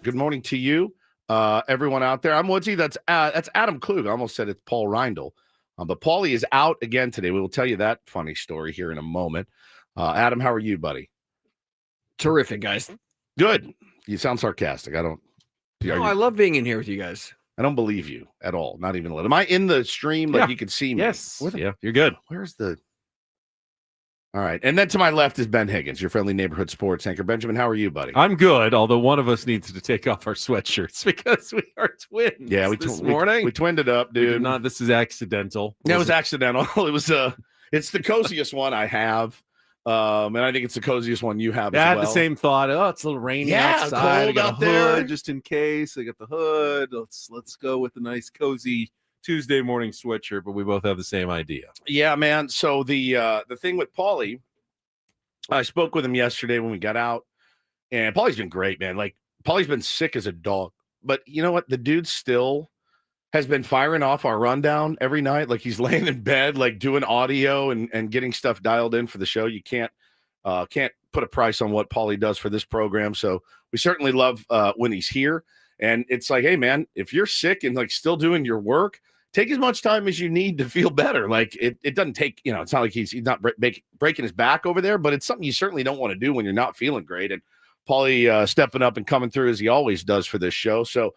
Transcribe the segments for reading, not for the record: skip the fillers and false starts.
Good morning to you, everyone out there. I'm Woodsy. That's Adam Klug. I almost said it's Paul Reindl. But Paulie is out again today. We will tell you that funny story here in a moment. Adam, how are you, buddy? Terrific, guys. Good. You sound sarcastic. I love being in here with you guys. I don't believe you at all. Not even a little. Am I in the stream like you can see me? Yes. You're good. Where's the... All right. And then to my left is Ben Higgins, your friendly neighborhood sports anchor. Benjamin, how are you, buddy? I'm good, although one of us needs to take off our sweatshirts because we are twins. Yeah, this morning. We twinned it up, dude. This is accidental. It was accidental. It was it's the coziest one I have. And I think it's the coziest one you have as well. I had the same thought. Oh, it's a little rainy outside. Cold I got out a hood there. just in case. I got the hood. Let's go with the nice cozy Tuesday morning sweatshirt, but we both have the same idea. Yeah, man. So the thing with Paulie, I spoke with him yesterday when we got out, and Paulie's been great, man. Like, Paulie's been sick as a dog, but you know what? The dude still has been firing off our rundown every night. Like, he's laying in bed, like doing audio and getting stuff dialed in for the show. You can't put a price on what Paulie does for this program. So we certainly love when he's here. And it's like, hey, man, if you're sick and like still doing your work, take as much time as you need to feel better. Like, it doesn't take, it's not like he's not breaking his back over there, but it's something you certainly don't want to do when you're not feeling great. And Paulie stepping up and coming through as he always does for this show. So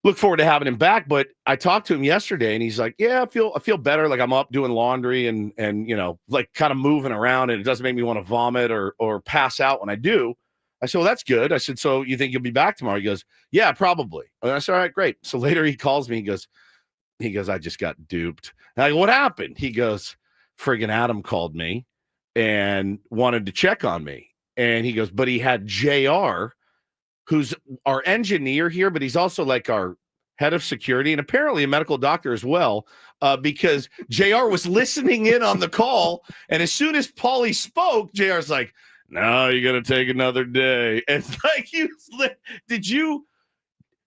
look forward to having him back. But I talked to him yesterday and he's like, yeah, I feel better. Like, I'm up doing laundry and like kind of moving around, and it doesn't make me want to vomit or pass out when I do. I said, well, that's good. I said, so you think you'll be back tomorrow? He goes, yeah, probably. And I said, all right, great. So later he calls me. He goes, I just got duped. And I go, what happened? He goes, friggin' Adam called me and wanted to check on me. And he goes, but he had JR, who's our engineer here, but he's also like our head of security and apparently a medical doctor as well, because JR was listening in on the call. And as soon as Paulie spoke, JR's like, no, you got to take another day. And like,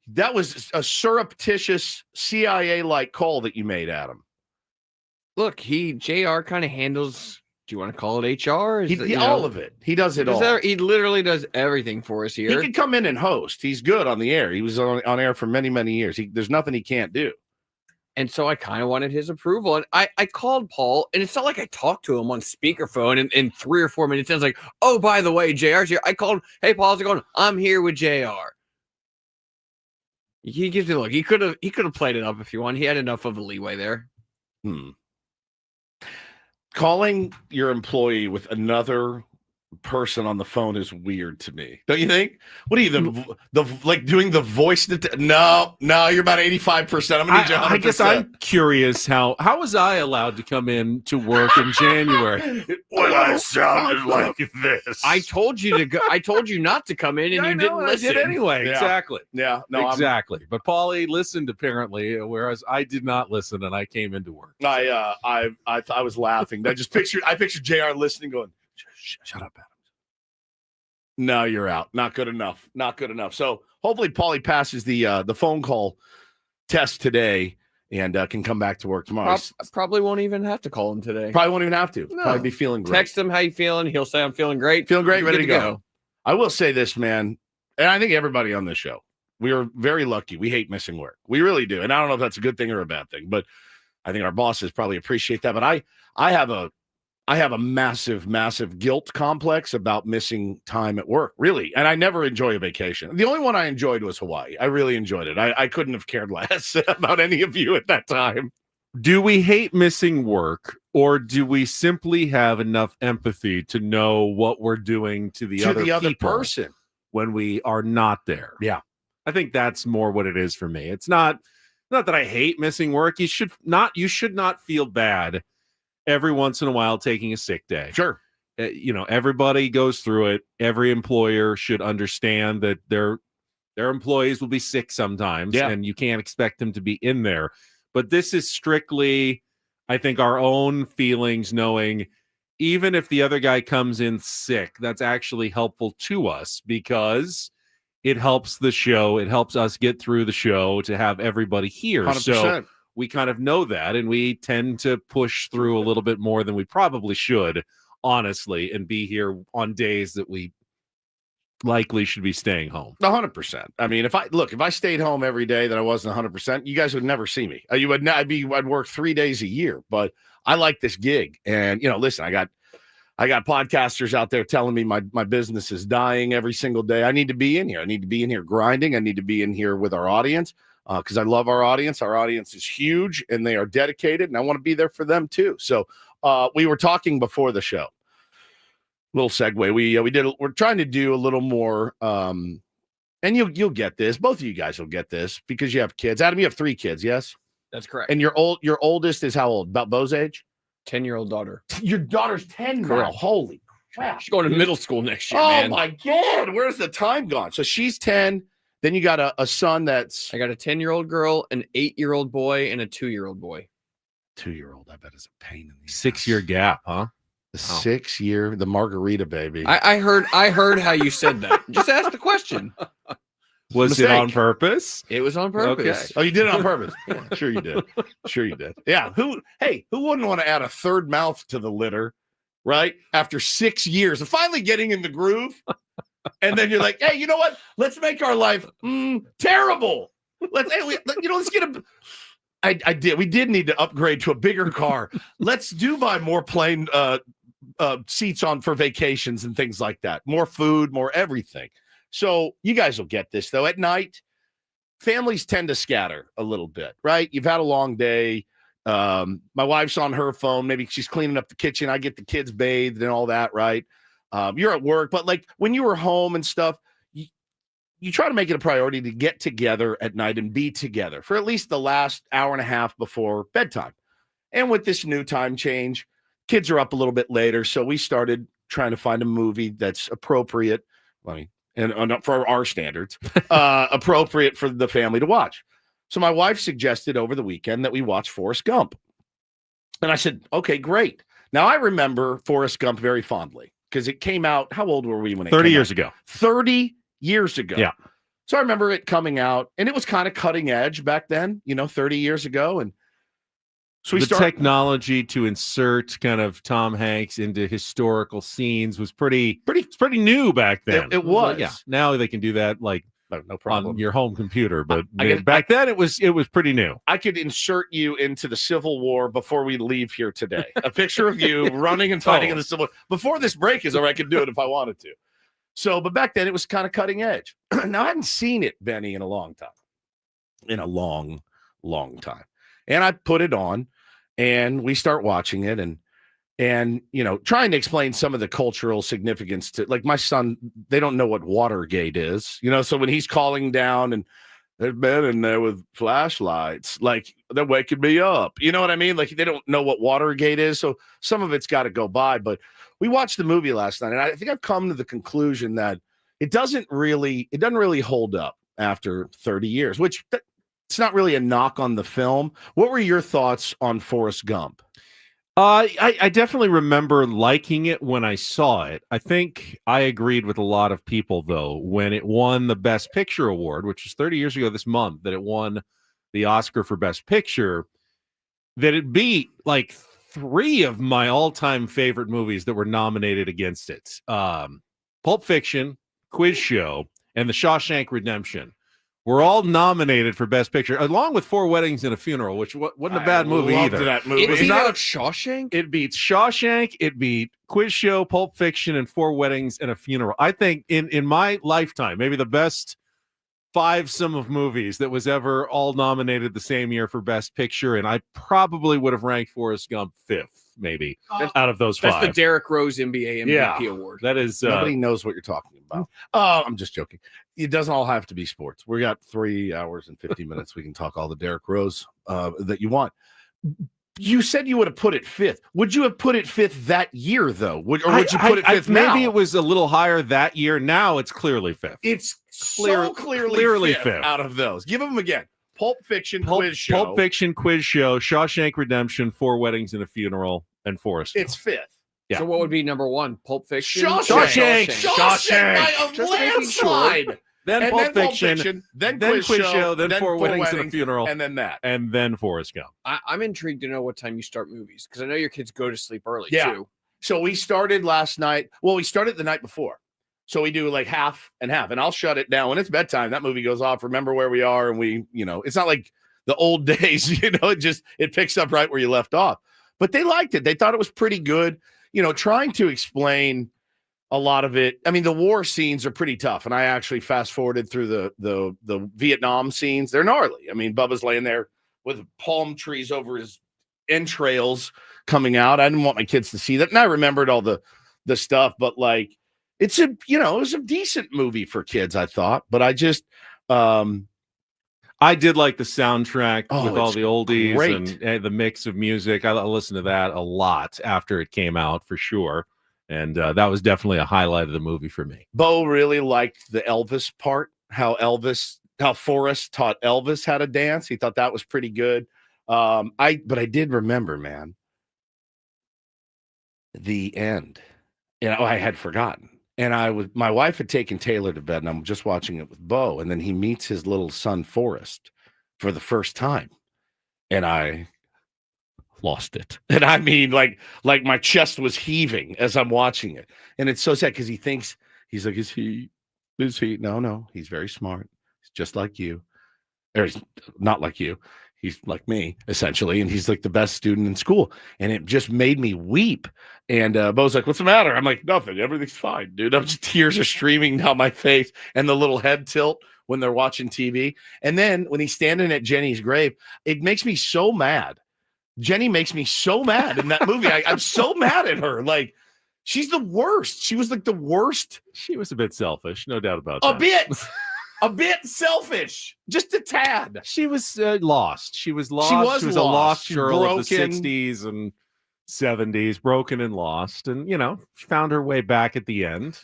that was a surreptitious CIA-like call that you made, Adam. Look, JR kind of handles, do you want to call it HR? All of it. He does it all. He literally does everything for us here. He could come in and host. He's good on the air. He was on air for many, many years. There's nothing he can't do. And so I kind of wanted his approval. And I called Paul, and it's not like I talked to him on speakerphone and in 3 or 4 minutes. It sounds like, oh, by the way, JR's here. I called, hey, Paul, how's it going? I'm here with JR. He gives me a look. He could have played it up if he wanted. He had enough of a leeway there. Calling your employee with another person on the phone is weird to me. Don't you think? What are you, the like doing the voice? No, you're about 85%. I'm gonna need you 100%. I guess I'm curious how was I allowed to come in to work in January when I sounded like this? I told you to go. I told you not to come in, and you didn't listen. I did anyway. Yeah. Exactly. Yeah. No. Exactly. But Paulie listened apparently, whereas I did not listen, and I came into work. I was laughing. I pictured JR listening, going, Shut up, Adam. No, you're out. Not good enough. Not good enough. So hopefully Paulie passes the phone call test today and can come back to work tomorrow. Probably won't even have to call him today. Probably won't even have to. No. Probably be feeling great. Text him how you feeling. He'll say, I'm feeling great. Feeling great, ready to go. I will say this, man, and I think everybody on this show, we are very lucky. We hate missing work. We really do. And I don't know if that's a good thing or a bad thing, but I think our bosses probably appreciate that. But I have a massive, massive guilt complex about missing time at work, really. And I never enjoy a vacation. The only one I enjoyed was Hawaii. I really enjoyed it. I couldn't have cared less about any of you at that time. Do we hate missing work, or do we simply have enough empathy to know what we're doing to the other person when we are not there? Yeah. I think that's more what it is for me. It's not that I hate missing work. You should not feel bad every once in a while taking a sick day. Sure. Everybody goes through it. Every employer should understand that their employees will be sick sometimes, and you can't expect them to be in there. But this is strictly, I think, our own feelings, knowing even if the other guy comes in sick, that's actually helpful to us because it helps the show. It helps us get through the show to have everybody here. 100%. So we kind of know that, and we tend to push through a little bit more than we probably should, honestly, and be here on days that we likely should be staying home. 100%. I mean, if I stayed home every day that I wasn't 100%, you guys would never see me. I'd work 3 days a year, but I like this gig. And, listen, I got podcasters out there telling me my business is dying every single day. I need to be in here. I need to be in here grinding. I need to be in here with our audience because I love our audience. Our audience is huge and they are dedicated, and I want to be there for them too. So we were talking before the show. Little segue. We're trying to do a little more, and you'll get this. Both of you guys will get this because you have kids. Adam, you have 3 kids, yes? That's correct. And your oldest is how old? About Bo's age? 10-year-old daughter. Your daughter's 10 now. Correct. Holy crap. She's going to middle school next year, Oh man. my God. Where's the time gone? So she's 10. Then you got a son that's I got a 10-year-old girl, an 8-year-old boy, and a 2-year-old boy. 2-year-old. I bet is a pain in the 6-year gap, huh? The 6-year, the margarita baby. I heard how you said that. Just ask the question. Was Mistake. it on purpose? It was on purpose. Okay. Oh, you did it on purpose. Yeah, sure you did. Sure you did. Yeah. Who wouldn't want to add a third mouth to the litter, right? After 6 years of finally getting in the groove. And then you're like, hey, you know what? Let's make our life terrible. Let's get we did need to upgrade to a bigger car. Let's buy more plane seats for vacations and things like that. More food, more everything. So you guys will get this, though. At night, families tend to scatter a little bit, right? You've had a long day. My wife's on her phone. Maybe she's cleaning up the kitchen. I get the kids bathed and all that, right? You're at work. But like when you were home and stuff, you try to make it a priority to get together at night and be together for at least the last hour and a half before bedtime. And with this new time change, kids are up a little bit later. So we started trying to find a movie that's appropriate. I mean, and for our standards, appropriate for the family to watch. So my wife suggested over the weekend that we watch Forrest Gump. And I said, okay, great. Now I remember Forrest Gump very fondly because it came out. How old were we when it 30 came years out? ago. 30 years ago. Yeah. So I remember it coming out and it was kind of cutting edge back then, 30 years ago. And so the technology to insert kind of Tom Hanks into historical scenes was pretty new back then. It was. Yeah. Now they can do that like no problem on your home computer, but then it was pretty new. I could insert you into the Civil War before we leave here today. A picture of you running and fighting in the Civil War. Before this break is over, I could do it if I wanted to. So, but back then it was kind of cutting edge. Now I hadn't seen it, Benny, in a long time. In a long, long time. And I put it on and we start watching it and trying to explain some of the cultural significance to, like, my son, they don't know what Watergate is, so when he's calling down and there's men in there with flashlights, like, they're waking me up. You know what I mean? Like, they don't know what Watergate is. So some of it's got to go by. But we watched the movie last night, and I think I've come to the conclusion that it doesn't really hold up after 30 years, which it's not really a knock on the film. What were your thoughts on Forrest Gump? I definitely remember liking it when I saw it. I think I agreed with a lot of people, though, when it won the Best Picture award, which was 30 years ago this month, that it won the Oscar for Best Picture, that it beat like 3 of my all-time favorite movies that were nominated against it. Pulp Fiction, Quiz Show, and The Shawshank Redemption were all nominated for Best Picture, along with 4 Weddings and a Funeral, which wasn't a bad movie either. That movie. It beat not out Shawshank? It beats Shawshank, it beat Quiz Show, Pulp Fiction, and 4 Weddings and a Funeral. I think in my lifetime, maybe the best 5-some of movies that was ever all nominated the same year for Best Picture, and I probably would have ranked Forrest Gump 5th, maybe, out of those 5. That's the Derrick Rose NBA MVP award. That is nobody knows what you're talking about. I'm just joking. It doesn't all have to be sports. We got 3 hours and 50 minutes. We can talk all the Derrick Rose that you want. You said you would have put it 5th. Would you have put it 5th that year, though? Would you put it 5th now? Maybe it was a little higher that year. Now it's clearly 5th. It's clearly 5th out of those. Give them again. Pulp Fiction, Quiz Show. Pulp Fiction, Quiz Show, Shawshank Redemption, 4 Weddings and a Funeral, and Forrest Gump. It's 5th. Yeah. So what would be number 1? Pulp Fiction? Shawshank by a landslide. Then Pulp Fiction, then Quiz Show, then 4 Weddings and a Funeral, and then that. And then Forrest Gump. I'm intrigued to know what time you start movies, because I know your kids go to sleep early, yeah. too. So we started last night. Well, we started the night before. So we do like half and half, and I'll shut it down when it's bedtime. That movie goes off. Remember where we are, and we, it's not like the old days. It picks up right where you left off. But they liked it. They thought it was pretty good. Trying to explain a lot of it. I mean, the war scenes are pretty tough, and I actually fast forwarded through the Vietnam scenes. They're gnarly. I mean, Bubba's laying there with palm trees over his entrails coming out. I didn't want my kids to see that, and I remembered all the stuff. But like, it was a decent movie for kids, I thought. But I just, I did like the soundtrack with all the oldies great. and the mix of music. I listened to that a lot after it came out, for sure. And that was definitely a highlight of the movie for me. Bo really liked the Elvis part, how Forrest taught Elvis how to dance. He thought that was pretty good. But I did remember, man, the end. I had forgotten. And my wife had taken Taylor to bed, and I'm just watching it with Bo, and then he meets his little son Forrest for the first time, and I lost it. And I mean, like my chest was heaving as I'm watching it, and it's so sad because he's like, is he? No, he's very smart. He's just like you, or he's not like you. He's like me, essentially, and he's like the best student in school. And it just made me weep. And Bo's like, what's the matter? I'm like, nothing. Everything's fine, dude. Tears are streaming down my face, and the little head tilt when they're watching TV. And then when he's standing at Jenny's grave, it makes me so mad. Jenny makes me so mad in that movie. I'm so mad at her. Like, she's the worst. She was like the worst. She was a bit selfish, no doubt about that. A bit selfish, just a tad. She was lost. She was lost. She was lost. A lost girl broken. of the 60s and 70s, broken and lost. And, she found her way back at the end.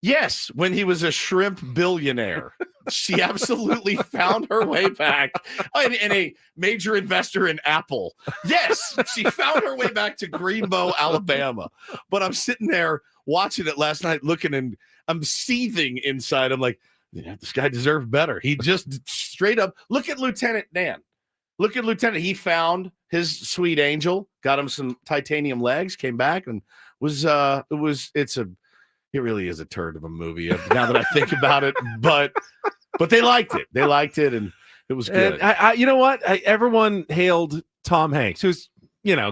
Yes, when he was a shrimp billionaire. She absolutely found her way back. And a major investor in Apple. Yes, she found her way back to Greenbow, Alabama. But I'm sitting there watching it last night, looking, and I'm seething inside. I'm like, yeah, this guy deserved better. He just straight up, look at Lieutenant Dan. Look at Lieutenant. He found his sweet angel, got him some titanium legs, came back, and it really is a turd of a movie now that I think about it. But they liked it. They liked it, and it was good. And you know what? Everyone hailed Tom Hanks, who's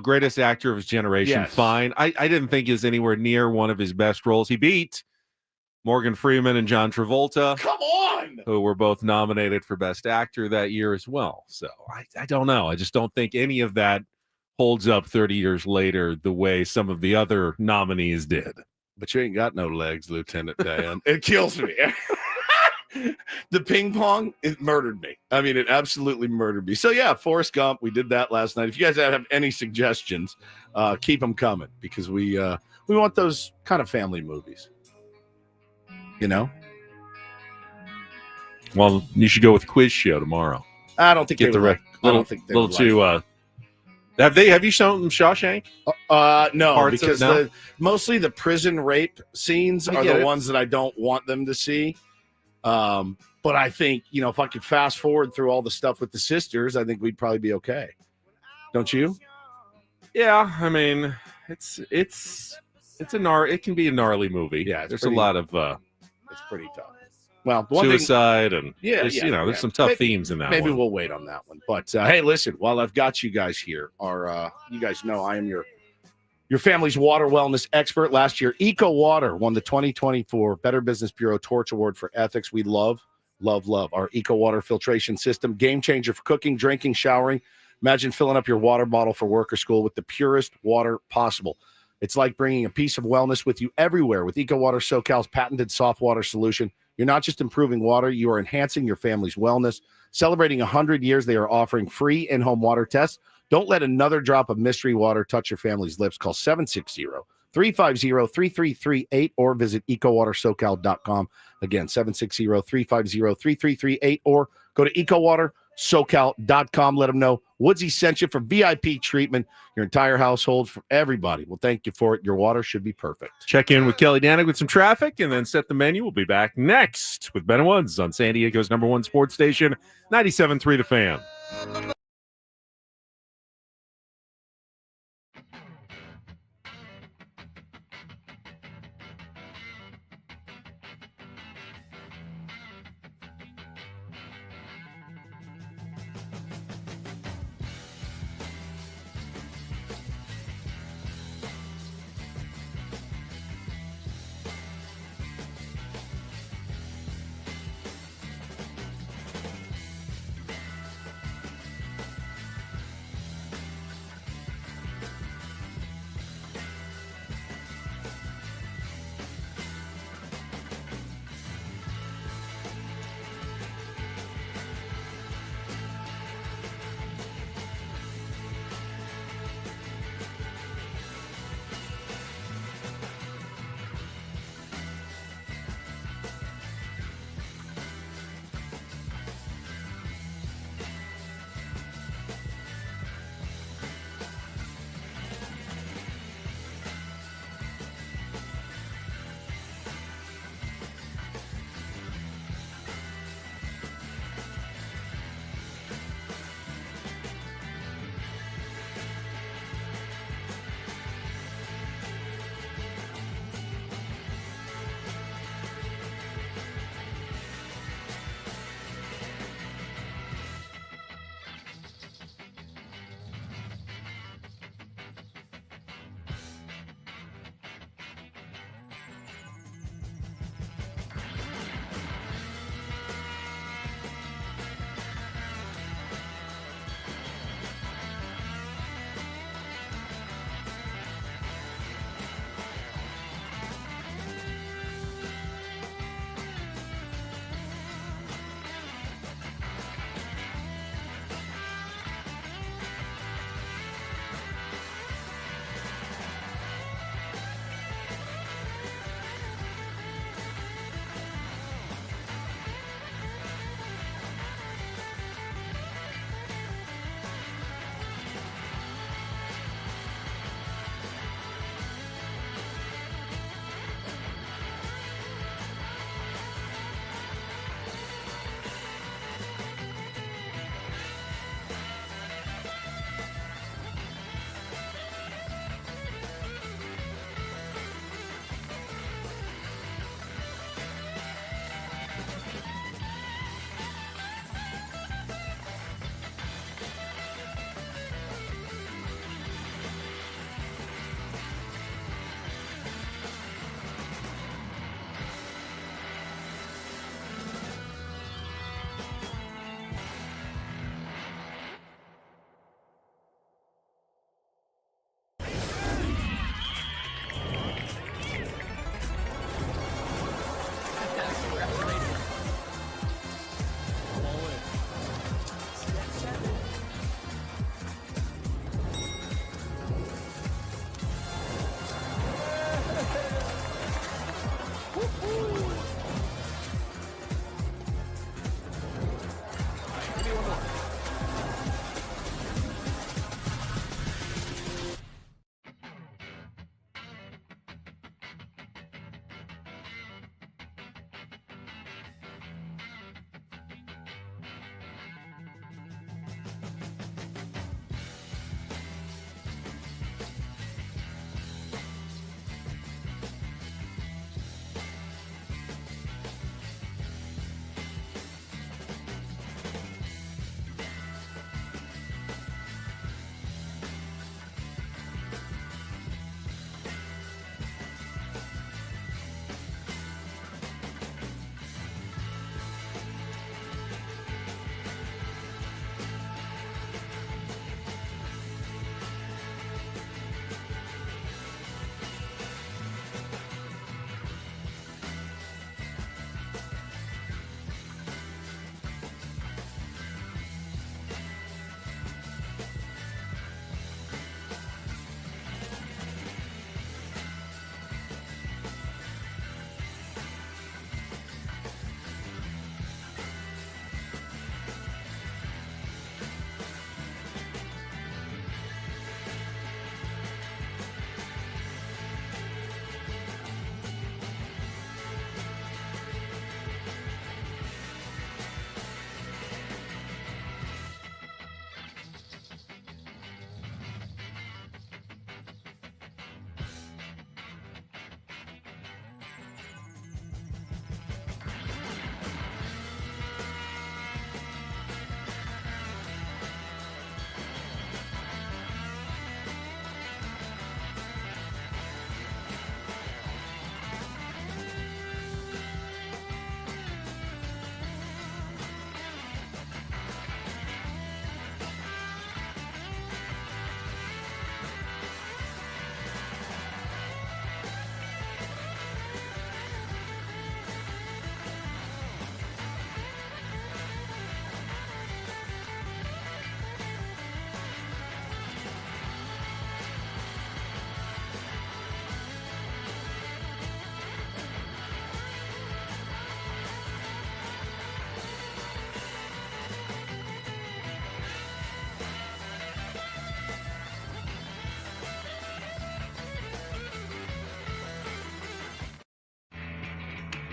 greatest actor of his generation. Yes. Fine. I didn't think he was anywhere near one of his best roles. He beat Morgan Freeman and John Travolta. Come on! Who were both nominated for Best Actor that year as well. So I don't know. I just don't think any of that holds up 30 years later the way some of the other nominees did. But you ain't got no legs, Lieutenant Dan. It kills me. The ping pong, it murdered me. I mean, it absolutely murdered me. So yeah, Forrest Gump, we did that last night. If you guys have any suggestions, keep them coming, because we want those kind of family movies. Well, you should go with Quiz Show tomorrow. I don't think get the rec. Little too. Have you shown them Shawshank? No, because mostly the prison rape scenes are the ones that I don't want them to see. But I think if I could fast forward through all the stuff with the sisters, I think we'd probably be okay. Don't you? Yeah, I mean, it can be a gnarly movie. Yeah, there's a lot of it's pretty tough. Well, suicide and there's some tough themes in that. Maybe we'll wait on that one. But hey, listen, while I've got you guys here, you guys know I am your family's water wellness expert. Last year, Eco Water won the 2024 Better Business Bureau Torch Award for ethics. We love our Eco Water filtration system. Game changer for cooking, drinking, showering. Imagine filling up your water bottle for work or school with the purest water possible. It's like bringing a piece of wellness with you everywhere with Eco Water SoCal's patented soft water solution. You're not just improving water, you are enhancing your family's wellness. Celebrating 100 years, they are offering free in-home water tests. Don't let another drop of mystery water touch your family's lips. Call 760-350-3338 or visit ecowatersocal.com. Again, 760-350-3338 or go to ecowatersocal.com. Let them know Woodsy sent you for VIP treatment. Your entire household, for everybody. Well, thank you for it. Your water should be perfect. Check in with Kelly Danig with some traffic and then set the menu. We'll be back next with Ben and Woods on San Diego's #1 sports station, 97.3 The Fan.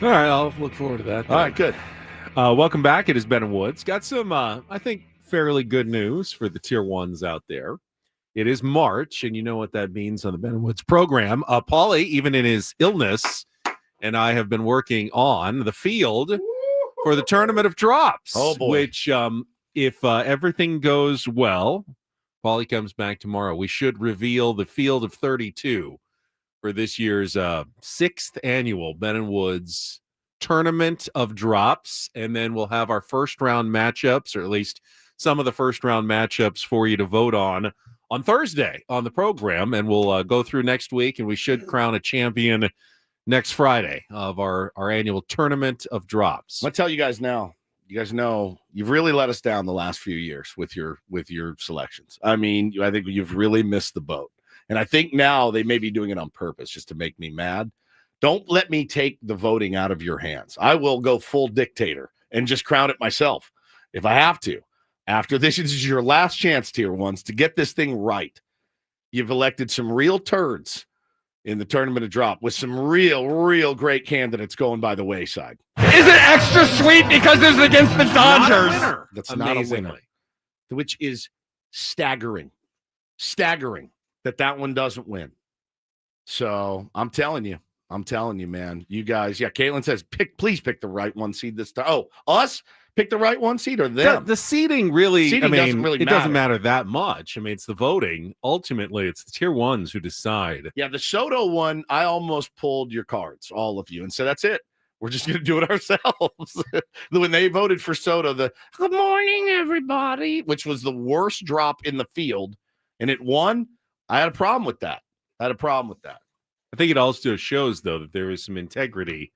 All right, I'll look forward to that. All right, good. Welcome back. It is Ben and Woods. Got some, I think, fairly good news for the tier ones out there. It is March, and you know what that means on the Ben and Woods program. Paulie, even in his illness, and I have been working on the field for the Tournament of Drops. Oh, boy. Which, if everything goes well, Paulie comes back tomorrow. We should reveal the field of 32 for this year's 6th annual Ben and Woods Tournament of Drops, and then we'll have our first round matchups, or at least some of the first round matchups for you to vote on Thursday on the program, and we'll go through next week, and we should crown a champion next Friday of our annual Tournament of Drops. I'm gonna tell you guys now. You guys know you've really let us down the last few years with your selections. I mean, I think you've really missed the boat, and I think now they may be doing it on purpose just to make me mad. Don't let me take the voting out of your hands. I will go full dictator and just crown it myself if I have to. After this is your last chance, tier ones, to get this thing right. You've elected some real turds in the Tournament of Drop with some real great candidates going by the wayside. Is it extra sweet because this is against the Dodgers? That's not a winner. Which is staggering. Staggering that one doesn't win. So I'm telling you, man. You guys, Caitlin says, please pick the right one seed this time. Oh, us? Pick the right one seed or them? The seeding really, doesn't really doesn't matter that much. I mean, it's the voting. Ultimately, it's the tier ones who decide. Yeah, the Soto one, I almost pulled your cards, all of you, and said, that's it. We're just going to do it ourselves. When they voted for Soto, the good morning, everybody, which was the worst drop in the field, and it won, I had a problem with that. I think it also shows, though, that there is some integrity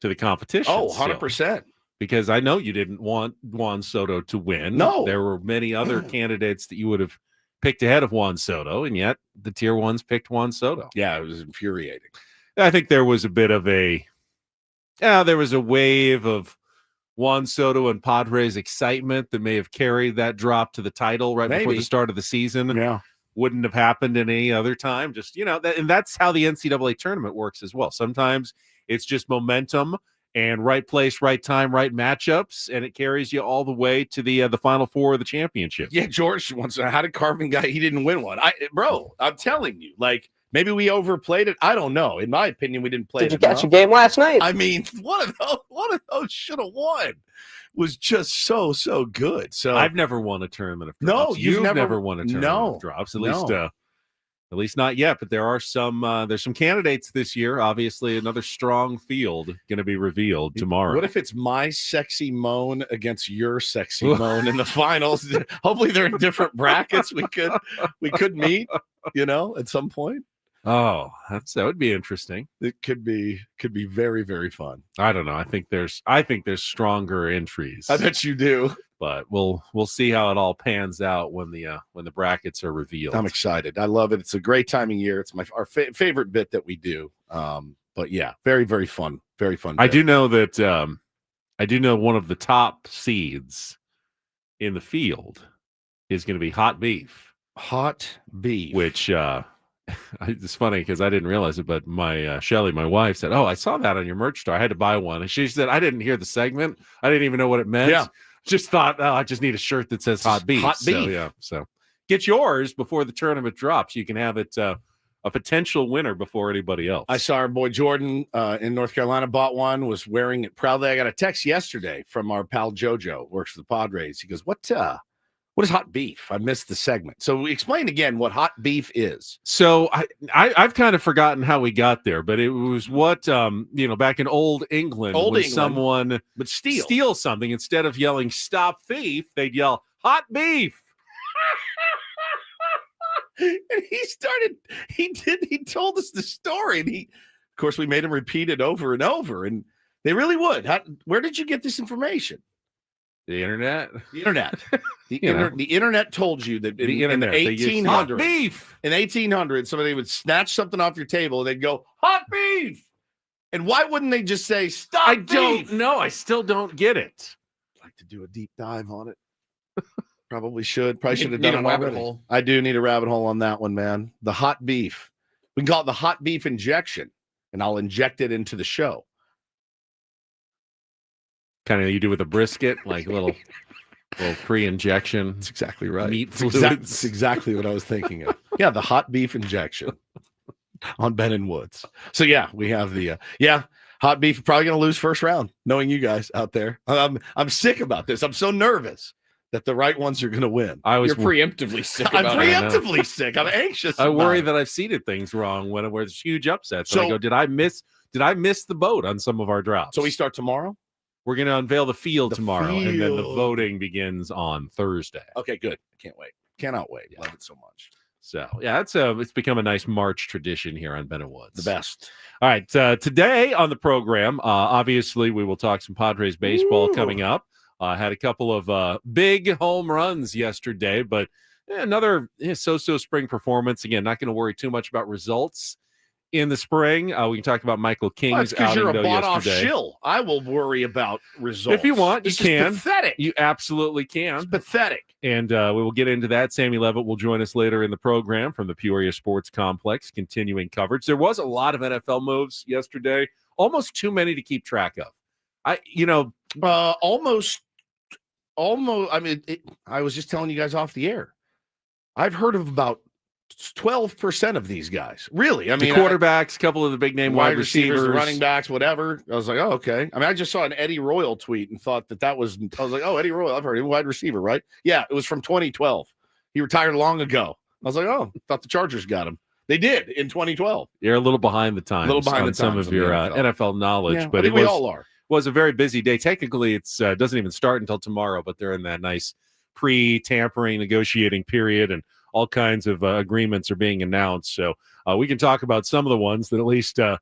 to the competition. Oh, 100%. Because I know you didn't want Juan Soto to win. No. There were many other candidates that you would have picked ahead of Juan Soto, and yet the tier ones picked Juan Soto. Yeah, it was infuriating. I think there was a bit of there was a wave of Juan Soto and Padres excitement that may have carried that drop to the title before the start of the season. Yeah. Wouldn't have happened at any other time. Just, and that's how the NCAA tournament works as well. Sometimes it's just momentum and right place, right time, right matchups, and it carries you all the way to the Final Four of the championship. Yeah, George wants how did Carvin guy? He didn't win one. I'm telling you, maybe we overplayed it. I don't know. In my opinion, we didn't play it. Did you catch a game last night? I mean, one of those should have won. Was just so good. So I've never won a tournament of drops. No, you've never won a tournament of drops. At least not yet, but there are there's some candidates this year. Obviously, another strong field going to be revealed tomorrow. What if it's my sexy moan against your sexy moan in the finals? Hopefully they're in different brackets. We could meet, at some point. Oh, that would be interesting. It could be very, very fun. I don't know. I think there's stronger entries. I bet you do. But we'll see how it all pans out when the brackets are revealed. I'm excited. I love it. It's a great time of year. It's our favorite bit that we do. But yeah, very, very fun. Very fun bit. I do know that one of the top seeds in the field is going to be hot beef. Hot beef. Which it's funny because I didn't realize it, but my Shelly, my wife, said, "Oh, I saw that on your merch store. I had to buy one." And she said, "I didn't hear the segment. I didn't even know what it meant. Yeah. Just thought, I just need a shirt that says hot beef." Hot beef. So get yours before the tournament drops. You can have it a potential winner before anybody else. I saw our boy Jordan in North Carolina bought one, was wearing it proudly. I got a text yesterday from our pal JoJo, works for the Padres. He goes, What is hot beef? I missed the segment. So explain again what hot beef is. So I've kind of forgotten how we got there, but it was what back in old England, someone would steal something, instead of yelling "stop thief," they'd yell "hot beef." And he told us the story, and of course we made him repeat it over and over, and they really would. Where did you get this information? The internet. The internet told you that in the 1800s, beef. In 1800s, somebody would snatch something off your table and they'd go, hot beef. And why wouldn't they just say, stop beef? Don't know. I still don't get it. I'd like to do a deep dive on it. Probably should. Probably should have done a it rabbit already. hole. I do need a rabbit hole on that one, man. The hot beef. We can call it the hot beef injection, and I'll inject it into the show. Kind of you do with a brisket, like a little pre-injection. That's exactly right. Meat It's fluids. It's exactly what I was thinking of. Yeah, the hot beef injection on Ben and Woods. So yeah, we have the hot beef. Probably going to lose first round. Knowing you guys out there, I'm sick about this. I'm so nervous that the right ones are going to win. You're preemptively sick. I'm about it. preemptively sick. I'm anxious. I worry about that I've seeded things wrong when there's huge upsets. So So I go, did I miss the boat on some of our drops? So we start tomorrow. We're going to unveil the field The tomorrow, and then the field. voting begins on Thursday. Okay, good. I can't wait. Cannot wait. Yeah. Love it so much. So yeah, it's become a nice March tradition here on Ben and Woods. The best. All right, today on the program, obviously we will talk some Padres baseball coming up. Had a couple of big home runs yesterday, but another so-so spring performance. Again, not going to worry too much about results in the spring. We can talk about Michael King's Because outing you're a though bought-off yesterday. shill. I will worry about results. If you want, This you is can. pathetic. You absolutely It's can. pathetic. And we will get into that. Sammy Levitt will join us later in the program from the Peoria Sports Complex, continuing coverage. There was a lot of NFL moves yesterday, almost too many to keep track of. Almost. I mean, I was just telling you guys off the air. I've heard of about 12% of these guys. Really? I mean, the quarterbacks, a couple of the big name wide receivers, the running backs, whatever. I was like, oh, okay. I mean, I just saw an Eddie Royal tweet and thought that was. I was like, oh, Eddie Royal. I've heard him, wide receiver, right? Yeah, it was from 2012. He retired long ago. I was like, oh, thought the Chargers got him. They did in 2012. You're a little behind the times. On some of your NFL knowledge, Yeah, but I think we all are. Was a very busy day. Technically, it's doesn't even start until tomorrow, but they're in that nice pre-tampering negotiating period, and all kinds of agreements are being announced. So we can talk about some of the ones that at least have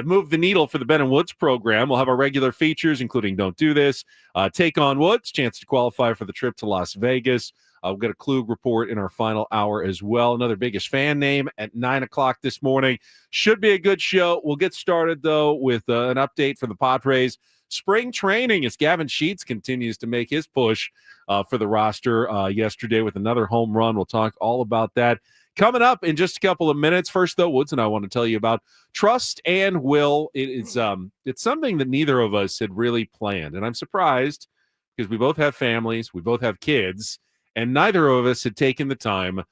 moved the needle for the Ben and Woods program. We'll have our regular features, including Don't Do This, Take on Woods, chance to qualify for the trip to Las Vegas. We'll get a Klug report in our final hour as well. Another biggest fan name at 9 o'clock this morning. Should be a good show. We'll get started, though, with an update for the Padres. Spring training as Gavin Sheets continues to make his push for the roster yesterday with another home run. We'll talk all about that coming up in just a couple of minutes. First, though, Woods and I want to tell you about Trust and Will. It's something that neither of us had really planned, and I'm surprised because we both have families, we both have kids, and neither of us had taken the time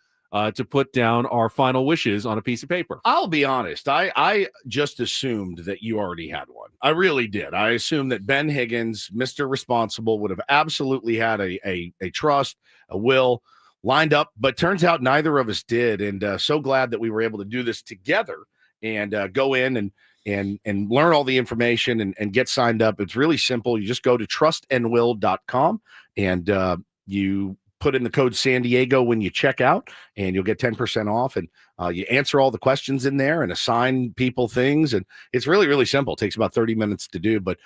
to put down our final wishes on a piece of paper. I'll be honest. I just assumed that you already had one. I really did. I assumed that Ben Higgins, Mr. Responsible, would have absolutely had a trust, a will lined up, but turns out neither of us did. And so glad that we were able to do this together and go in and learn all the information and get signed up. It's really simple. You just go to trustandwill.com and you put in the code San Diego when you check out, and you'll get 10% off. And you answer all the questions in there and assign people things. And it's really, really simple. It takes about 30 minutes to do, but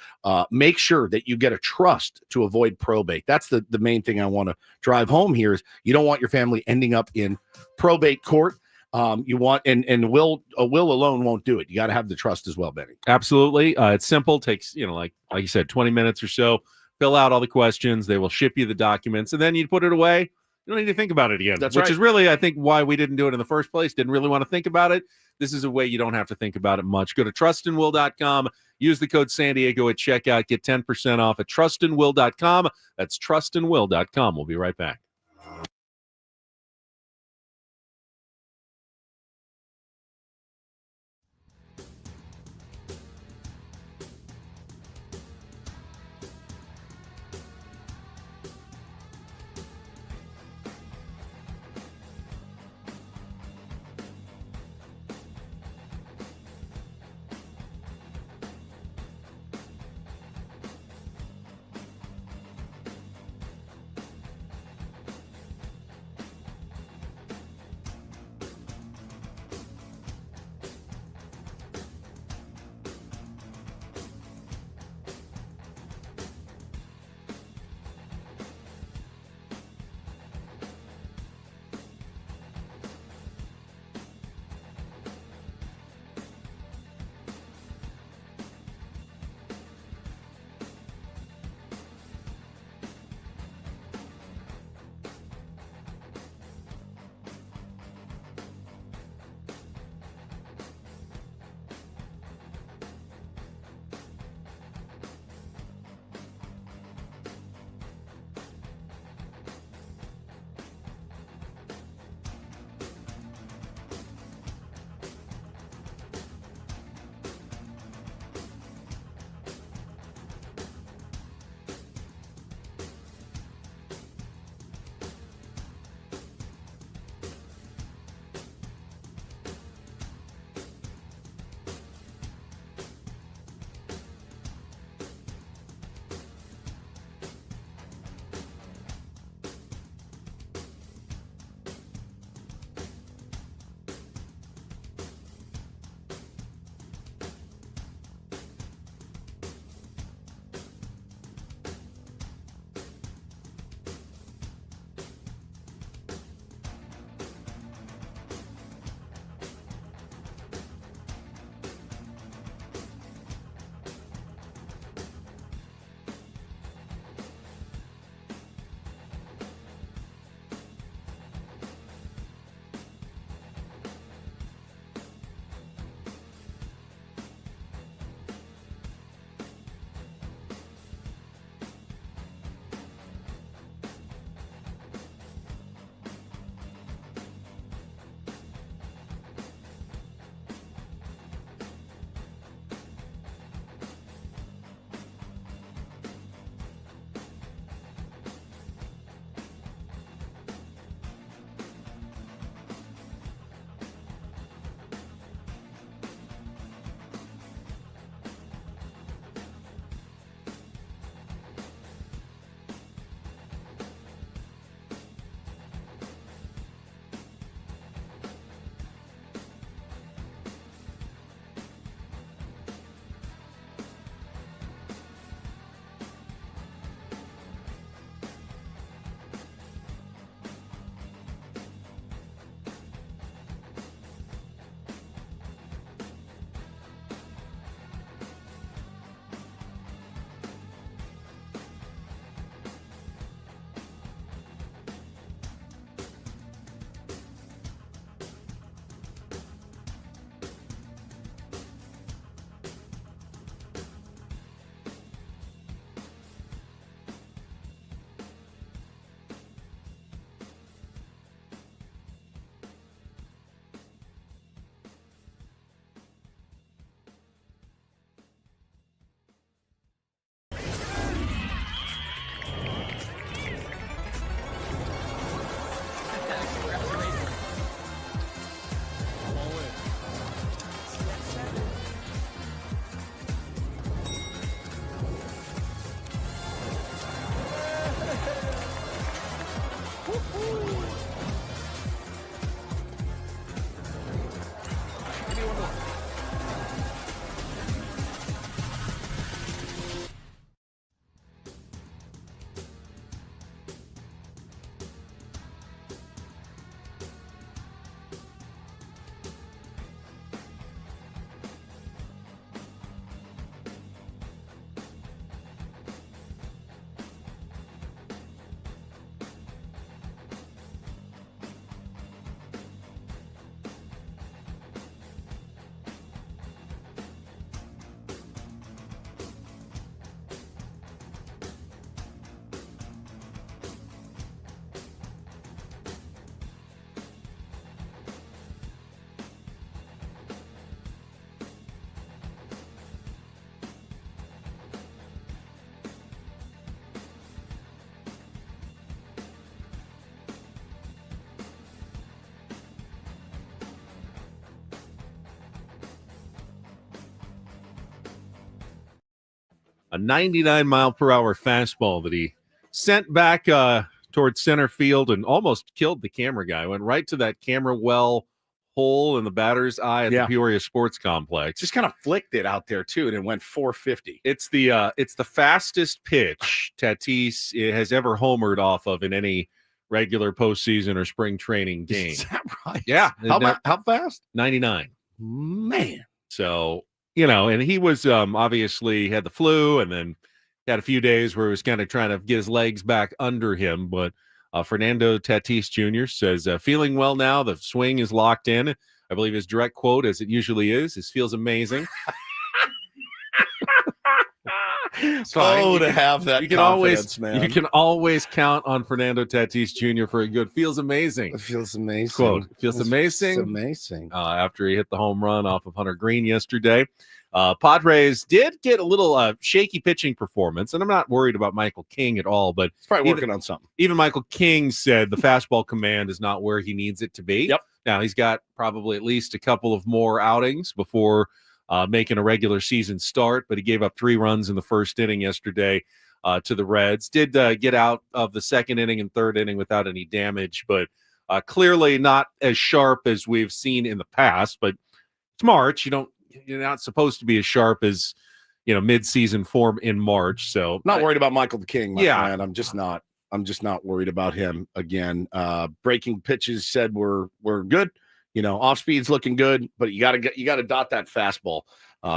make sure that you get a trust to avoid probate. That's the main thing I want to drive home here is you don't want your family ending up in probate court. You want, and a will alone won't do it. You got to have the trust as well, Benny. Absolutely. It's simple. Takes, like you said, 20 minutes or so. Fill out all the questions. They will ship you the documents, and then you put it away. You don't need to think about it again. That's which right. is really, I think, why we didn't do it in the first place. Didn't really want to think about it. This is a way you don't have to think about it much. Go to trustandwill.com. Use the code San Diego at checkout. Get 10% off at trustandwill.com. That's trustandwill.com. We'll be right back. a 99-mile-per-hour fastball that he sent back towards center field and almost killed the camera guy. Went right to that camera well hole in the batter's eye at the Peoria Sports Complex. Just kind of flicked it out there too, and it went 450. It's the fastest pitch Tatis has ever homered off of in any regular postseason or spring training game. Is that right? Yeah. How fast? 99. Man. So, and he was obviously had the flu and then had a few days where he was kind of trying to get his legs back under him. But Fernando Tatis Jr. says, feeling well now. The swing is locked in. I believe his direct quote, as it usually is feels amazing. To have that confidence, man. You can always count on Fernando Tatis Jr. for a good feels amazing. It feels amazing. Quote, feels amazing. It's amazing. After he hit the home run off of Hunter Green yesterday. Padres did get a little shaky pitching performance, and I'm not worried about Michael King at all, but he's probably working on something. Even Michael King said the fastball command is not where he needs it to be. Yep. Now, he's got probably at least a couple of more outings before making a regular season start, but he gave up 3 runs in the first inning yesterday to the Reds. Did get out of the second inning and third inning without any damage, but clearly not as sharp as we've seen in the past. But it's March. You're not supposed to be as sharp as mid-season form in March. So not worried about Michael King, my friend. I'm just not worried about him again. Breaking pitches said we're good. Off speed's looking good, but you got to dot that fastball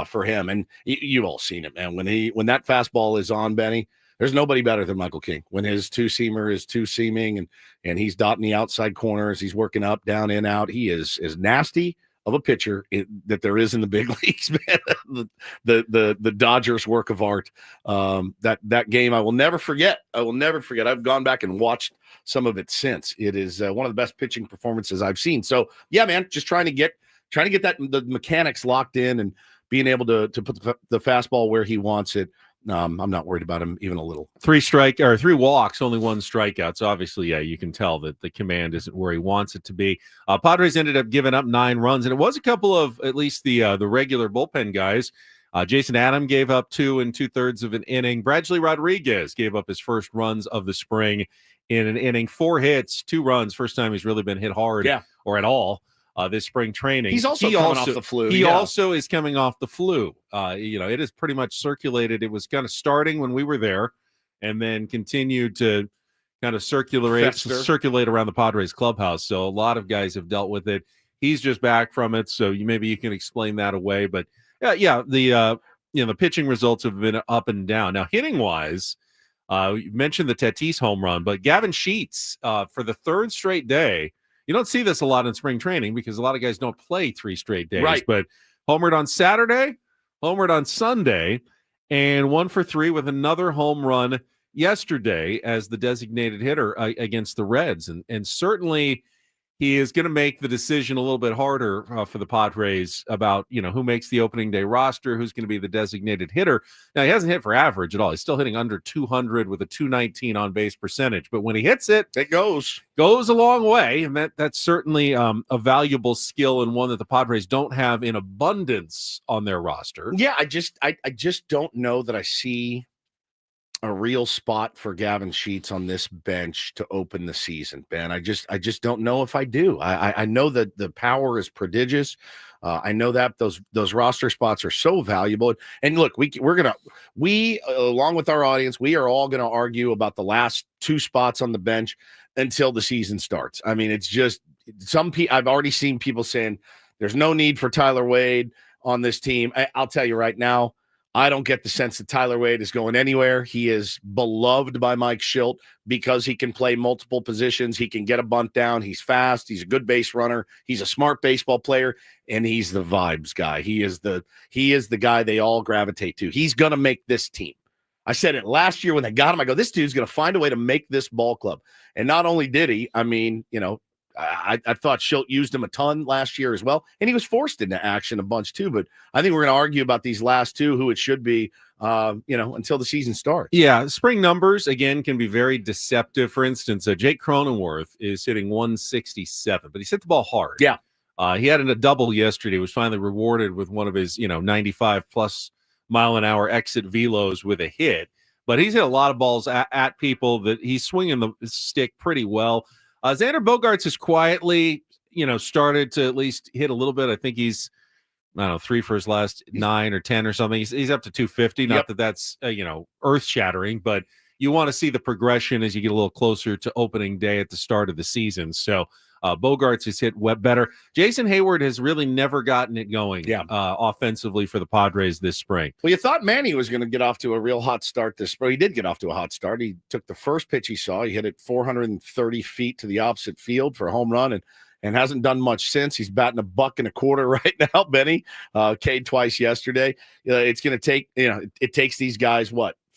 for him. And you've all seen it, man. When that fastball is on, Benny, there's nobody better than Michael King. When his two-seamer is two-seaming and he's dotting the outside corners, he's working up, down, in, out. He is as nasty of a pitcher that there is in the big leagues, man. The Dodgers' work of art. That game I will never forget. I've gone back and watched some of it since. It is one of the best pitching performances I've seen. So yeah, man, just trying to get the mechanics locked in and being able to put the fastball where he wants it. I'm not worried about him even a little. 3 walks, only 1 strikeout. So obviously, you can tell that the command isn't where he wants it to be. Padres ended up giving up 9 runs, and it was a couple of at least the regular bullpen guys. Jason Adam gave up 2 2/3 of an inning. Bradley Rodriguez gave up his first runs of the spring in an inning. 4 hits, 2 runs. First time he's really been hit hard or at all. This spring training. He's also coming off the flu. He also is coming off the flu. It is pretty much circulated. It was kind of starting when we were there and then continued to kind of circulate around the Padres clubhouse. So a lot of guys have dealt with it. He's just back from it. So maybe you can explain that away. But the pitching results have been up and down. Now, hitting wise, you mentioned the Tatis home run, but Gavin Sheets for the 3rd straight day. You don't see this a lot in spring training because a lot of guys don't play 3 straight days. Right. But homered on Saturday, homered on Sunday, and 1 for 3 with another home run yesterday as the designated hitter against the Reds. And certainly he is going to make the decision a little bit harder for the Padres about, who makes the opening day roster, who's going to be the designated hitter. Now, he hasn't hit for average at all. He's still hitting under 200 with a 219 on base percentage. But when he hits it, it goes a long way. And that's certainly a valuable skill and one that the Padres don't have in abundance on their roster. Yeah, I just don't know that I see a real spot for Gavin Sheets on this bench to open the season, Ben. I just don't know if I do. I know that the power is prodigious. I know that those roster spots are so valuable. And look, we along with our audience, we are all going to argue about the last 2 spots on the bench until the season starts. I mean, it's just I've already seen people saying there's no need for Tyler Wade on this team. I'll tell you right now, I don't get the sense that Tyler Wade is going anywhere. He is beloved by Mike Schilt because he can play multiple positions. He can get a bunt down. He's fast. He's a good base runner. He's a smart baseball player, and he's the vibes guy. He is the guy they all gravitate to. He's going to make this team. I said it last year when they got him. I go, this dude's going to find a way to make this ball club. And not only did he, I mean, I thought Schilt used him a ton last year as well, and he was forced into action a bunch too. But I think we're going to argue about these last 2, who it should be, until the season starts. Yeah, spring numbers, again, can be very deceptive. For instance, Jake Cronenworth is hitting 167, but he's hit the ball hard. Yeah. He had a double yesterday, was finally rewarded with one of his, 95-plus mile-an-hour exit velos with a hit. But he's hit a lot of balls at people that he's swinging the stick pretty well. Xander Bogaerts has quietly, started to at least hit a little bit. I think he's, I don't know, 3 for his last 9 or 10 or something. He's up to 250. Not that that's, earth-shattering, but you want to see the progression as you get a little closer to opening day at the start of the season. So Bogaerts has hit better. Jason Hayward has really never gotten it going offensively for the Padres this spring. Well, you thought Manny was going to get off to a real hot start this spring. He did get off to a hot start. He took the first pitch he saw. He hit it 430 feet to the opposite field for a home run and hasn't done much since. He's batting $1.25 right now, Benny. K'd twice yesterday. It's going to take, it takes these guys,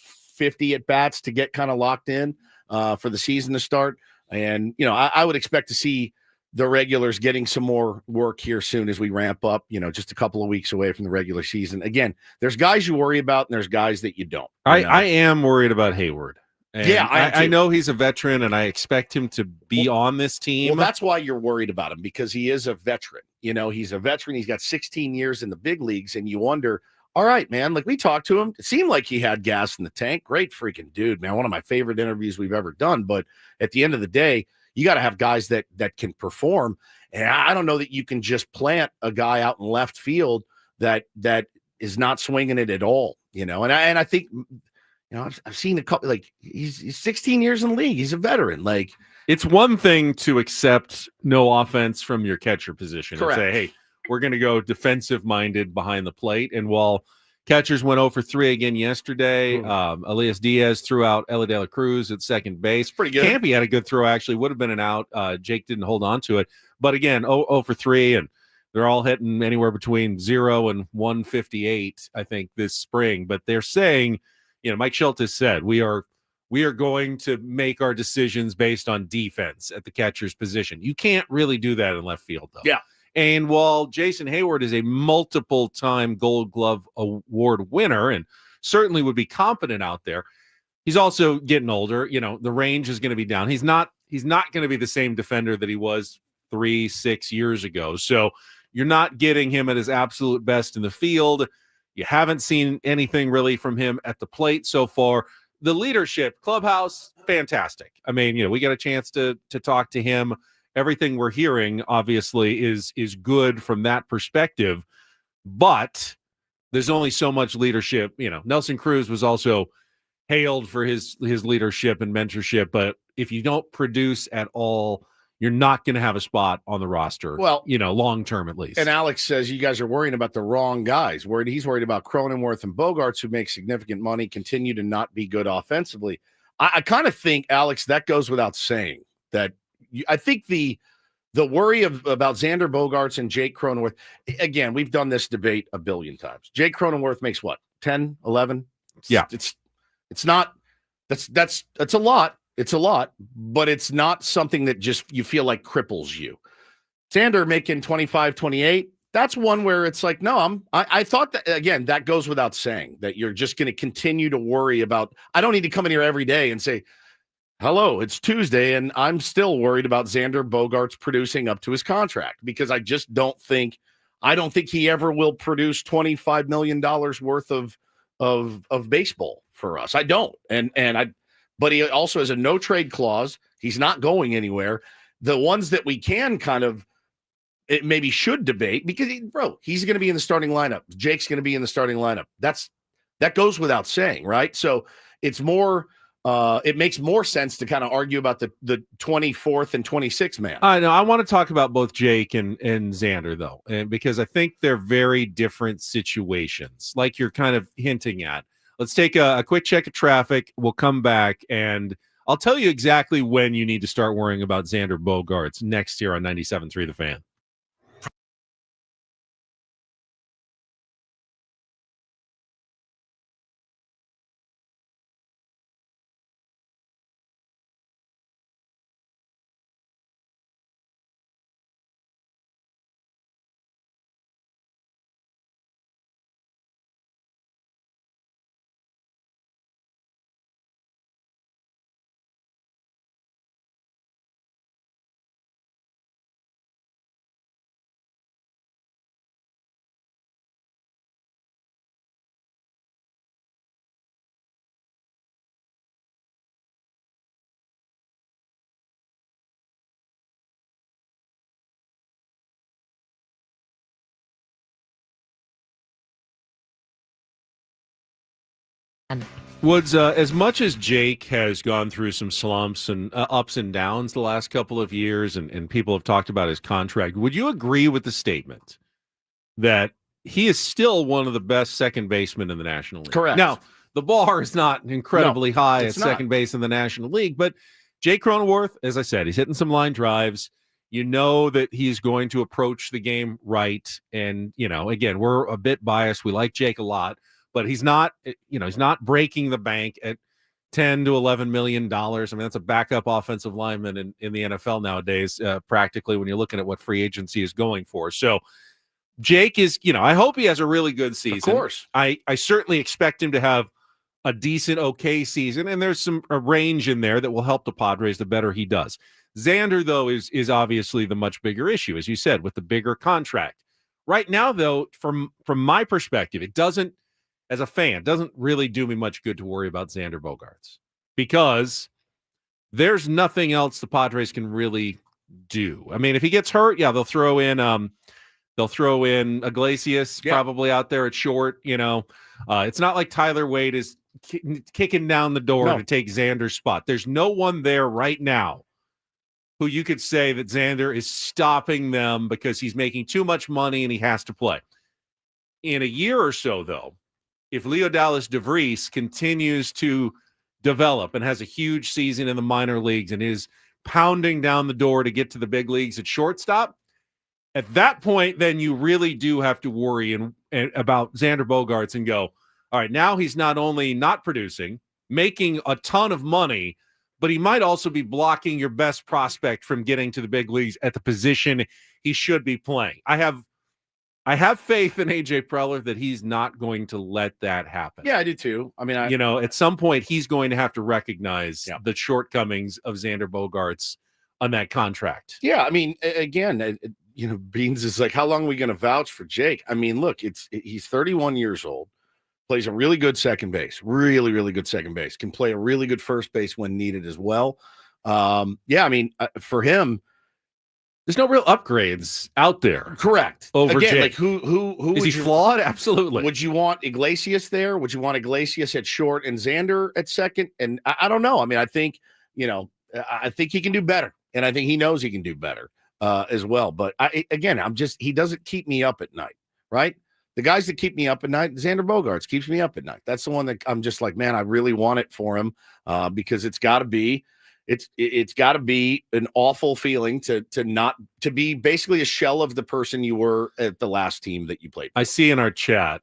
50 at-bats to get kind of locked in for the season to start. And, I would expect to see the regulars getting some more work here soon as we ramp up, just a couple of weeks away from the regular season. Again, there's guys you worry about and there's guys that you don't. I am worried about Hayward. And yeah, I know he's a veteran, and I expect him to be on this team. Well, that's why you're worried about him, because he is a veteran. He's a veteran. He's got 16 years in the big leagues, and you wonder, all right, man, like we talked to him. It seemed like he had gas in the tank. Great freaking dude, man. One of my favorite interviews we've ever done. But at the end of the day, you got to have guys that can perform. And I don't know that you can just plant a guy out in left field that is not swinging it at all, And I think, I've seen a couple, like he's 16 years in the league. He's a veteran. Like, it's one thing to accept no offense from your catcher position. Correct. And say, hey, we're going to go defensive-minded behind the plate. And while catchers went 0 for 3 again yesterday, Elias Diaz threw out Ellie De La Cruz at second base. Pretty good. Campy had a good throw, actually. Would have been an out. Jake didn't hold on to it. But again, 0 for 3, and they're all hitting anywhere between 0 and 158, I think, this spring. But they're saying, Mike Schultz said, we are going to make our decisions based on defense at the catcher's position. You can't really do that in left field, though. Yeah. And while Jason Hayward is a multiple-time Gold Glove Award winner and certainly would be competent out there, he's also getting older. The range is going to be down. He's not going to be the same defender that he was 3-6 years ago. So you're not getting him at his absolute best in the field. You haven't seen anything really from him at the plate so far. The leadership, clubhouse, fantastic. I mean, we got a chance to talk to him. Everything we're hearing, obviously, is good from that perspective. But there's only so much leadership. Nelson Cruz was also hailed for his leadership and mentorship. But if you don't produce at all, you're not going to have a spot on the roster. Well, long term at least. And Alex says you guys are worrying about the wrong guys. He's worried about Cronenworth and Bogaerts, who make significant money, continue to not be good offensively. I kind of think, Alex, that goes without saying. That I think the worry about Xander Bogaerts and Jake Cronenworth. Again, we've done this debate a billion times. Jake Cronenworth makes what, 10, 11? Yeah, it's not. That's a lot. It's a lot, but it's not something that just you feel like cripples you. Xander making 25, 28, that's one where it's like, no, I thought that, again, that goes without saying, that you're just going to continue to worry about. I don't need to come in here every day and say, hello, it's Tuesday, and I'm still worried about Xander Bogaerts producing up to his contract, because I just don't think he ever will produce $25 million worth of baseball for us. I don't. But he also has a no trade clause. He's not going anywhere. The ones that we can kind of maybe should debate, because he's going to be in the starting lineup. Jake's going to be in the starting lineup. That goes without saying, right? So it's more. It makes more sense to kind of argue about the 24th and 26th man. I know. I want to talk about both Jake and Xander, though, because I think they're very different situations, like you're kind of hinting at. Let's take a quick check of traffic. We'll come back, and I'll tell you exactly when you need to start worrying about Xander Bogaerts next year on 97.3 The Fan. Woods, as much as Jake has gone through some slumps and ups and downs the last couple of years, and people have talked about his contract, would you agree with the statement that he is still one of the best second basemen in the National League? Correct. Now, the bar is not incredibly high at second base in the National League, but Jake Cronenworth, as I said, he's hitting some line drives. You know that he's going to approach the game right. And, again, we're a bit biased. We like Jake a lot, but he's not breaking the bank at $10 to $11 million. I mean, that's a backup offensive lineman in the NFL nowadays, practically, when you're looking at what free agency is going for. So Jake is, I hope he has a really good season. Of course. I certainly expect him to have a decent, okay season, and there's a range in there that will help the Padres the better he does. Xander, though, is obviously the much bigger issue, as you said, with the bigger contract. Right now, though, from my perspective, it doesn't, as a fan, doesn't really do me much good to worry about Xander Bogaerts, because there's nothing else the Padres can really do. I mean, if he gets hurt, they'll throw in Iglesias probably out there at short. It's not like Tyler Wade is kicking down the door to take Xander's spot. There's no one there right now who you could say that Xander is stopping them because he's making too much money and he has to play. In a year or so, though, if Leodalis DeVries continues to develop and has a huge season in the minor leagues and is pounding down the door to get to the big leagues at shortstop, at that point, then you really do have to worry and about Xander Bogaerts and go, all right, now he's not only not producing, making a ton of money, but he might also be blocking your best prospect from getting to the big leagues at the position he should be playing. I have faith in AJ Preller that he's not going to let that happen. Yeah, I do too. I mean, at some point he's going to have to recognize the shortcomings of Xander Bogaerts on that contract. Yeah, I mean, again, Beans is like, how long are we going to vouch for Jake? I mean, look, he's 31 years old, plays a really good second base, really, really good second base, can play a really good first base when needed as well. I mean, for him, there's no real upgrades out there. Correct. Over Again, Jake. like who is he flawed? Absolutely. Would you want Iglesias there? Would you want Iglesias at short and Xander at second? And I don't know. I mean, I think he can do better, and I think he knows he can do better as well. But he doesn't keep me up at night, right? The guys that keep me up at night, Xander Bogaerts keeps me up at night. That's the one that I'm just like, man, I really want it for him because it's got to be an awful feeling to be basically a shell of the person you were at the last team that you played for. I see in our chat,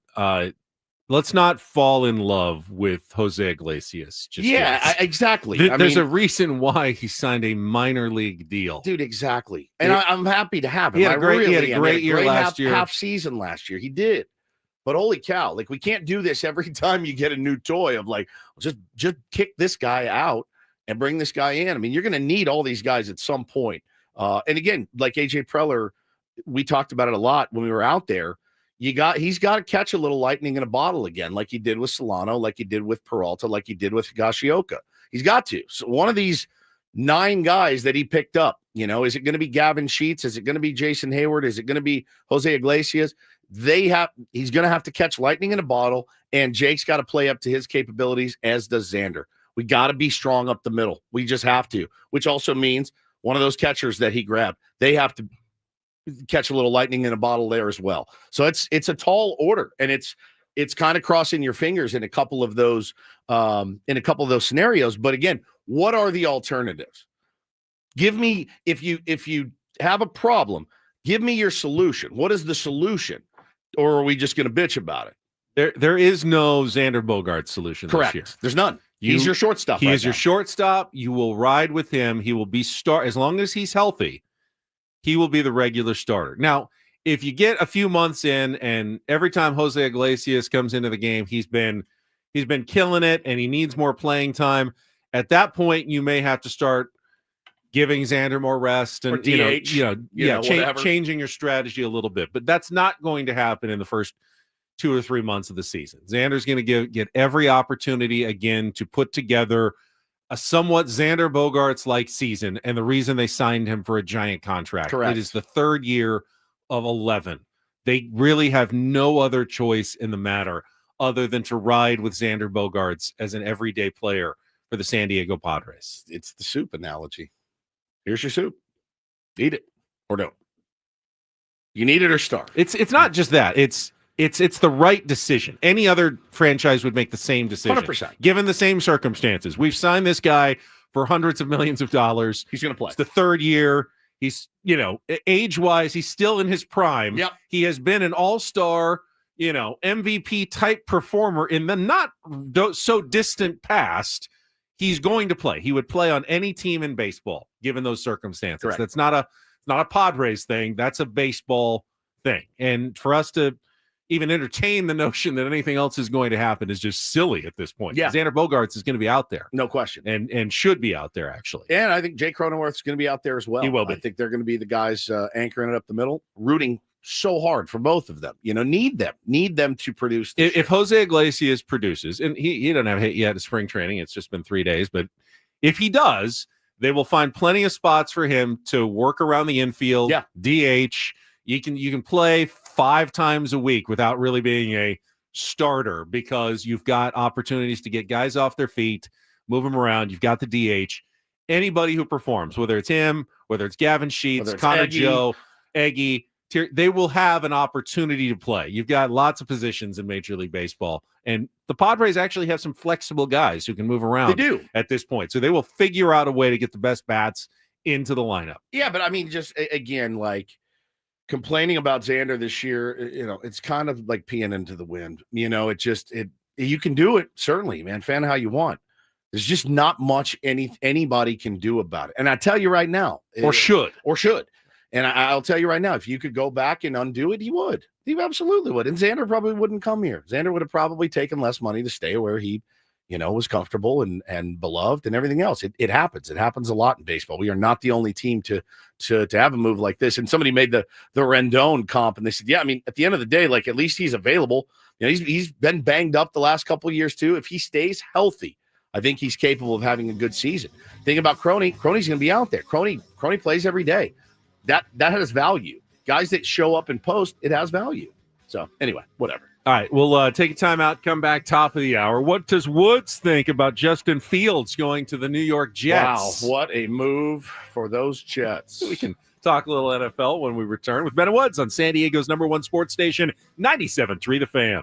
let's not fall in love with Jose Iglesias. Exactly. There's a reason why he signed a minor league deal. Dude, exactly. And I'm happy to have him. He had a great year last year. Half season last year. He did. But holy cow, like we can't do this every time you get a new toy of like, just kick this guy out and bring this guy in. I mean, you're going to need all these guys at some point. And again, like AJ Preller, we talked about it a lot when we were out there. He's got to catch a little lightning in a bottle again, like he did with Solano, like he did with Peralta, like he did with Higashioka. He's got to. So one of these 9 guys that he picked up, is it going to be Gavin Sheets? Is it going to be Jason Hayward? Is it going to be Jose Iglesias? He's going to have to catch lightning in a bottle, and Jake's got to play up to his capabilities, as does Xander. We got to be strong up the middle. We just have to, which also means one of those catchers that he grabbed, they have to catch a little lightning in a bottle there as well. So it's a tall order, and it's kind of crossing your fingers in a couple of those scenarios. But again, what are the alternatives? Give me, if you have a problem, give me your solution. What is the solution? Or are we just going to bitch about it? There is no Xander Bogaerts solution. Correct. This year. There's none. He's your shortstop. He is your shortstop. You will ride with him. He will be as long as he's healthy. He will be the regular starter. Now, if you get a few months in, and every time Jose Iglesias comes into the game, he's been killing it, and he needs more playing time. At that point, you may have to start giving Xander more rest and changing your strategy a little bit. But that's not going to happen in the first 2 or 3 months of the season. Xander's going to get every opportunity again to put together a somewhat Xander Bogaerts-like season, and the reason they signed him for a giant contract. Correct. It is the 3rd year of 11. They really have no other choice in the matter other than to ride with Xander Bogaerts as an everyday player for the San Diego Padres. It's the soup analogy. Here's your soup. Eat it or don't. You need it or starve. It's not just that. It's the right decision. Any other franchise would make the same decision. 100%. Given the same circumstances. We've signed this guy for hundreds of millions of dollars. He's going to play. It's the third year. He's, age-wise, he's still in his prime. Yep. He has been an all-star, MVP type performer in the not so distant past. He's going to play. He would play on any team in baseball, given those circumstances. Correct. That's not a Padres thing. That's a baseball thing. And for us to even entertain the notion that anything else is going to happen is just silly at this point. Yeah. Xander Bogaerts is going to be out there. No question. And should be out there, actually. And I think Jay Cronenworth's going to be out there as well. He will be. I think they're going to be the guys anchoring it up the middle, rooting so hard for both of them. Need them to produce. If Jose Iglesias produces, and he doesn't have hit yet at spring training, it's just been 3 days, but if he does, they will find plenty of spots for him to work around the infield. Yeah. DH. You can play 5 times a week without really being a starter because you've got opportunities to get guys off their feet, move them around. You've got the DH. Anybody who performs, whether it's him, whether it's Gavin Sheets, Connor Joe, Eggy, they will have an opportunity to play. You've got lots of positions in Major League Baseball, and the Padres actually have some flexible guys who can move around. They do at this point, so they will figure out a way to get the best bats into the lineup. Yeah, but I mean, just again, like complaining about Xander this year, it's kind of like peeing into the wind. You can do it, certainly, man. Fan how you want. There's just not much anybody can do about it. And I tell you right now, or should. And I'll tell you right now, if you could go back and undo it, he would. He absolutely would. And Xander probably wouldn't come here. Xander would have probably taken less money to stay where he, was comfortable and beloved and everything else. It happens. It happens a lot in baseball. We are not the only team to have a move like this. And somebody made the Rendon comp, and they said, yeah, I mean, at the end of the day, like at least he's available. He's been banged up the last couple of years too. If he stays healthy, I think he's capable of having a good season. Think about Crony. Crony's going to be out there. Crony plays every day. That has value. Guys that show up and post, it has value. So anyway, whatever. All right, we'll take a time out, come back top of the hour. What does Woods think about Justin Fields going to the New York Jets? Wow, what a move for those Jets. We can talk a little NFL when we return with Ben and Woods on San Diego's #1 sports station, 97.3 The Fan.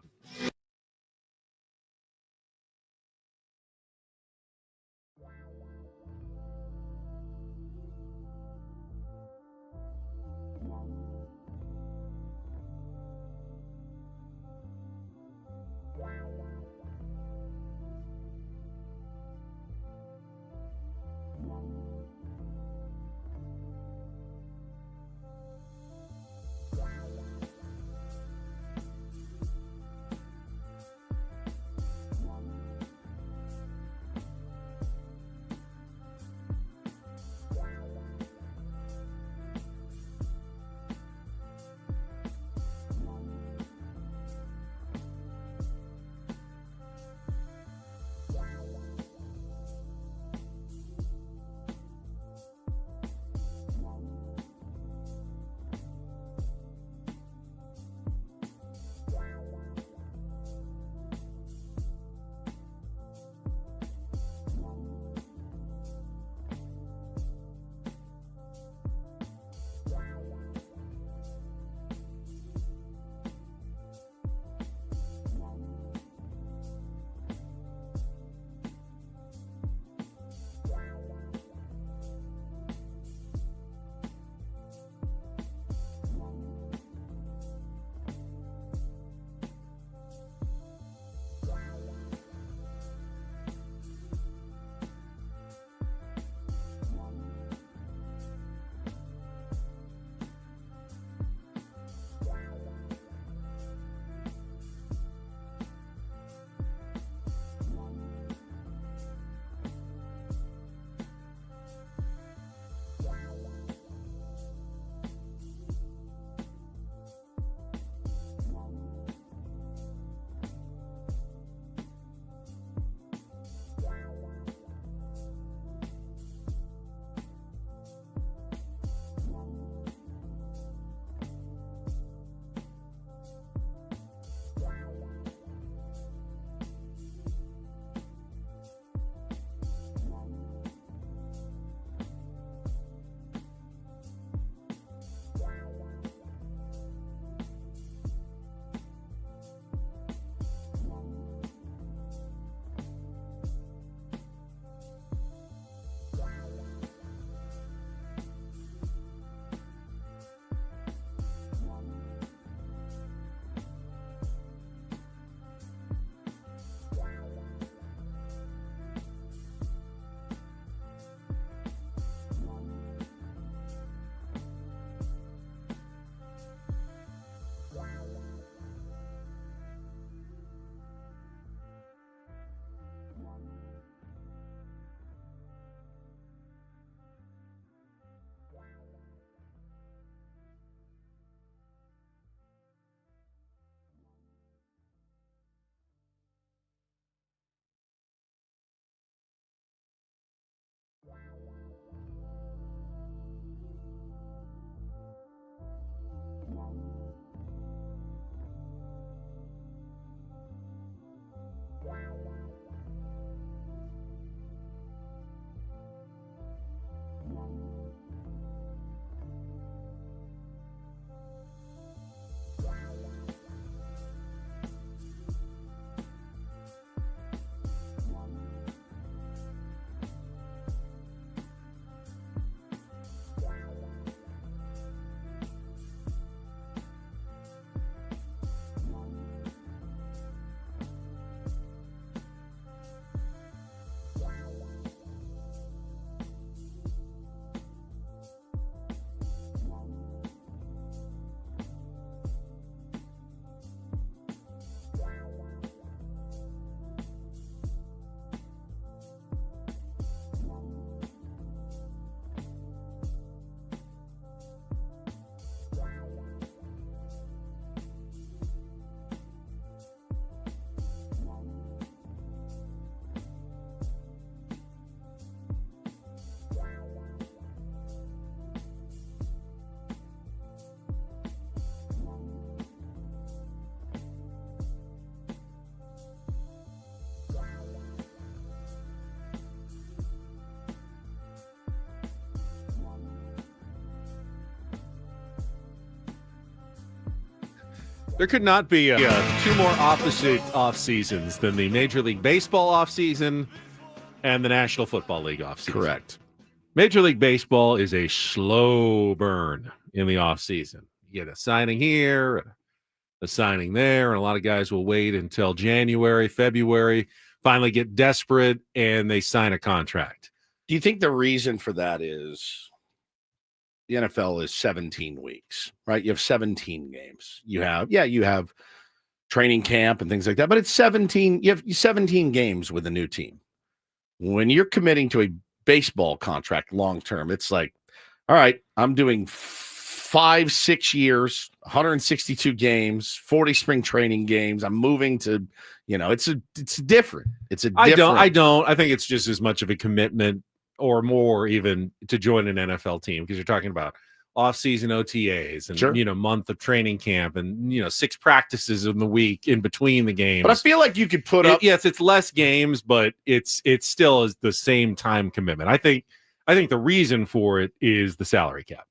There could not be two more opposite off seasons than the Major League Baseball off season and the National Football League off season. Correct. Major League Baseball is a slow burn in the off season. You get a signing here, a signing there, and a lot of guys will wait until January, February, finally get desperate, and they sign a contract. Do you think the reason for that is the NFL is 17 weeks, right? You have 17 games. You have training camp and things like that, but it's 17. You have 17 games with a new team. When you're committing to a baseball contract long term, it's like, all right, I'm doing 5-6 years, 162 games, 40 spring training games. I'm moving to, it's different. It's a different. I don't. I think it's just as much of a commitment or more even to join an NFL team, because you're talking about off-season OTAs and sure. Month of training camp and 6 practices in the week in between the games. But I feel like you could put up. Yes, it's less games, but it's still is the same time commitment. I think the reason for it is the salary cap,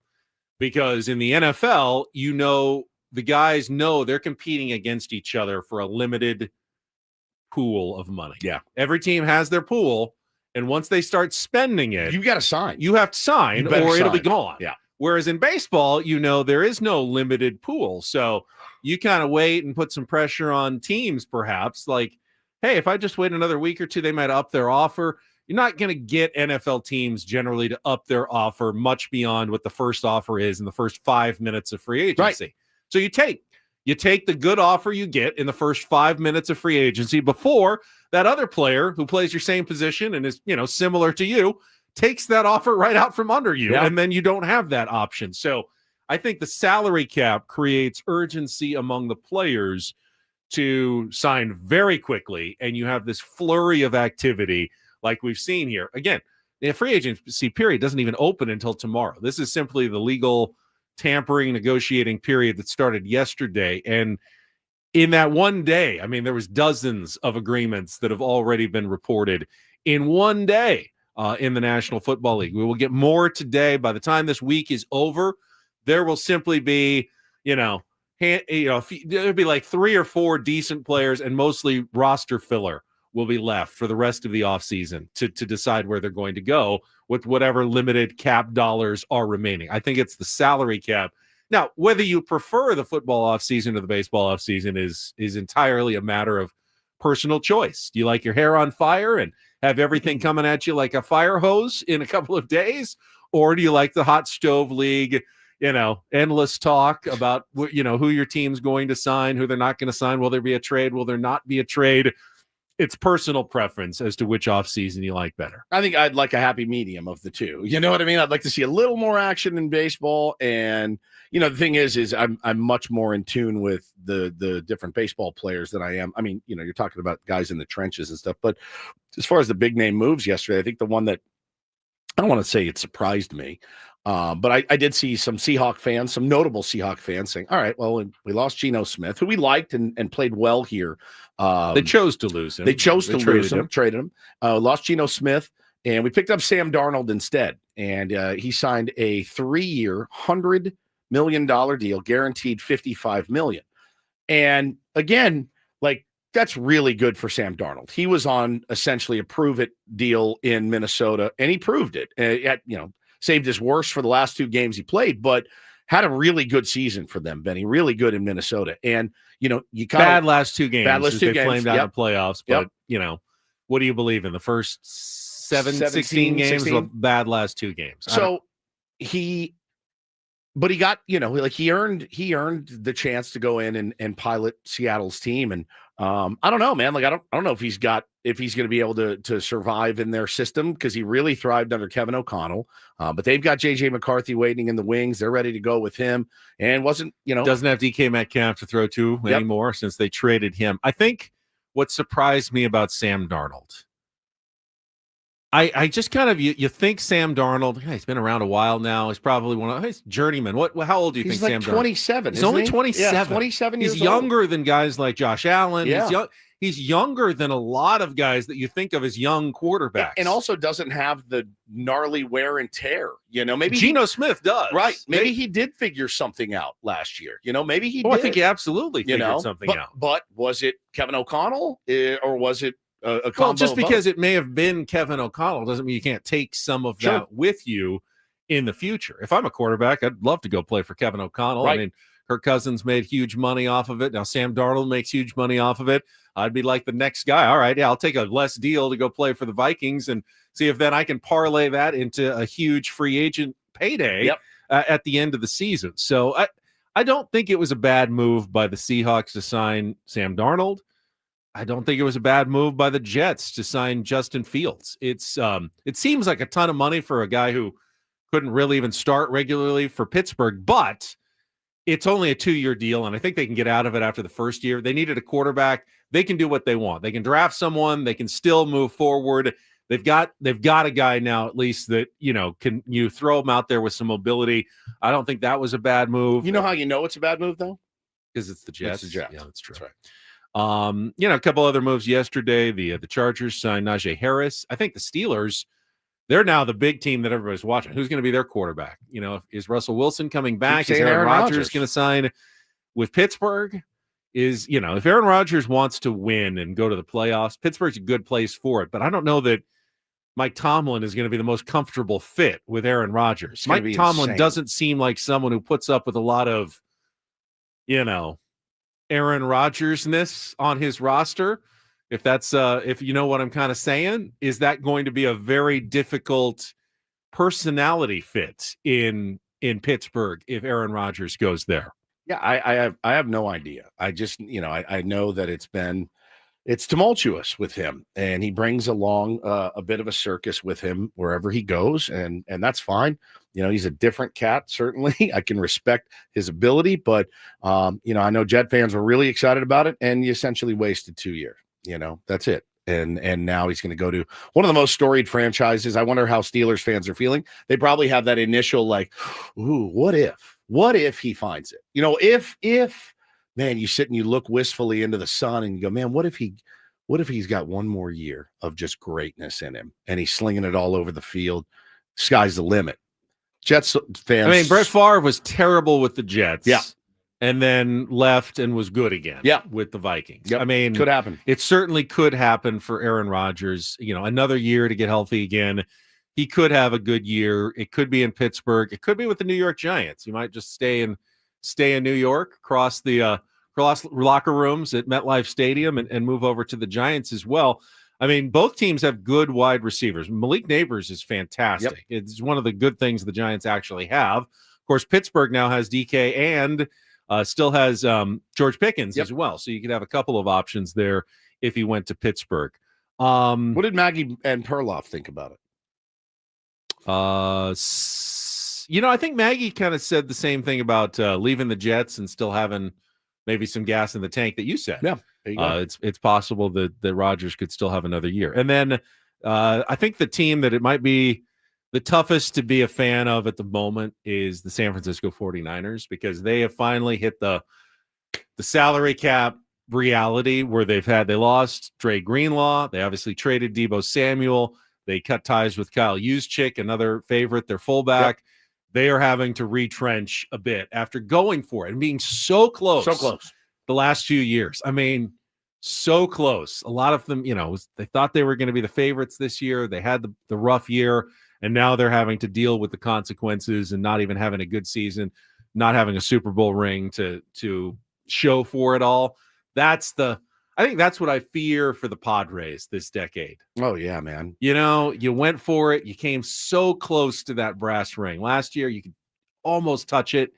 because in the NFL, the guys know they're competing against each other for a limited pool of money. Yeah, every team has their pool. And once they start spending it, you got to sign. You have to sign, or it'll be gone. Yeah. Whereas in baseball, there is no limited pool. So you kind of wait and put some pressure on teams, perhaps. Like, hey, if I just wait another week or two, they might up their offer. You're not going to get NFL teams generally to up their offer much beyond what the first offer is in the first 5 minutes of free agency. Right. So you take the good offer you get in the first 5 minutes of free agency before that other player who plays your same position and is, similar to you, takes that offer right out from under you. Yeah. And then you don't have that option. So I think the salary cap creates urgency among the players to sign very quickly. And you have this flurry of activity like we've seen here. Again, the free agency period doesn't even open until tomorrow. This is simply the legal tampering negotiating period that started yesterday. And in that one day, there was dozens of agreements that have already been reported in one day in the National Football League. We will get more today. By the time this week is over, there will simply be, there'll be like 3 or 4 decent players, and mostly roster filler will be left for the rest of the offseason to decide where they're going to go with whatever limited cap dollars are remaining. I think it's the salary cap. Now, whether you prefer the football offseason or the baseball offseason is entirely a matter of personal choice. Do you like your hair on fire and have everything coming at you like a fire hose in a couple of days? Or do you like the hot stove league, endless talk about, who your team's going to sign, who they're not going to sign? Will there be a trade? Will there not be a trade? It's personal preference as to which offseason you like better. I think I'd like a happy medium of the two. You know what I mean? I'd like to see a little more action in baseball. And, the thing is I'm much more in tune with the different baseball players than I am. You're talking about guys in the trenches and stuff. But as far as the big name moves yesterday, I think the one that I don't want to say it surprised me, but I did see some notable Seahawk fans saying, all right, well, we lost Geno Smith, who we liked and played well here. They chose to lose him. They traded him. Lost Geno Smith, and we picked up Sam Darnold instead. And he signed a 3-year, $100 million deal, guaranteed $55 million. And again, that's really good for Sam Darnold. He was on essentially a prove-it deal in Minnesota, and he proved it. Saved his worst for the last 2 games he played, but had a really good season for them, Benny. Really good in Minnesota. And, you kind bad last 2 games. Bad last 2 games. Flamed out in the playoffs. But, what do you believe in? The first 16 games? 16? Bad last 2 games. So he got, he earned the chance to go in and pilot Seattle's team. And I don't know, man. I don't know if he's going to be able to survive in their system, because he really thrived under Kevin O'Connell. But they've got JJ McCarthy waiting in the wings. They're ready to go with him, and doesn't have DK Metcalf to throw to anymore since they traded him. I think what surprised me about Sam Darnold I just kind of you think Sam Darnold, he's been around a while now. He's probably one of his journeyman. How old do you He's think like Sam 27. Darnold? He's only he? 27. Yeah, 27 years He's old. younger than guys like Josh Allen. Yeah. He's younger than a lot of guys that you think of as young quarterbacks. And also doesn't have the gnarly wear and tear. Maybe Geno Smith does. Right. Maybe he did figure something out last year. Maybe he did. I think he absolutely figured something out. But was it Kevin O'Connell or was it a combo? Well, just because it may have been Kevin O'Connell doesn't mean you can't take some of that with you in the future. If I'm a quarterback, I'd love to go play for Kevin O'Connell. Right. I mean, Kirk Cousins made huge money off of it. Now Sam Darnold makes huge money off of it. I'd be like the next guy. All right, yeah, I'll take a less deal to go play for the Vikings and see if then I can parlay that into a huge free agent payday at the end of the season. So I don't think it was a bad move by the Seahawks to sign Sam Darnold. I don't think it was a bad move by the Jets to sign Justin Fields. It seems like a ton of money for a guy who couldn't really even start regularly for Pittsburgh, but it's only a 2-year deal, and I think they can get out of it after the first year. They needed a quarterback. They can do what they want. They can draft someone. They can still move forward. They've got a guy now at least that, can you throw him out there with some mobility. I don't think that was a bad move. You know how you know it's a bad move, though? Because it's the Jets. It's the Jets. Yeah, that's true. That's right. A couple other moves yesterday. The Chargers signed Najee Harris. I think the Steelers, they're now the big team that everybody's watching. Who's going to be their quarterback? Is Russell Wilson coming back? Is Aaron Rodgers going to sign with Pittsburgh? If Aaron Rodgers wants to win and go to the playoffs, Pittsburgh's a good place for it. But I don't know that Mike Tomlin is going to be the most comfortable fit with Aaron Rodgers. Mike Tomlin doesn't seem like someone who puts up with a lot of, Aaron Rodgers-ness on his roster. If that's if you know what I'm kind of saying, is that going to be a very difficult personality fit in Pittsburgh if Aaron Rodgers goes there? Yeah, I have no idea. I just, I know that it's tumultuous with him, and he brings along a bit of a circus with him wherever he goes, and that's fine. He's a different cat, certainly. I can respect his ability, but I know Jet fans were really excited about it, and he essentially wasted 2 years. That's it. And now he's going to go to one of the most storied franchises. I wonder how Steelers fans are feeling. They probably have that initial ooh, what if he finds it? If man, you sit and you look wistfully into the sun and you go, man, what if he's got one more year of just greatness in him and he's slinging it all over the field? Sky's the limit. Jets fans. I mean, Brett Favre was terrible with the Jets. Yeah. And then left and was good again with the Vikings. Yep. I mean, could happen. It certainly could happen for Aaron Rodgers. Another year to get healthy again. He could have a good year. It could be in Pittsburgh. It could be with the New York Giants. He might just stay in New York, cross the locker rooms at MetLife Stadium and move over to the Giants as well. I mean, both teams have good wide receivers. Malik Neighbors is fantastic. Yep. It's one of the good things the Giants actually have. Of course, Pittsburgh now has DK and still has George Pickens as well. So you could have a couple of options there if he went to Pittsburgh. What did Maggie and Perloff think about it? I think Maggie kind of said the same thing about leaving the Jets and still having maybe some gas in the tank that you said. Yeah. It's possible that Rodgers could still have another year. And then I think the team that it might be the toughest to be a fan of at the moment is the San Francisco 49ers, because they have finally hit the salary cap reality where they lost Dre Greenlaw. They obviously traded Deebo Samuel. They cut ties with Kyle Juszczyk, another favorite, their fullback. Yep. They are having to retrench a bit after going for it and being so close. So close. The last few years. I mean, so close. A lot of them, they thought they were going to be the favorites this year. They had the rough year, and now they're having to deal with the consequences and not even having a good season, not having a Super Bowl ring to show for it all. I think that's what I fear for the Padres this decade. Oh, yeah, man. You went for it. You came so close to that brass ring. Last year, you could almost touch it.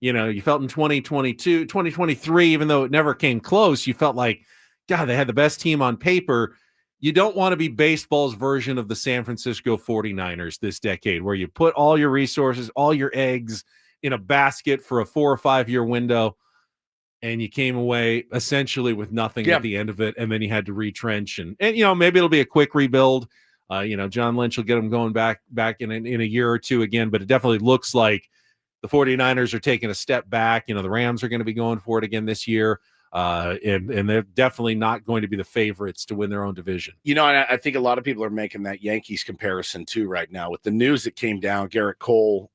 You felt in 2022, 2023, even though it never came close, you felt like, God, they had the best team on paper. You don't want to be baseball's version of the San Francisco 49ers this decade, where you put all your resources, all your eggs in a basket for a 4 or 5 year window, and you came away essentially with nothing at the end of it, and then you had to retrench. And maybe it'll be a quick rebuild. John Lynch will get them going back in a year or two again, but it definitely looks like the 49ers are taking a step back. The Rams are going to be going for it again this year. And they're definitely not going to be the favorites to win their own division. And I think a lot of people are making that Yankees comparison too right now with the news that came down. Garrett Cole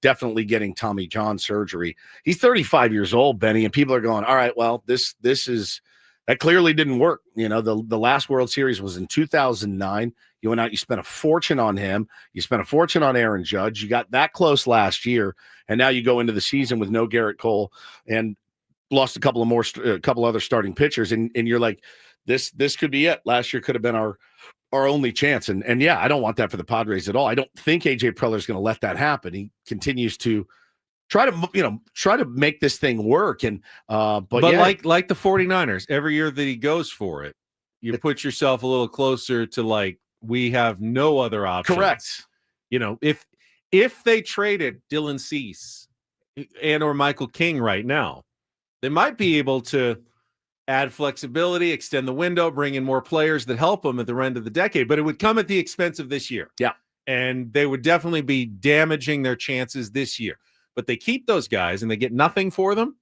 definitely getting Tommy John surgery. He's 35 years old, Benny, and people are going, all right, well, this is that clearly didn't work. The last World Series was in 2009. You went out, you spent a fortune on him. You spent a fortune on Aaron Judge. You got that close last year, and now you go into the season with no Garrett Cole and lost a couple other starting pitchers, and you're like, this could be it. Last year could have been our only chance, and yeah, I don't want that for the Padres at all. I don't think AJ Preller is going to let that happen. He continues to try to make this thing work, and but yeah. like the 49ers, every year that he goes for it, you put yourself a little closer to like, we have no other option. Correct. If they traded Dylan Cease and or Michael King right now, they might be able to add flexibility, extend the window, bring in more players that help them at the end of the decade, but it would come at the expense of this year. Yeah. And they would definitely be damaging their chances this year. But they keep those guys and they get nothing for them,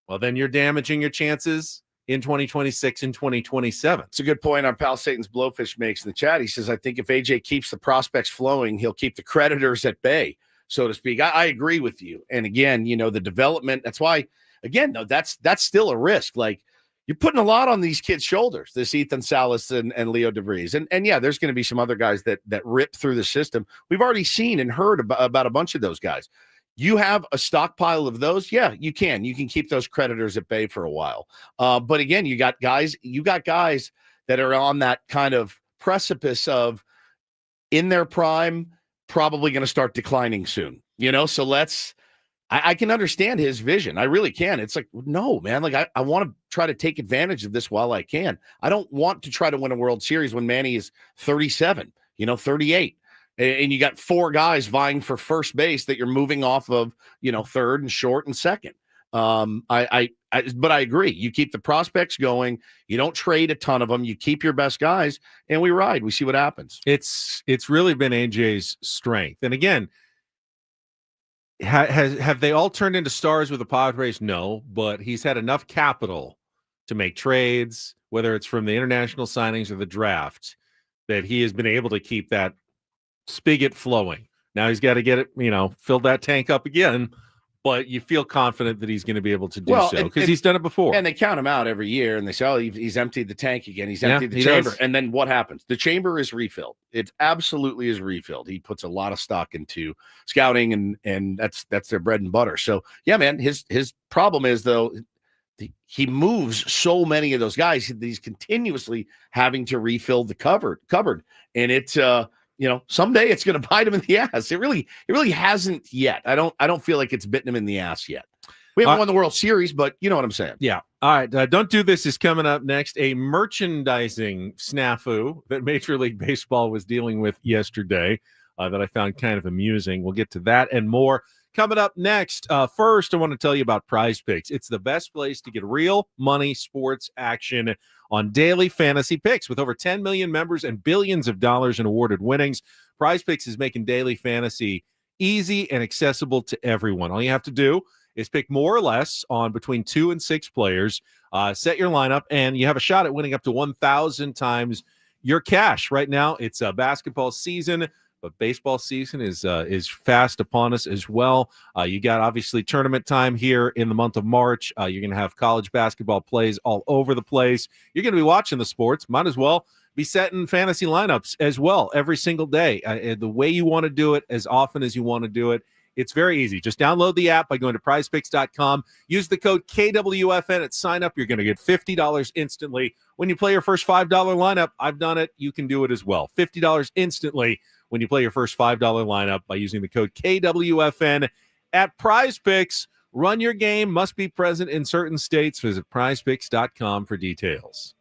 well, then you're damaging your chances in 2026 and 2027. It's a good point our pal Satan's Blowfish makes in the chat. He says, I think if AJ keeps the prospects flowing, he'll keep the creditors at bay, so to speak. I agree with you. And again, the development, that's why, again, though, that's still a risk. Like, you're putting a lot on these kids' shoulders, this Ethan Salas and Leo DeVries. And yeah, there's going to be some other guys that rip through the system. We've already seen and heard about a bunch of those guys. You have a stockpile of those? Yeah, you can. You can keep those creditors at bay for a while. But again, you got guys that are on that kind of precipice of, in their prime, probably going to start declining soon. So I can understand his vision. I really can. It's like, no, man, like I want to try to take advantage of this while I can. I don't want to try to win a World Series when Manny is 37, 38. And you got four guys vying for first base that you're moving off of, third and short and second. But I agree. You keep the prospects going. You don't trade a ton of them. You keep your best guys, and we ride. We see what happens. It's really been AJ's strength. And again, have they all turned into stars with the Padres? No, but he's had enough capital to make trades, whether it's from the international signings or the draft, that he has been able to keep that spigot flowing. Now he's got to get it, fill that tank up again, but you feel confident that he's going to be able to do so because he's done it before. And they count him out every year and they say, oh, he's emptied the tank again. He's emptied the chamber. Does. And then what happens? The chamber is refilled. It absolutely is refilled. He puts a lot of stock into scouting and that's their bread and butter. So yeah, man, his problem is though, he moves so many of those guys that he's continuously having to refill the cupboard. And it's, someday it's going to bite him in the ass. It really hasn't yet. I don't feel like it's bitten him in the ass yet. We haven't won the World Series, but you know what I'm saying. Yeah. All right. Don't Do This is coming up next. A merchandising snafu that Major League Baseball was dealing with yesterday that I found kind of amusing. We'll get to that and more coming up next. First, I want to tell you about Prize Picks. It's the best place to get real money sports action on daily fantasy picks. With over 10 million members and billions of dollars in awarded winnings, Prize Picks is making daily fantasy easy and accessible to everyone. All you have to do is pick more or less on between 2 and 6 players, set your lineup, and you have a shot at winning up to 1,000 times your cash. Right now, it's basketball season, but baseball season is fast upon us as well. You got obviously tournament time here in the month of March. You're going to have college basketball plays all over the place. You're going to be watching the sports. Might as well be setting fantasy lineups as well every single day. The way you want to do it, as often as you want to do it. It's very easy. Just download the app by going to prizepicks.com. Use the code KWFN at sign up. You're going to get $50 instantly. When you play your first $5 lineup, I've done it. You can do it as well. $50 instantly when you play your first $5 lineup by using the code KWFN at Prize Picks. Run your game. Must be present in certain states. Visit prizepicks.com for details.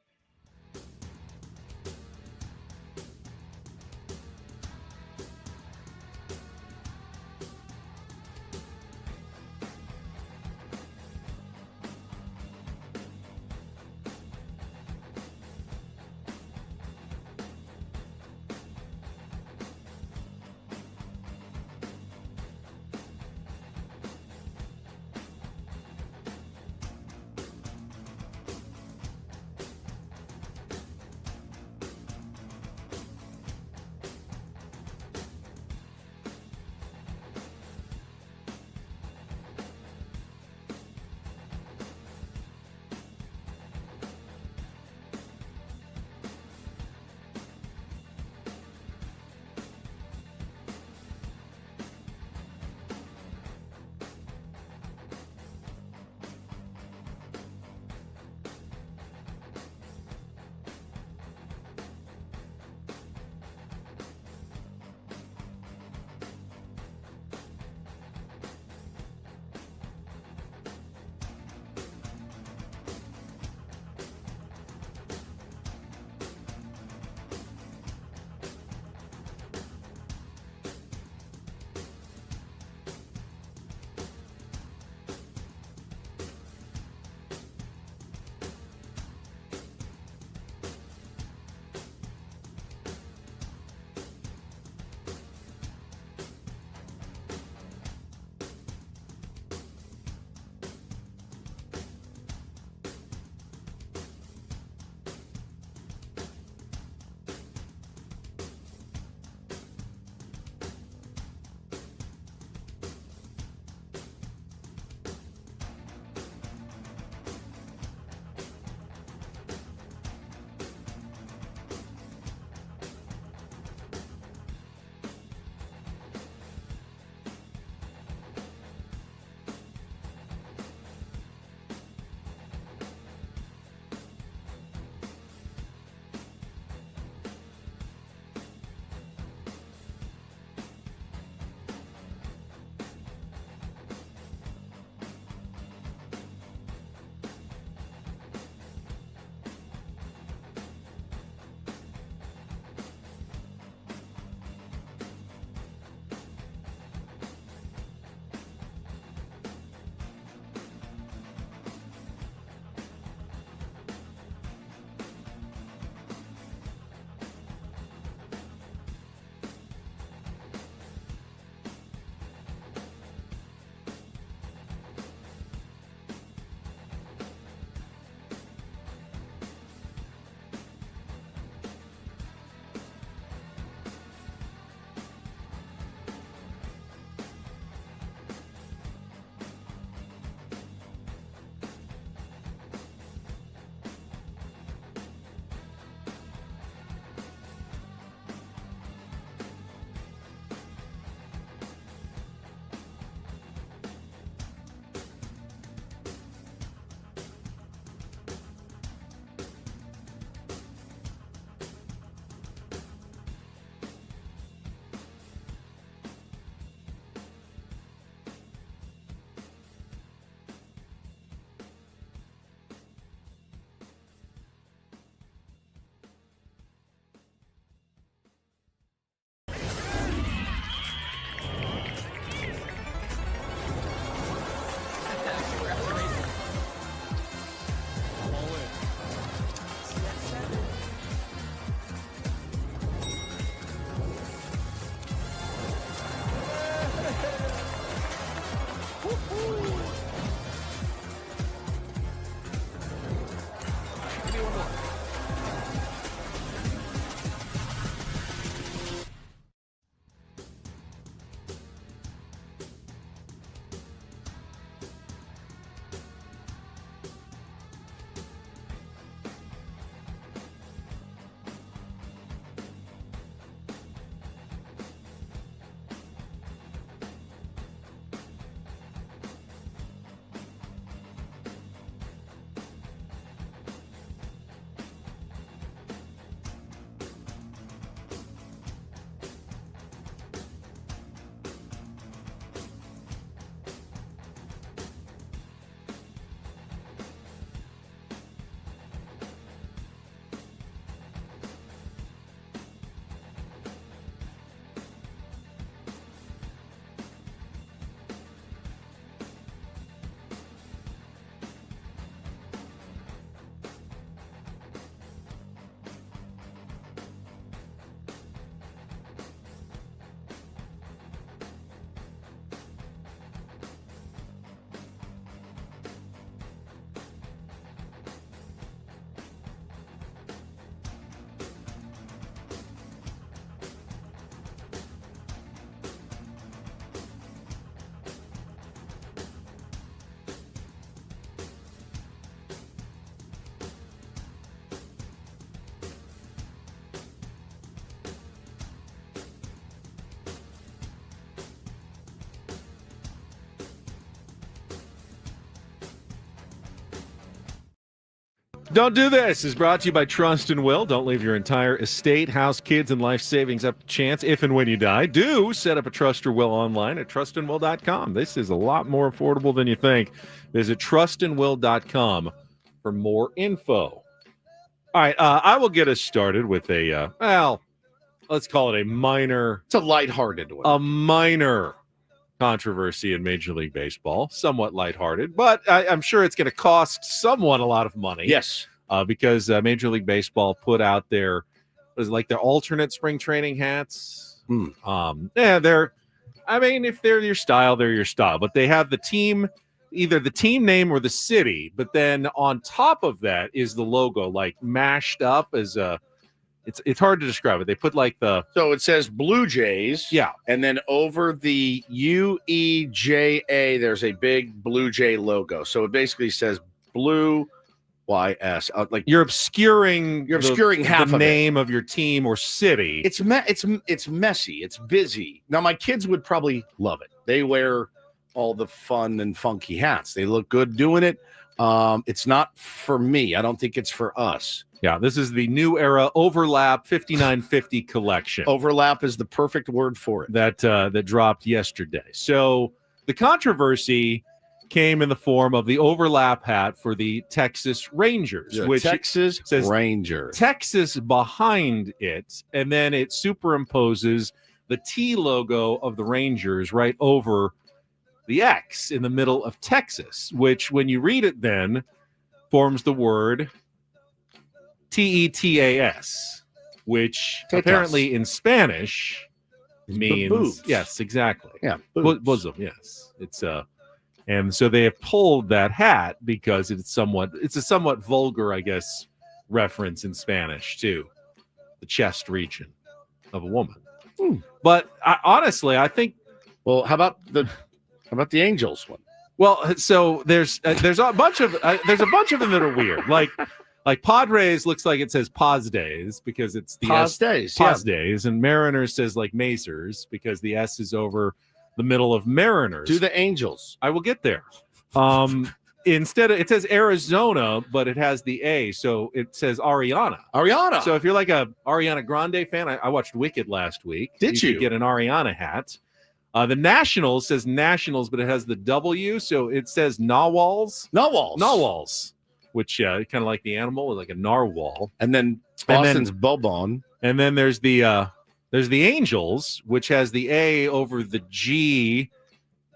Don't Do This is brought to you by Trust and Will. Don't leave your entire estate, house, kids, and life savings up to chance if and when you die. Do set up a Trust or Will online at trustandwill.com. This is a lot more affordable than you think. Visit trustandwill.com for more info. All right, I will get us started with a, let's call it a minor. It's a lighthearted one. A minor controversy in Major League Baseball, somewhat lighthearted, but I'm sure it's going to cost someone a lot of money. Yes, because Major League Baseball put out their alternate spring training hats. They're, I mean, if they're your style, they're your style. But they have the team, either the team name or the city. But then on top of that is the logo, like mashed up as a. It's hard to describe it. They put like the so it says Blue Jays, and then over the UEJA, there's a big Blue Jay logo. So it basically says Blue YS. Like you're obscuring half the of name of your team or city. It's messy. It's busy. Now my kids would probably love it. They wear all the fun and funky hats. They look good doing it. It's not for me. I don't think it's for us. Yeah, this is the New Era Overlap 5950 collection. Overlap is the perfect word for it. That dropped yesterday. So the controversy came in the form of the overlap hat for the Texas Rangers, which Texas says Ranger. Texas behind it, and then it superimposes the T logo of the Rangers right over the X in the middle of Texas, which when you read it then forms the word Tetas, which apparently in Spanish means yes, exactly. Yeah, bosom. Yes, it's and so they have pulled that hat because it's a somewhat vulgar, I guess, reference in Spanish to the chest region of a woman. But honestly, I think. Well, how about the Angels one? Well, so there's a bunch of them that are weird, Like Padres looks like it says Padres because it's the Padres, and Mariners says like Macers because the S is over the middle of Mariners. Do the Angels. I will get there. Instead of, it says Arizona, but it has the A, so it says Ariana. So if you're like a Ariana Grande fan, I watched Wicked last week. Did you? Could get an Ariana hat. The Nationals says Nationals, but it has the W, so it says Nawals. Which kind of like the animal, like a narwhal. And then Boston's Bobon. And then there's the Angels, which has the A over the G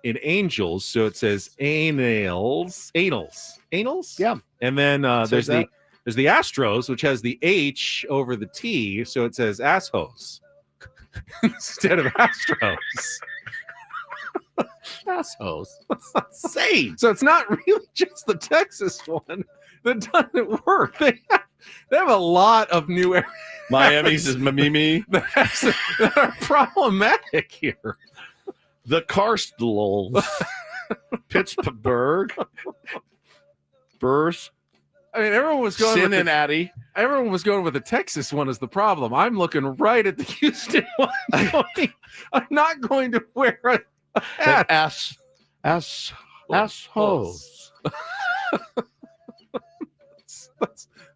in Angels, so it says anals. Yeah. And then there's the Astros, which has the H over the T, so it says assholes instead of Astros. Assholes. That's insane. So it's not really just the Texas one that doesn't work. They have a lot of new areas. Miami's is Mamimi. that are problematic here. The Karstlols. Pittsburgh. Burrs. I mean, everyone was going Cincinnati. Everyone was going with the Texas one as the problem. I'm looking right at the Houston one. I'm not going to wear a hat. Assholes.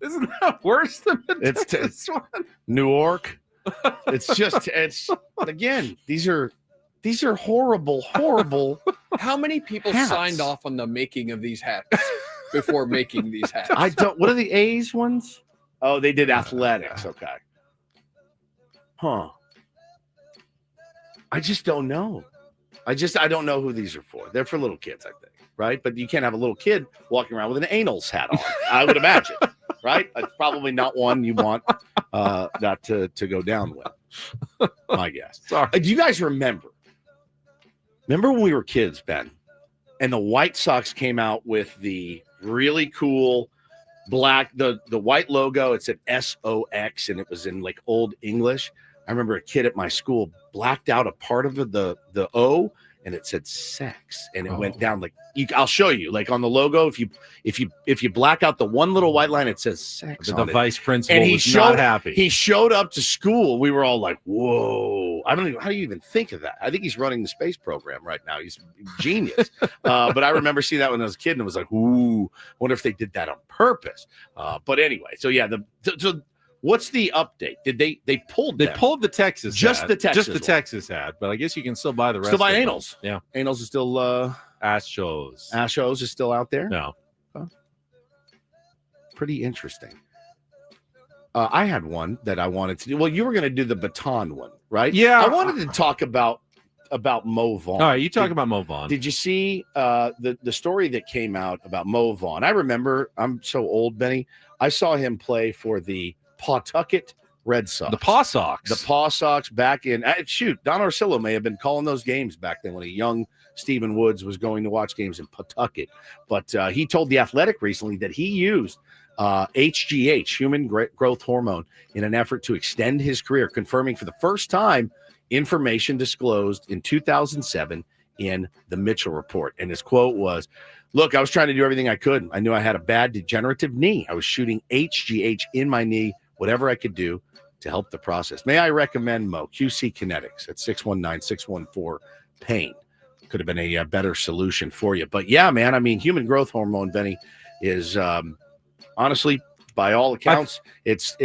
Isn't that worse than the Texas one? Newark. It's again, these are horrible. How many people hats. signed off on the making of these hats before making these hats? What are the A's ones? Oh, they did athletics. Okay. Huh. I just don't know. I don't know who these are for. They're for little kids, I think, right? But you can't have a little kid walking around with an anals hat on, I would imagine, right? It's probably not one you want that to go down with, my guess. Sorry. Do you guys remember when we were kids, Ben, and the White Sox came out with the really cool black, the white logo? It said SOX, and it was in like old English. I remember a kid at my school blacked out a part of the O, and it said sex, and it went down like I'll show you, like on the logo. If you black out the one little white line, it says sex. The on vice it. principal and was not happy. He showed up to school. We were all like, "Whoa!" so I don't even, how do you even think of that? I think he's running the space program right now. He's genius. But I remember seeing that when I was a kid and it was like, ooh, wonder if they did that on purpose. But anyway, so yeah, so what's the update? Did they pulled They them? pulled the Texas Just hat. the Texas Just the one. Texas hat, but I guess you can still buy the rest. Still buy of them. Anals. Yeah. Anals is still Astros. Astros is still out there. No. Pretty interesting. I had one that I wanted to do. Well, you were going to do the baton one, right? Yeah. I wanted to talk about Mo Vaughn. All right, you talk about Mo Vaughn. Did you see the story that came out about Mo Vaughn? I remember, I'm so old, Benny. I saw him play for the Pawtucket Red Sox. The Paw Sox. The Paw Sox back in, Don Orsillo may have been calling those games back then when a young Stephen Woods was going to watch games in Pawtucket. But he told The Athletic recently that he used HGH, human growth hormone, in an effort to extend his career, confirming for the first time information disclosed in 2007 in the Mitchell Report. And his quote was, "Look, I was trying to do everything I could. I knew I had a bad degenerative knee. I was shooting HGH in my knee, whatever I could do to help the process. May I recommend Mo, QC Kinetics at 619-614-PAIN. Could have been a better solution for you." But yeah, man, I mean, human growth hormone, Benny, is honestly, by all accounts, it's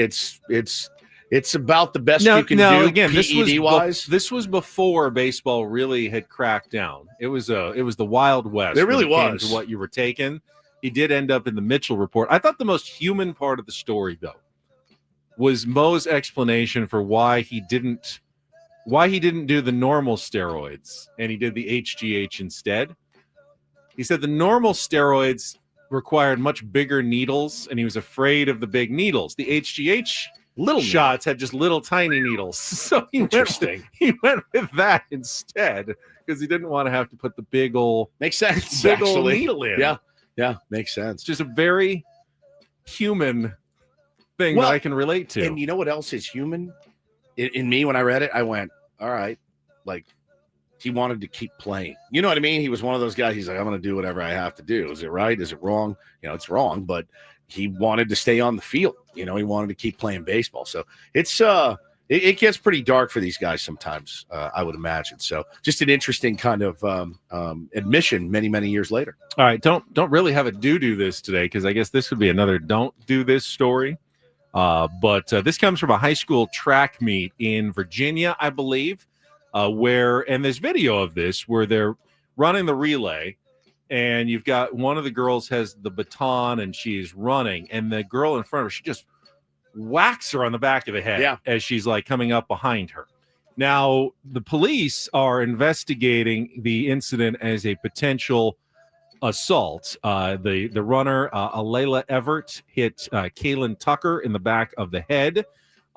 about the best you can do. Again, PED-wise. this was before baseball really had cracked down. It was the Wild West. It really when it came was. to what you were taking. He did end up in the Mitchell Report. I thought the most human part of the story, though, was Mo's explanation for why he didn't do the normal steroids and he did the HGH instead. He said the normal steroids required much bigger needles, and he was afraid of the big needles. The HGH Little shots had just little tiny needles. So he went with that instead because he didn't want to have to put the big old makes sense. big old Actually. needle in. Yeah, makes sense. It's just a very human thing Well, that I can relate to. And you know what else is human? In me, when I read it, I went, all right, like, he wanted to keep playing. You know what I mean? He was one of those guys. He's like, I'm going to do whatever I have to do. Is it right? Is it wrong? You know, it's wrong, but he wanted to stay on the field. You know, he wanted to keep playing baseball. So it's it gets pretty dark for these guys sometimes, I would imagine. So just an interesting kind of admission many years later. All right, don't really have a do this today because I guess this would be another don't do this story. But this comes from a high school track meet in Virginia, I believe, and there's video of this where they're running the relay, and you've got one of the girls has the baton and she's running, and the girl in front of her, she just whacks her on the back of the head as she's like coming up behind her. Now, the police are investigating the incident as a potential assault. The runner, Alayla Everett, hit Kaylin Tucker in the back of the head.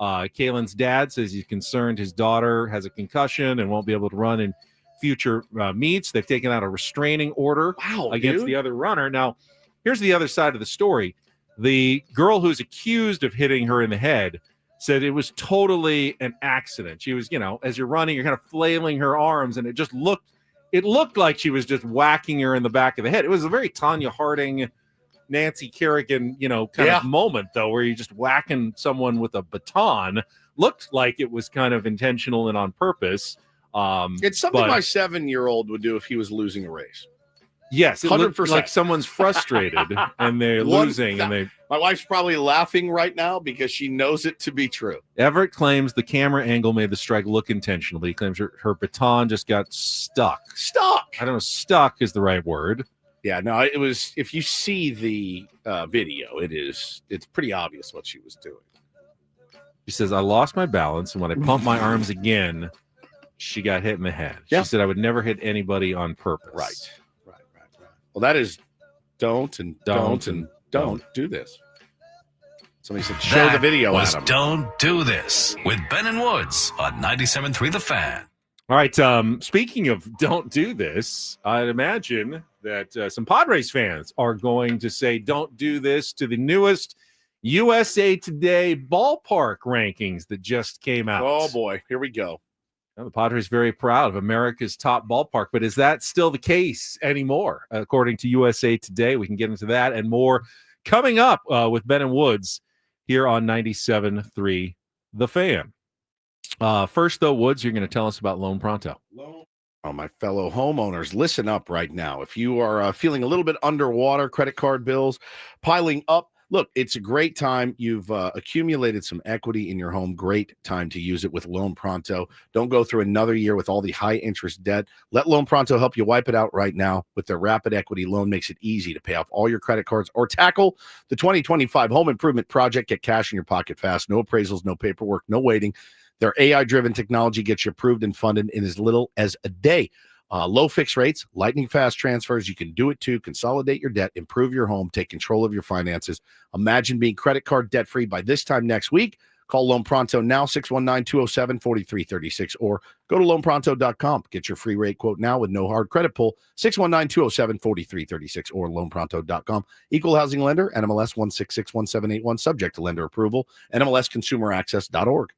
Kaylin's dad says he's concerned his daughter has a concussion and won't be able to run in future meets. They've taken out a restraining order against the other runner. Now, here's the other side of the story. The girl who's accused of hitting her in the head said it was totally an accident. She was, as you're running, you're kind of flailing her arms, and it looked like she was just whacking her in the back of the head. It was a very Tanya Harding, Nancy Kerrigan, kind of moment, though, where you're just whacking someone with a baton. Looked like it was kind of intentional and on purpose. It's something my 7-year-old would do if he was losing a race. Yes, it 100%. looked like someone's frustrated and they're losing. My wife's probably laughing right now because she knows it to be true. Everett claims the camera angle made the strike look intentional, but he claims her baton just got stuck. Stuck. I don't know. Stuck is the right word. Yeah, no, it was. If you see the video, it's pretty obvious what she was doing. She says, "I lost my balance, and when I pumped my arms again, she got hit in the head." Yeah. She said, "I would never hit anybody on purpose." Right. Well, that is don't do this. Somebody said, show the video, Adam. Don't do this with Ben and Woods on 97.3 The Fan. All right. Speaking of don't do this, I'd imagine that some Padres fans are going to say don't do this to the newest USA Today ballpark rankings that just came out. Oh, boy. Here we go. Now, the Padres very proud of America's top ballpark, but is that still the case anymore? According to USA Today, we can get into that and more coming up with Ben and Woods here on 97.3 The Fan. First, though, Woods, you're going to tell us about Loan Pronto. Oh, my fellow homeowners, listen up right now. If you are feeling a little bit underwater, credit card bills piling up, look, it's a great time. You've accumulated some equity in your home. Great time to use it with Loan Pronto. Don't go through another year with all the high interest debt. Let Loan Pronto help you wipe it out right now with their rapid equity loan. Makes it easy to pay off all your credit cards or tackle the 2025 home improvement project. Get cash in your pocket fast. No appraisals, no paperwork, no waiting. Their AI-driven technology gets you approved and funded in as little as a day. Low fixed rates, lightning fast transfers. You can do it too. Consolidate your debt, improve your home, take control of your finances. Imagine being credit card debt-free by this time next week. Call Loan Pronto now, 619-207-4336, or go to loanpronto.com. Get your free rate quote now with no hard credit pull, 619-207-4336, or loanpronto.com. Equal housing lender, NMLS 1661781, subject to lender approval, NMLSconsumeraccess.org.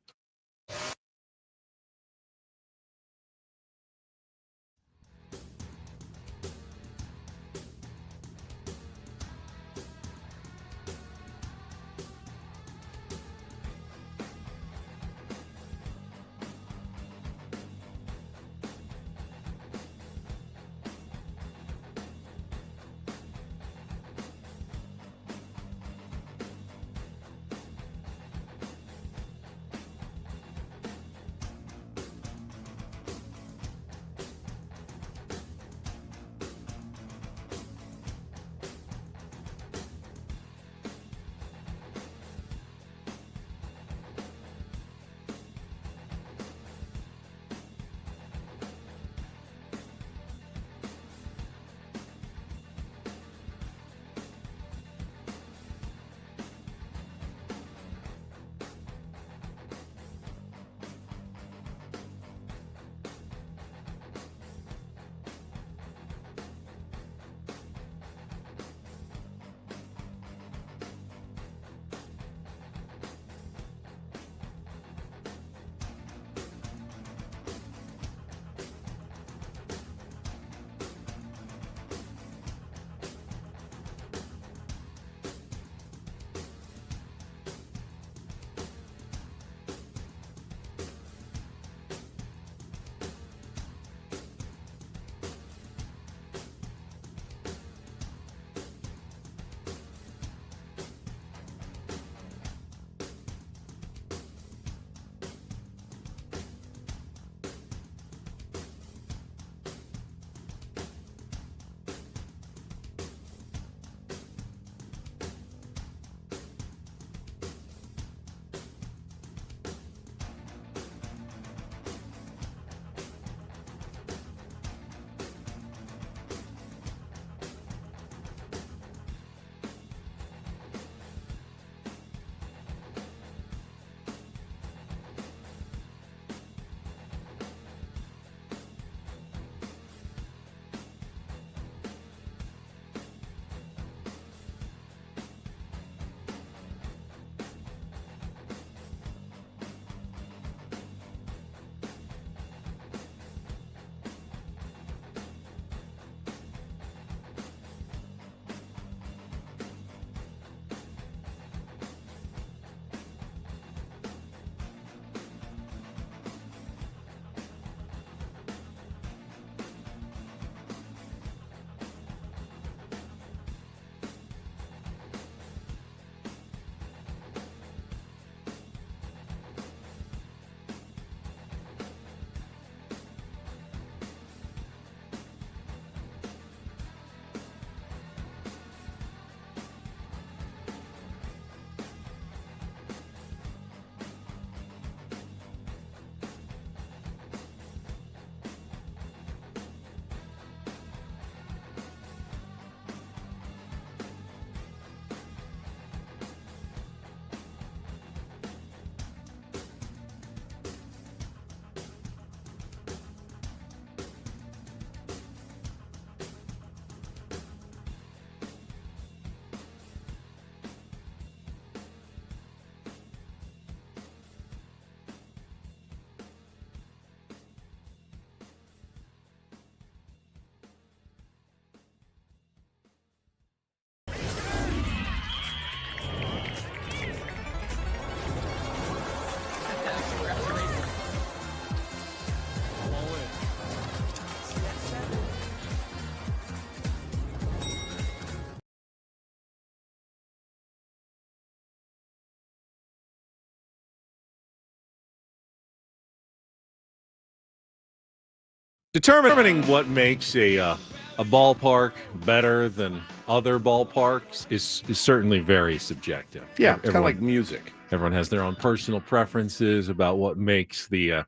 Determining what makes a ballpark better than other ballparks is certainly very subjective. Yeah, it's kind of like music. Everyone has their own personal preferences about what makes the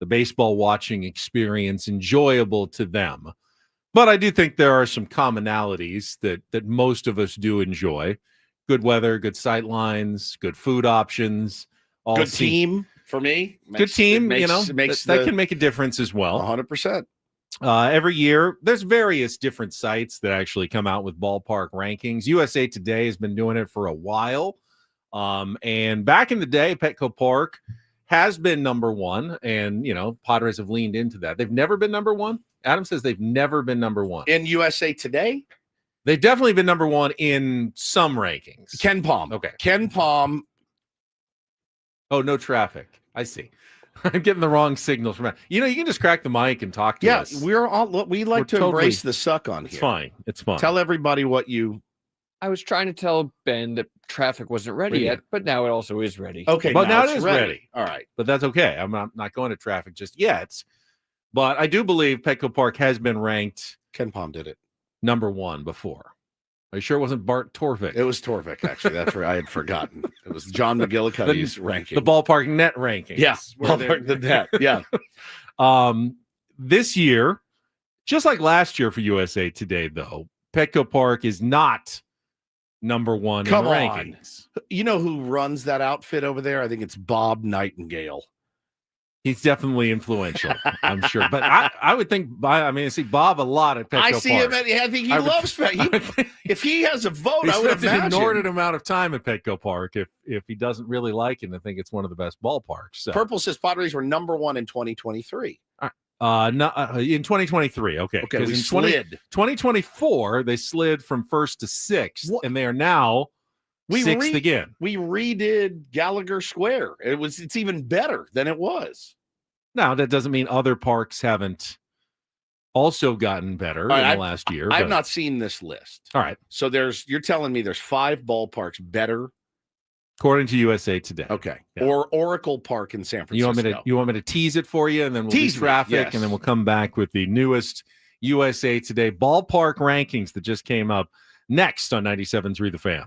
baseball watching experience enjoyable to them. But I do think there are some commonalities that most of us do enjoy. Good weather, good sight lines, good food options. Good team for me. Good team, that can make a difference as well. 100%. Every year, there's various different sites that actually come out with ballpark rankings. USA Today has been doing it for a while. And back in the day, Petco Park has been number one. And, Padres have leaned into that. They've never been number one. Adam says they've never been number one. In USA Today? They've definitely been number one in some rankings. Ken Palm. Okay. Ken Palm. Oh, no traffic. I see. I'm getting the wrong signals from. You can just crack the mic and talk to us. Yeah, we like to embrace the suck on here. It's fine. It's fine. Tell everybody what you. I was trying to tell Ben that traffic wasn't ready yet, but now it also is ready. Okay, but now it's it is ready. All right, but that's okay. I'm not going to traffic just yet. But I do believe Petco Park has been ranked. Ken Palm did it number one before. Are you sure it wasn't Bart Torvik? It was Torvik, actually. That's where I had forgotten. It was John McGillicuddy's ranking. The ballpark net ranking. Yeah, ballpark the net. Yeah. This year, just like last year for USA Today, though, Petco Park is not number one in the rankings. You know who runs that outfit over there? I think it's Bob Nightingale. He's definitely influential, I'm sure. But I would think, I see Bob a lot at Petco Park. I see him. I think he loves Petco. If he has a vote, I would imagine. He spends an inordinate amount of time at Petco Park if he doesn't really like it and think it's one of the best ballparks. So. Purple says Padres were number one in 2023. In 2023, okay. Okay, we slid. 2024, they slid from first to sixth, and they are now sixth again. We redid Gallagher Square. It's even better than it was. Now, that doesn't mean other parks haven't also gotten better in the last year. I've not seen this list. All right. So you're telling me there's 5 ballparks better according to USA Today. Okay. Yeah. Or Oracle Park in San Francisco. You want me to tease it for you, and then we'll do traffic, and then we'll come back with the newest USA Today ballpark rankings that just came up next on 97.3 The Fan.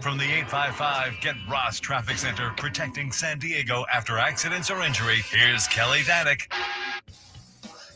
From the 855 Get Ross Traffic Center, protecting San Diego after accidents or injury, here's Kelly Danick.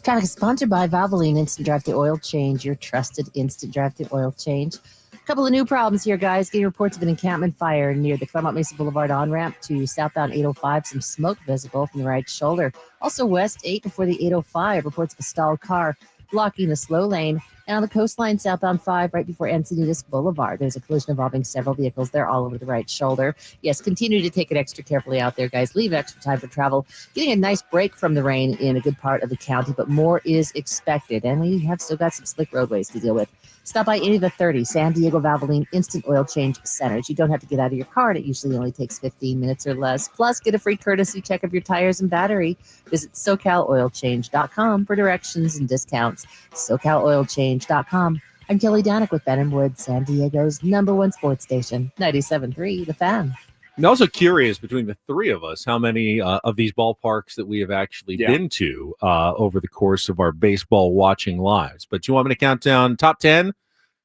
Traffic is sponsored by Valvoline Instant Drive-Thru Oil Change, your trusted instant drive-thru oil change. A couple of new problems here, guys. Getting reports of an encampment fire near the Claremont Mesa Boulevard on-ramp to southbound 805. Some smoke visible from the right shoulder. Also west 8 before the 805. Reports of a stalled car blocking the slow lane. And on the coastline, southbound 5, right before Encinitas Boulevard, there's a collision involving several vehicles. They're all over the right shoulder. Yes, continue to take it extra carefully out there, guys. Leave extra time for travel. Getting a nice break from the rain in a good part of the county, but more is expected. And we have still got some slick roadways to deal with. Stop by any of the 30 San Diego Valvoline Instant Oil Change Centers. You don't have to get out of your car, and it usually only takes 15 minutes or less. Plus, get a free courtesy check of your tires and battery. Visit SoCalOilChange.com for directions and discounts. SoCalOilChange.com. I'm Kelly Danick with Ben & Wood, San Diego's #1 sports station, 97.3 The Fan. I'm also curious between the three of us how many of these ballparks that we have actually been to over the course of our baseball watching lives. But you want me to count down top 10?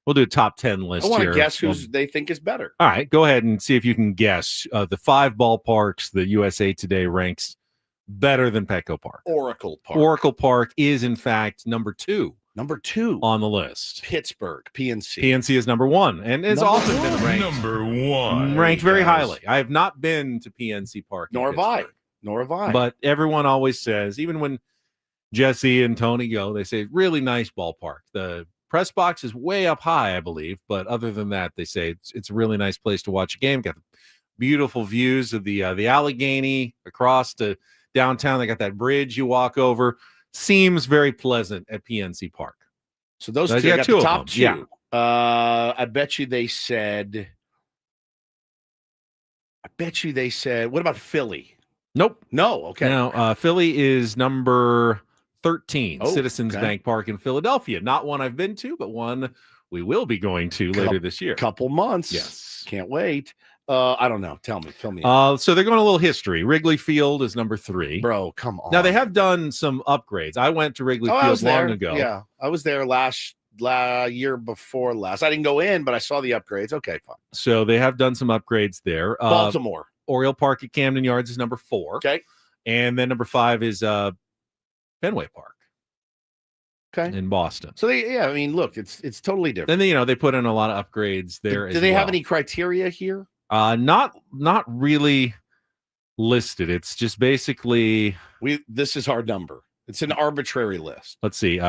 We'll do a top 10 list here. I want to guess who they think is better. All right, go ahead and see if you can guess the 5 ballparks that USA Today ranks better than Petco Park. Oracle Park. Oracle Park is, in fact, number 2. Number 2 on the list. Pittsburgh, PNC. PNC is number 1, and it's often been ranked number 1, ranked very highly. I have not been to PNC Park, nor have I. But everyone always says, even when Jesse and Tony go, they say really nice ballpark. The press box is way up high, I believe, but other than that, they say it's a really nice place to watch a game. Got beautiful views of the Allegheny across to downtown. They got that bridge you walk over. Seems very pleasant at PNC Park. So those two got the top 2. Yeah. I bet you they said, what about Philly? Nope. No. Okay. Now, Philly is number 13, Oh, Citizens okay. Bank Park in Philadelphia. Not one I've been to, but one we will be going to later this year. Couple months. Yes. Can't wait. I don't know. Fill me. So they're going a little history. Wrigley Field is number 3. Bro, come on. Now they have done some upgrades. I went to Wrigley Field long ago. Yeah, I was there last year before last. I didn't go in, but I saw the upgrades. Okay, fine. So they have done some upgrades there. Baltimore. Oriole Park at Camden Yards is number 4. Okay. And then number 5 is Fenway Park. Okay. In Boston. So I mean, look, it's totally different. Then they put in a lot of upgrades there. Do they have any criteria here? Not really listed. It's just basically this is our number. It's an arbitrary list. Let's see.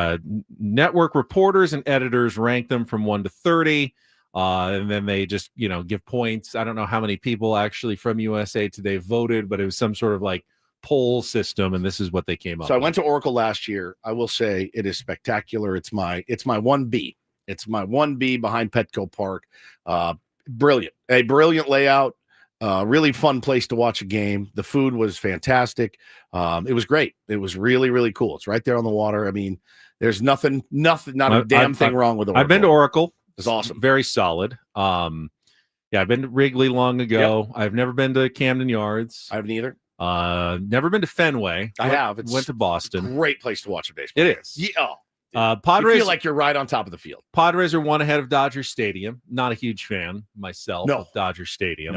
Network reporters and editors rank them from 1 to 30. And then they just, give points. I don't know how many people actually from USA Today voted, but it was some sort of like poll system, and this is what they came up with. So I went to Oracle last year. I will say it is spectacular. It's my 1B. It's my 1B behind Petco Park. Brilliant. A brilliant layout. Really fun place to watch a game. The food was fantastic. It was great. It was really, really cool. It's right there on the water. I mean, there's not a damn thing wrong with Oracle. I've been to Oracle. It's awesome. Very solid. I've been to Wrigley long ago. Yep. I've never been to Camden Yards. I haven't either. Never been to Fenway. I have. Went to Boston. Great place to watch a baseball. It is. Yeah. Padres, you feel like you're right on top of the field. Padres are 1 ahead of Dodger Stadium. Not a huge fan myself of Dodger Stadium.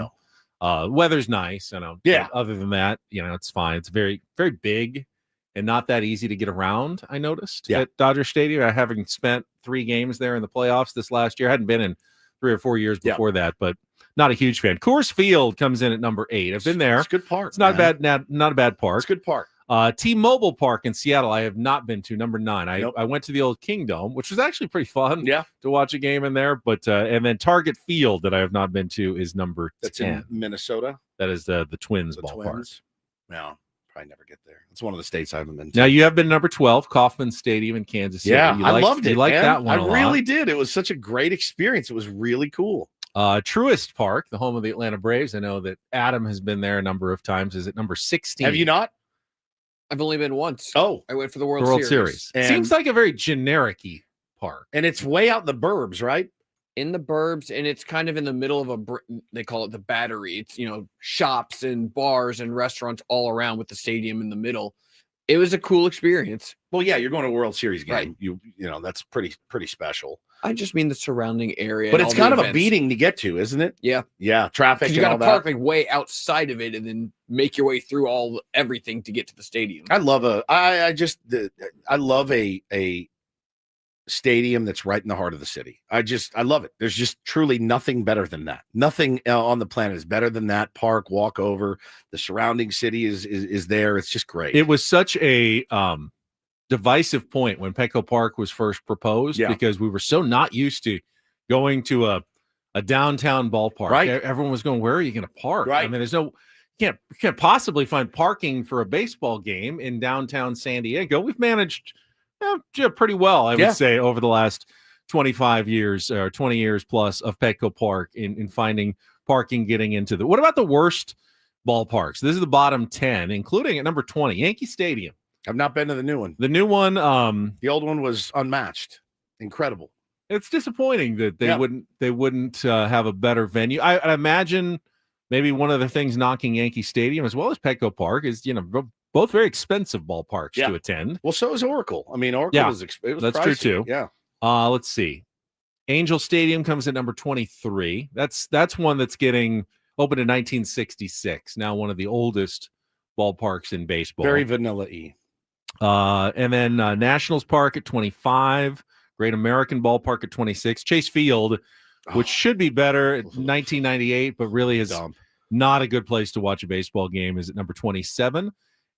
No. Weather's nice. I know. Yeah. Other than that, it's fine. It's very, very big and not that easy to get around. I noticed at Dodger Stadium. I having spent 3 games there in the playoffs this last year. I hadn't been in 3 or 4 years before that, but not a huge fan. Coors Field comes in at number 8. I've been there. It's a good park. It's not bad. Not a bad park. It's a good park. T-Mobile Park in Seattle, I have not been to. Number 9. I went to the old Kingdom, which was actually pretty fun. Yeah. To watch a game in there. But and then Target Field that I have not been to is number 10. That's in Minnesota. That is the Twins ballpark. Twins. No, probably never get there. It's one of the states I haven't been to. Now you have been number 12, Kauffman Stadium in Kansas City. Yeah, I loved it. You liked that one. I really did. It was such a great experience. It was really cool. Truist Park, the home of the Atlanta Braves. I know that Adam has been there a number of times. Is it number 16? Have you not? I've only been once. Oh, I went for the World Series. Seems like a very generic-y park. And it's way out in the burbs, right? In the burbs, and it's kind of in the middle of they call it the Battery. It's, shops and bars and restaurants all around with the stadium in the middle. It was a cool experience. Well, yeah, you're going to a World Series game. Right. You know, that's pretty special. I just mean the surrounding area. But it's kind of a beating to get to, isn't it? Yeah. Yeah. Traffic. You got to park like way outside of it and then make your way through everything to get to the stadium. I love I love a stadium that's right in the heart of the city. I love it. There's just truly nothing better than that. Nothing on the planet is better than that park. Walk over. The surrounding city is there. It's just great. It was such a divisive point when Petco Park was first proposed because we were so not used to going to a downtown ballpark. Right. Everyone was going, where are you going to park? Right. I mean, you can't possibly find parking for a baseball game in downtown San Diego. We've managed pretty well, I would say, over the last 25 years or 20 years plus of Petco Park in finding parking, getting into what about the worst ballparks? This is the bottom 10, including at number 20, Yankee Stadium. I've not been to the new one. The new one, the old one was unmatched. Incredible. It's disappointing that they wouldn't have a better venue. I imagine maybe one of the things knocking Yankee Stadium as well as Petco Park is both very expensive ballparks to attend. Well, so is Oracle. I mean, Oracle was that's pricey. True too. Yeah. Let's see. Angel Stadium comes at number 23. That's one that's getting opened in 1966. Now one of the oldest ballparks in baseball. Very vanilla-y. And then Nationals Park at 25, Great American Ballpark at 26, Chase Field, which should be better at 1998, but really is not a good place to watch a baseball game, is at number 27.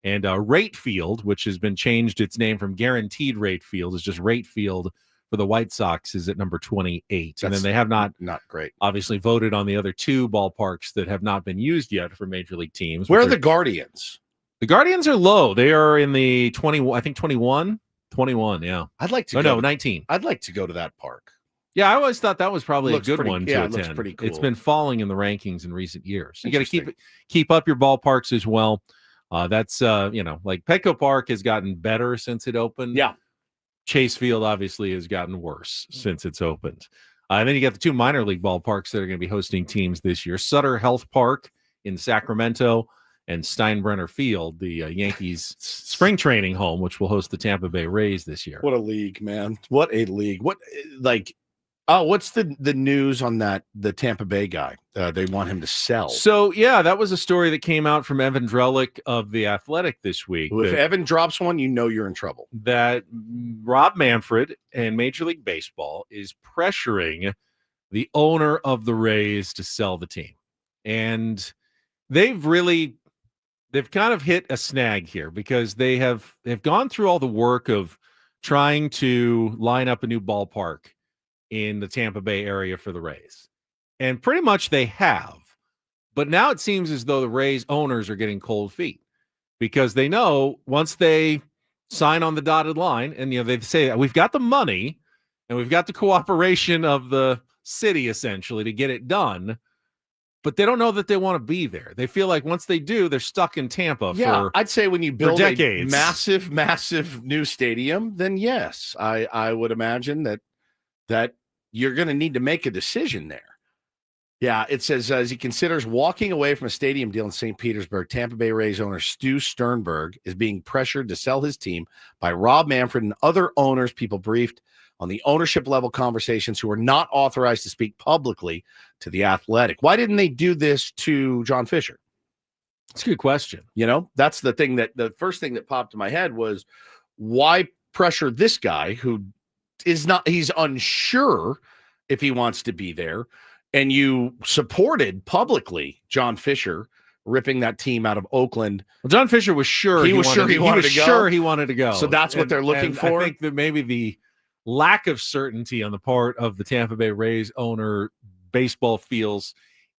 And Rate Field, which has been changed its name from Guaranteed Rate Field, is just Rate Field for the White Sox, is at number 28. And then they have not great, obviously voted on the other 2 ballparks that have not been used yet for major league teams. Where are the Guardians? The Guardians are low. They are in the 21, yeah. I'd like to 19. I'd like to go to that park. Yeah, I always thought that was probably a good one to attend. It looks pretty cool. It's been falling in the rankings in recent years. You got to keep up your ballparks as well. That's like Petco Park has gotten better since it opened. Yeah. Chase Field obviously has gotten worse since it's opened. And then you got the 2 minor league ballparks that are going to be hosting teams this year: Sutter Health Park in Sacramento and Steinbrenner Field, the Yankees spring training home, which will host the Tampa Bay Rays this year. What a league, man. What a league. What's the news on the Tampa Bay guy? They want him to sell. So, yeah, that was a story that came out from Evan Drellick of The Athletic this week. If Evan drops one, you know you're in trouble. That Rob Manfred and Major League Baseball is pressuring the owner of the Rays to sell the team. And they've kind of hit a snag here because they've gone through all the work of trying to line up a new ballpark in the Tampa Bay area for the Rays. And pretty much they have. But now it seems as though the Rays owners are getting cold feet because they know once they sign on the dotted line and they say we've got the money and we've got the cooperation of the city essentially to get it done, but they don't know that they want to be there. They feel like once they do, they're stuck in Tampa for I'd say when you build decades. A massive new stadium, then yes, I would imagine that you're going to need to make a decision there. Yeah, it says as he considers walking away from a stadium deal in St. Petersburg, Tampa Bay Rays owner Stu Sternberg is being pressured to sell his team by Rob Manfred and other owners. People briefed on the ownership level conversations who were not authorized to speak publicly to The Athletic. Why didn't they do this to John Fisher? It's a good question. That's the thing the first thing that popped in my head was why pressure this guy who he's unsure if he wants to be there. And you supported publicly John Fisher ripping that team out of Oakland. Well, John Fisher was sure he wanted to go. So that's what they're looking for. I think that maybe the lack of certainty on the part of the Tampa Bay Rays owner baseball feels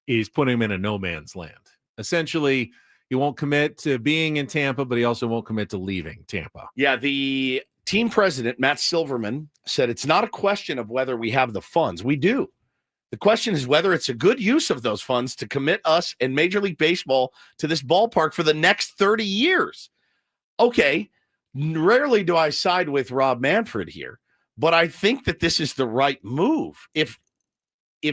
is putting him in a no man's land. Essentially, he won't commit to being in Tampa, but he also won't commit to leaving Tampa. Yeah, the team president, Matt Silverman, said it's not a question of whether we have the funds. We do. The question is whether it's a good use of those funds to commit us and Major League Baseball to this ballpark for the next 30 years. Okay, rarely do I side with Rob Manfred here, but I think that this is the right move. If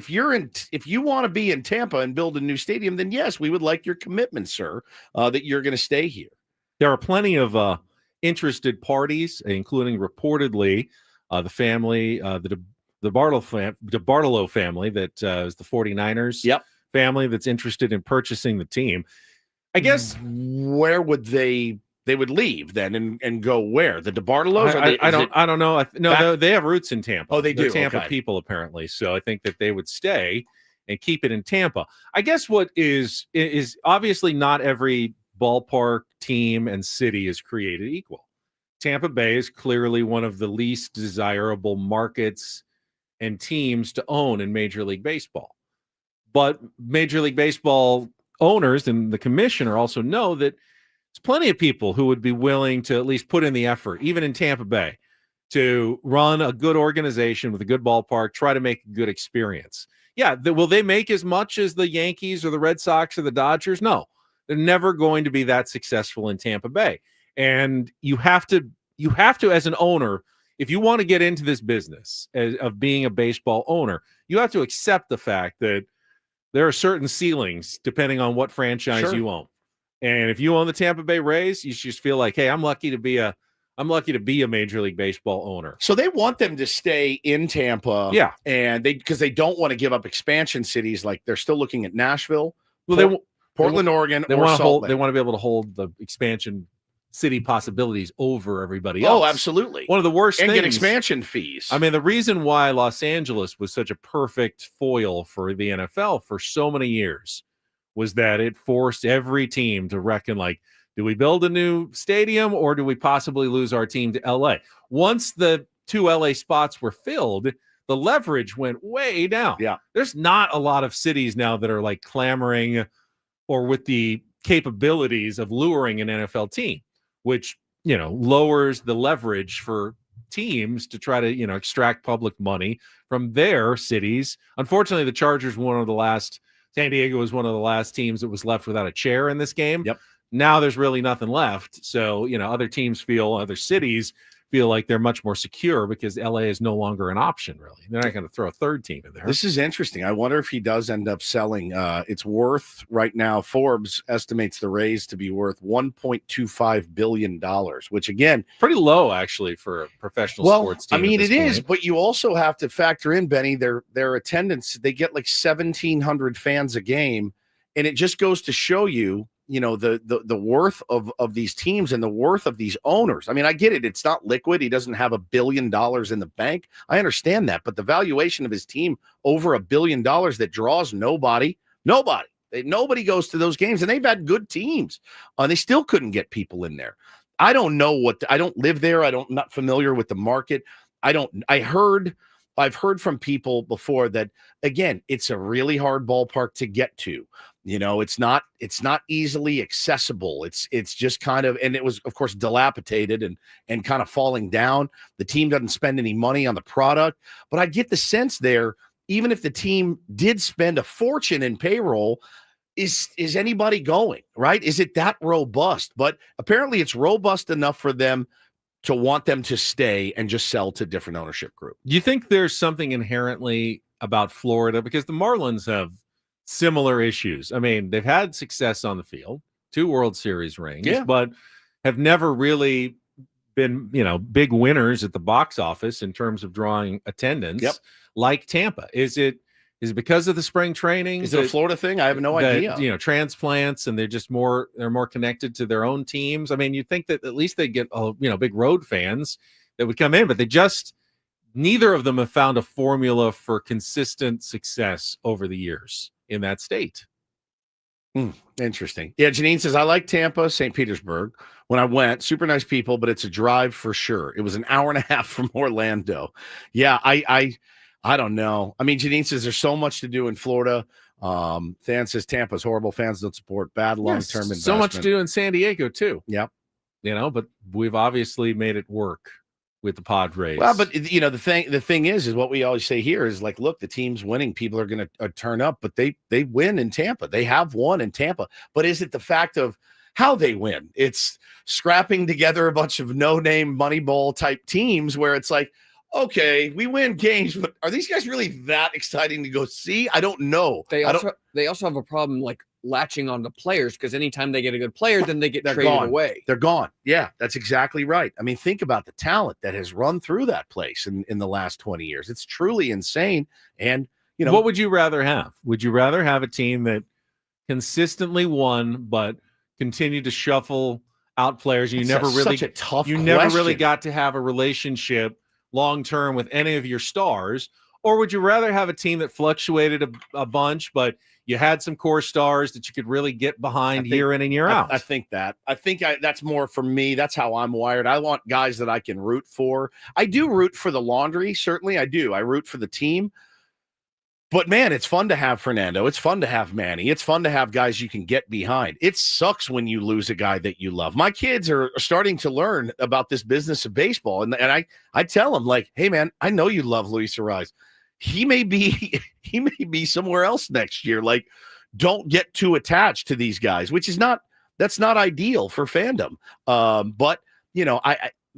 you want to be in Tampa and build a new stadium, then yes, we would like your commitment, sir, that you're going to stay here. There are plenty of interested parties, including reportedly the family, the Bartolo family that is the 49ers family that's interested in purchasing the team. I guess where would they would leave then and go where? The DeBartolos? I don't know. They have roots in Tampa. Oh, they do. They're Tampa people apparently. So I think that they would stay and keep it in Tampa. I guess what is obviously not every ballpark, team, and city is created equal. Tampa Bay is clearly one of the least desirable markets and teams to own in Major League Baseball. But Major League Baseball owners and the commissioner also know that there's plenty of people who would be willing to at least put in the effort, even in Tampa Bay, to run a good organization with a good ballpark, try to make a good experience. Yeah, will they make as much as the Yankees or the Red Sox or the Dodgers? No, they're never going to be that successful in Tampa Bay. And you have to, as an owner, if you want to get into this business of being a baseball owner, you have to accept the fact that there are certain ceilings depending on what franchise you own. And if you own the Tampa Bay Rays, you just feel like, hey, I'm lucky to be a Major League Baseball owner. So they want them to stay in Tampa. Yeah. And because they don't want to give up expansion cities. Like they're still looking at Nashville, Portland, Oregon, they or want to Salt Lake. They want to be able to hold the expansion city possibilities over everybody else. Oh, absolutely. One of the worst things. And get expansion fees. I mean, the reason why Los Angeles was such a perfect foil for the NFL for so many years was that it forced every team to reckon, like, do we build a new stadium or do we possibly lose our team to LA? Once the 2 LA spots were filled, the leverage went way down. Yeah. There's not a lot of cities now that are like clamoring or with the capabilities of luring an NFL team, which, lowers the leverage for teams to try to, extract public money from their cities. Unfortunately, the Chargers San Diego was one of the last teams that was left without a chair in this game. Yep. Now there's really nothing left. So, other cities feel like they're much more secure because LA is no longer an option, really. They're not going to throw a third team in there. This is interesting. I wonder if he does end up selling. It's worth right now, Forbes estimates the Rays to be worth $1.25 billion, which again, pretty low actually for a professional sports team. I mean, it is, but you also have to factor in, Benny, their attendance. They get like 1,700 fans a game, and it just goes to show you, the worth of these teams and the worth of these owners. I mean, I get it. It's not liquid. He doesn't have $1 billion in the bank. I understand that. But the valuation of his team over $1 billion that draws nobody. Nobody goes to those games, and they've had good teams. They still couldn't get people in there. I don't know I don't live there. I'm not familiar with the market. I've heard from people before that, again, it's a really hard ballpark to get to. It's not easily accessible. It's just kind of, and it was, of course, dilapidated and kind of falling down. The team doesn't spend any money on the product, but I get the sense there, even if the team did spend a fortune in payroll, is anybody going, right? Is it that robust? But apparently it's robust enough for them to want them to stay and just sell to different ownership group. You think there's something inherently about Florida, because the Marlins have similar issues. I mean, they've had success on the field, 2 World Series rings, but have never really been, big winners at the box office in terms of drawing attendance like Tampa. Is it because of the spring training? Is it a Florida thing? I have no idea. Transplants, and they're more connected to their own teams. I mean, you'd think that at least they'd get, big road fans that would come in, but neither of them have found a formula for consistent success over the years in that state. Interesting. Yeah, Janine says, I like Tampa, St. Petersburg. When I went, super nice people, but it's a drive for sure. It was an hour and a half from Orlando. Yeah, I don't know. I mean, Janine says there's so much to do in Florida. Than says Tampa's horrible. Fans don't support bad long-term investment. So much to do in San Diego too. Yep. But we've obviously made it work with the Padres. Well, but the thing is what we always say here is like, look, the team's winning. People are going to turn up, but they win in Tampa. They have won in Tampa. But is it the fact of how they win? It's scrapping together a bunch of no-name Moneyball type teams where it's like, okay, we win games, but are these guys really that exciting to go see? I don't know. They also have a problem like latching on to players, because anytime they get a good player, then they get traded away. They're gone. Yeah, that's exactly right. I mean, think about the talent that has run through that place in the last 20 years. It's truly insane. And, what would you rather have? Would you rather have a team that consistently won but continued to shuffle out players? You never really such a tough never really got to have a relationship long-term with any of your stars? Or would you rather have a team that fluctuated a bunch, but you had some core stars that you could really get behind year in and year out? I think that's more for me. That's how I'm wired. I want guys that I can root for. I do root for the laundry. Certainly I do. I root for the team. But, man, it's fun to have Fernando. It's fun to have Manny. It's fun to have guys you can get behind. It sucks when you lose a guy that you love. My kids are starting to learn about this business of baseball. And I tell them, like, hey, man, I know you love Luis Ariz. He may be somewhere else next year. Like, don't get too attached to these guys, that's not ideal for fandom. But,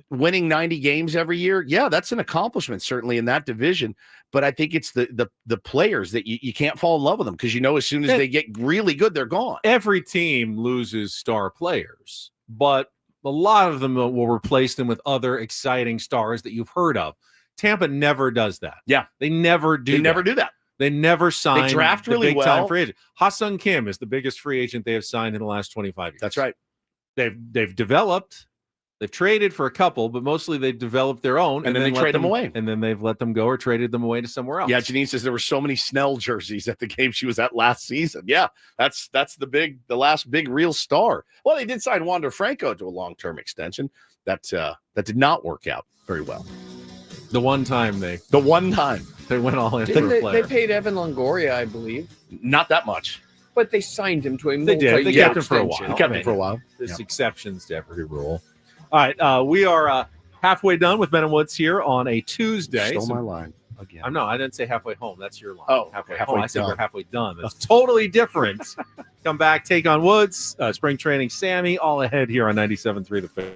winning 90 games every year, yeah, that's an accomplishment, certainly in that division. But I think it's the players that you can't fall in love with them, because as soon as they get really good, they're gone. Every team loses star players, but a lot of them will replace them with other exciting stars that you've heard of. Tampa never does that. Yeah, they never do. They never sign. They draft really big time well. Free agent. Ha-Seong Kim is the biggest free agent they have signed in the last 25 years. That's right. They've developed. They've traded for a couple, but mostly they've developed their own, and then they trade them away. And then they've let them go or traded them away to somewhere else. Yeah, Janine says there were so many Snell jerseys at the game she was at last season. Yeah, that's the last big real star. Well, they did sign Wander Franco to a long-term extension. That did not work out very well. The one time they went all in for a player. They paid Evan Longoria, I believe. Not that much. But they signed him to a They did. They kept him for a while. They kept him for a while. There's exceptions to every rule. All right, we are halfway done with Ben and Woods here on a Tuesday. Stole my line again. I didn't say halfway home. That's your line. Oh, halfway home. I said we're halfway done. That's totally different. Come back, take on Woods, spring training, Sammy, all ahead here on 97.3 The Fan.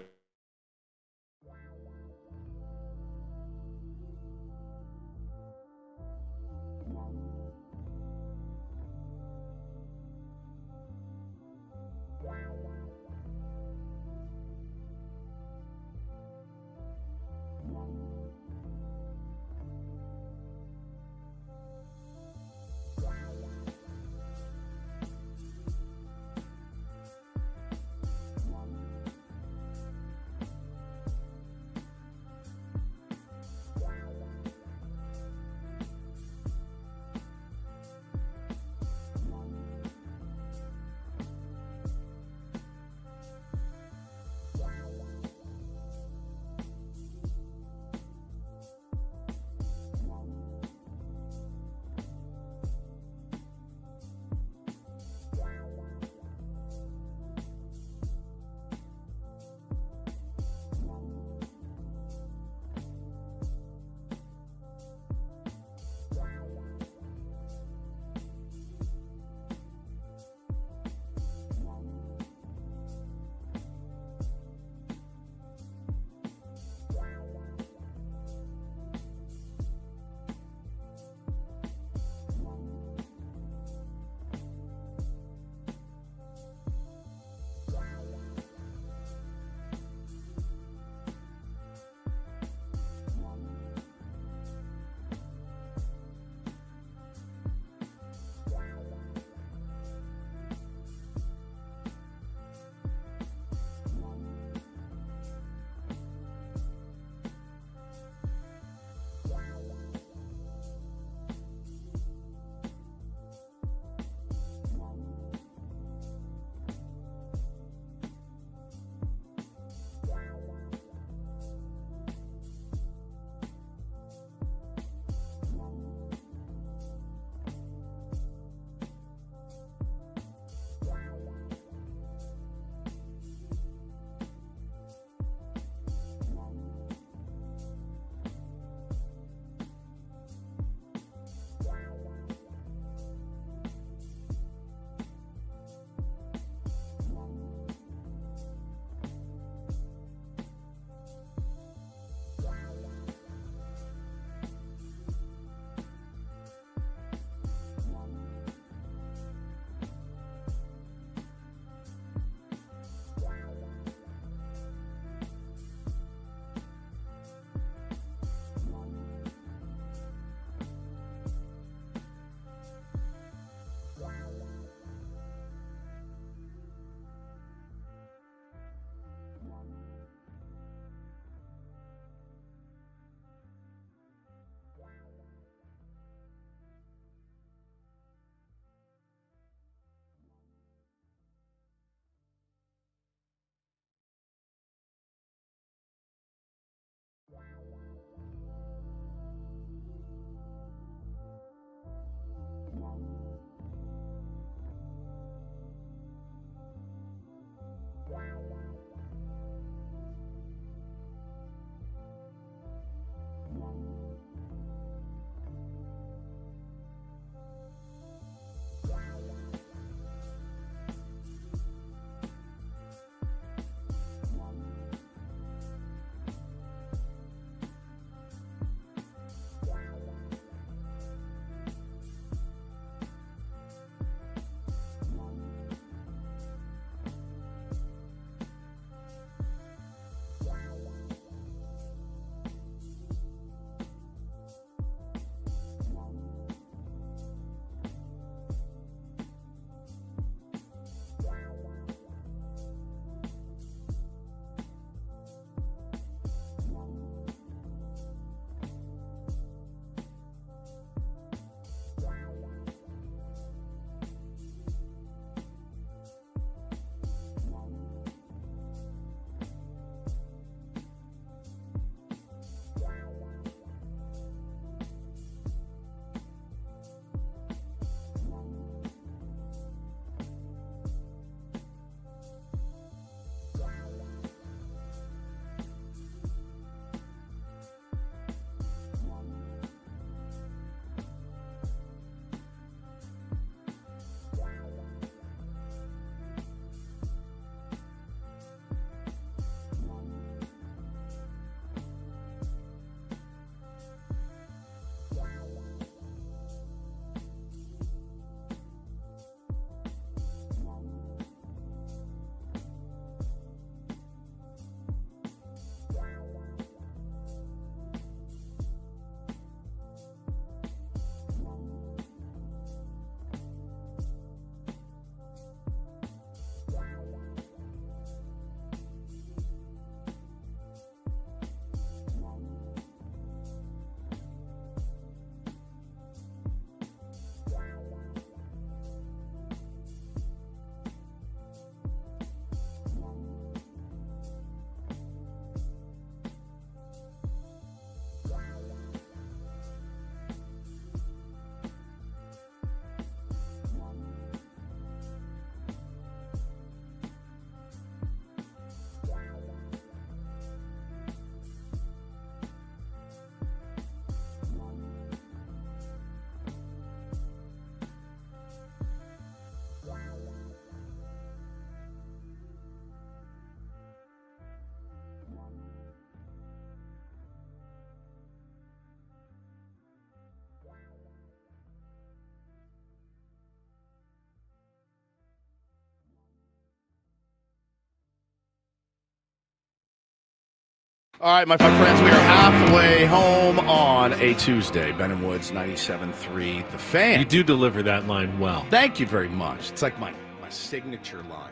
All right, my friends, we are halfway home on a Tuesday. Ben and Woods, 97.3, The Fan. You do deliver that line well. Thank you very much. It's like my signature line,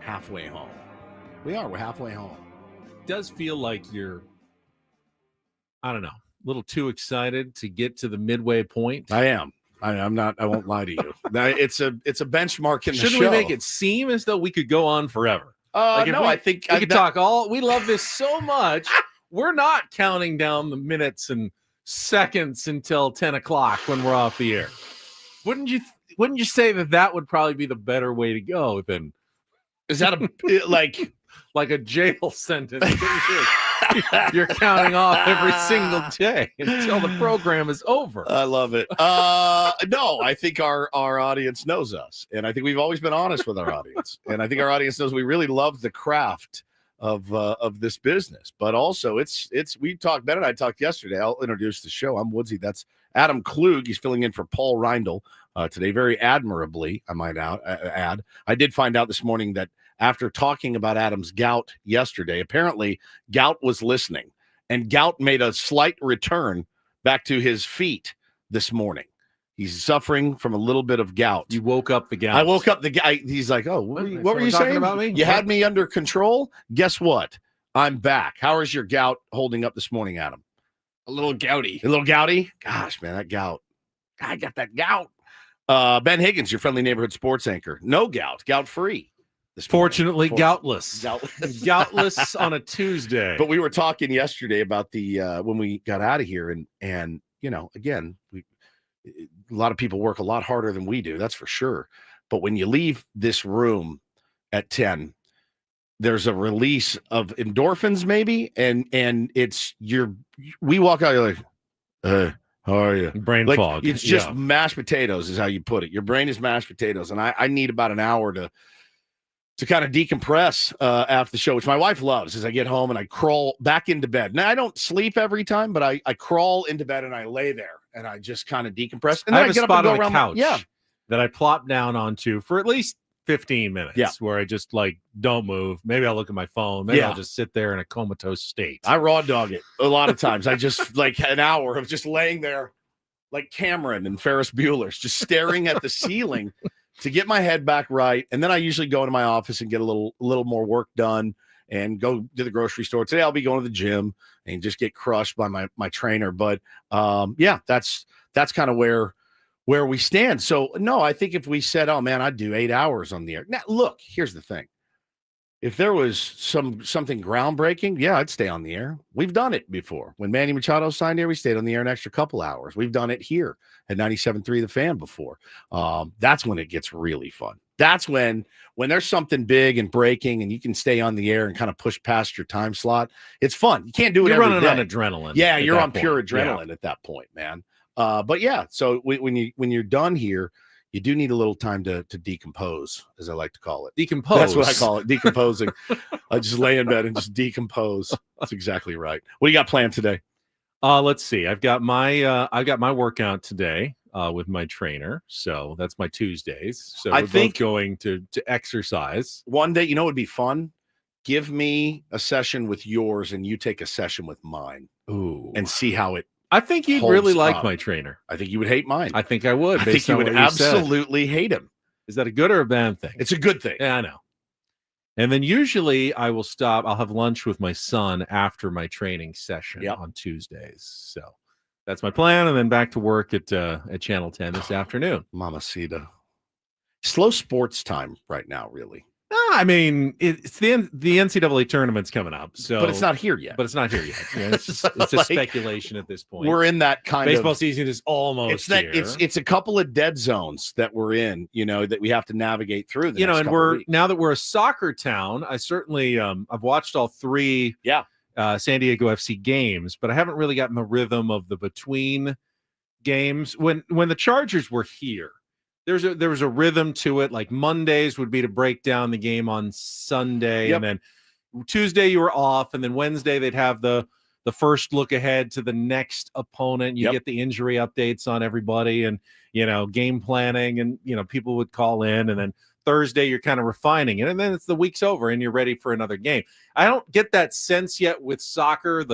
halfway home. We're halfway home. It does feel like you're, I don't know, a little too excited to get to the midway point. I am. I'm not. I won't lie to you. It's a benchmark in the show. Shouldn't we make it seem as though we could go on forever? No, I think we could talk all. We love this so much. We're not counting down the minutes and seconds until 10 o'clock when we're off the air. Wouldn't you say that would probably be the better way to go? Then is that like a jail sentence? You're counting off every single day until the program is over. I love it. No, I think our audience knows us, and I think we've always been honest with our audience, and I think our audience knows we really love the craft of this business. But also, it's we talked. Ben and I talked yesterday. I'll introduce the show. I'm Woodsy. That's Adam Klug. He's filling in for Paul Reindl today, very admirably. I might add. I did find out this morning that after talking about Adam's gout yesterday, apparently gout was listening, and gout made a slight return back to his feet this morning. He's suffering from a little bit of gout. You woke up the gout. I woke up the guy. He's like, "Oh, what were you saying about me? You had me under control. Guess what? I'm back. How is your gout holding up this morning, Adam? A little gouty. A little gouty? Gosh, man, that gout. I got that gout. Ben Higgins, your friendly neighborhood sports anchor. No gout, gout-free. Fortunately, goutless. Goutless on a Tuesday. But we were talking yesterday about the when we got out of here, and you know, again, a lot of people work a lot harder than we do, that's for sure. But when you leave this room at 10, there's a release of endorphins, maybe, and it's we walk out, you're like, how are you? Brain like, fog. It's just mashed potatoes, is how you put it. Your brain is mashed potatoes, and I need about an hour to kind of decompress after the show, which my wife loves. As I get home and I crawl back into bed. Now I don't sleep every time, but I crawl into bed and I lay there and I just kind of decompress. And then I have get a spot up and go on around the couch that I plop down onto for at least 15 minutes. Where I just like don't move. Maybe I'll look at my phone. Maybe I'll just sit there in a comatose state. I raw dog it a lot of times. I just like an hour of just laying there like Cameron and Ferris Bueller's, just staring at the ceiling to get my head back right. And then I usually go into my office and get a little more work done and go to the grocery store. Today I'll be going to the gym and just get crushed by my trainer. But that's kind of where we stand. So no, I think if we said, oh man, I'd do 8 hours on the air. Now look, here's the thing. If there was something groundbreaking, I'd stay on the air. We've done it before. When Manny Machado signed here, we stayed on the air an extra couple hours. We've done it here at 97.3 The Fan before. That's when it gets really fun. That's when there's something big and breaking and you can stay on the air and kind of push past your time slot. It's fun. You can't do it You're every running day. on adrenaline. Yeah, you're on pure adrenaline at that point, man. But yeah, so when you're done here, you do need a little time to decompose, as I like to call it. Decompose. That's what I call it, decomposing. I just lay in bed and just decompose. That's exactly right. What do you got planned today? Let's see. I've got my workout today with my trainer. So that's my Tuesdays. So we're both going to exercise. One day, would be fun? Give me a session with yours and you take a session with mine. Ooh. And see how it I think you'd really like my trainer. I think you would hate mine. I think I would. I think you would absolutely hate him. Is that a good or a bad thing? It's a good thing. Yeah, I know. And then usually I will stop. I'll have lunch with my son after my training session on Tuesdays. So that's my plan. And then back to work at Channel 10 this afternoon. Mamacita. Slow sports time right now, really. I mean, it's the NCAA tournament's coming up, but it's not here yet. It's a like, speculation at this point. We're in that kind baseball of season is almost here. It's a couple of dead zones that we're in, that we have to navigate through. Now that we're a soccer town, I certainly I've watched all 3 San Diego FC games, but I haven't really gotten the rhythm of the between games. When the Chargers were here, there was a rhythm to it. Like Mondays would be to break down the game on Sunday, and then Tuesday you were off, and then Wednesday they'd have the first look ahead to the next opponent. You get the injury updates on everybody, and game planning, and people would call in, and then Thursday, you're kind of refining it, and then it's the week's over and you're ready for another game. I don't get that sense yet with soccer.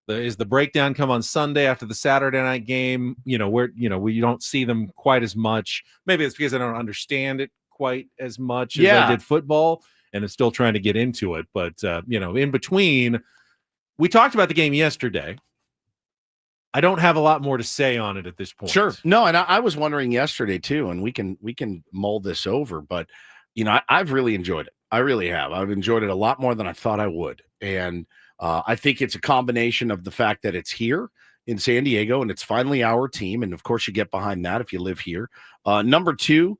Is the breakdown come on Sunday after the Saturday night game? Where we don't see them quite as much. Maybe it's because I don't understand it quite as much as I did football, and I'm still trying to get into it. But in between, we talked about the game yesterday. I don't have a lot more to say on it at this point. Sure. No, and I was wondering yesterday too, and we can mull this over, but I've really enjoyed it. I really have. I've enjoyed it a lot more than I thought I would. And I think it's a combination of the fact that it's here in San Diego and it's finally our team. And of course you get behind that if you live here. Number two,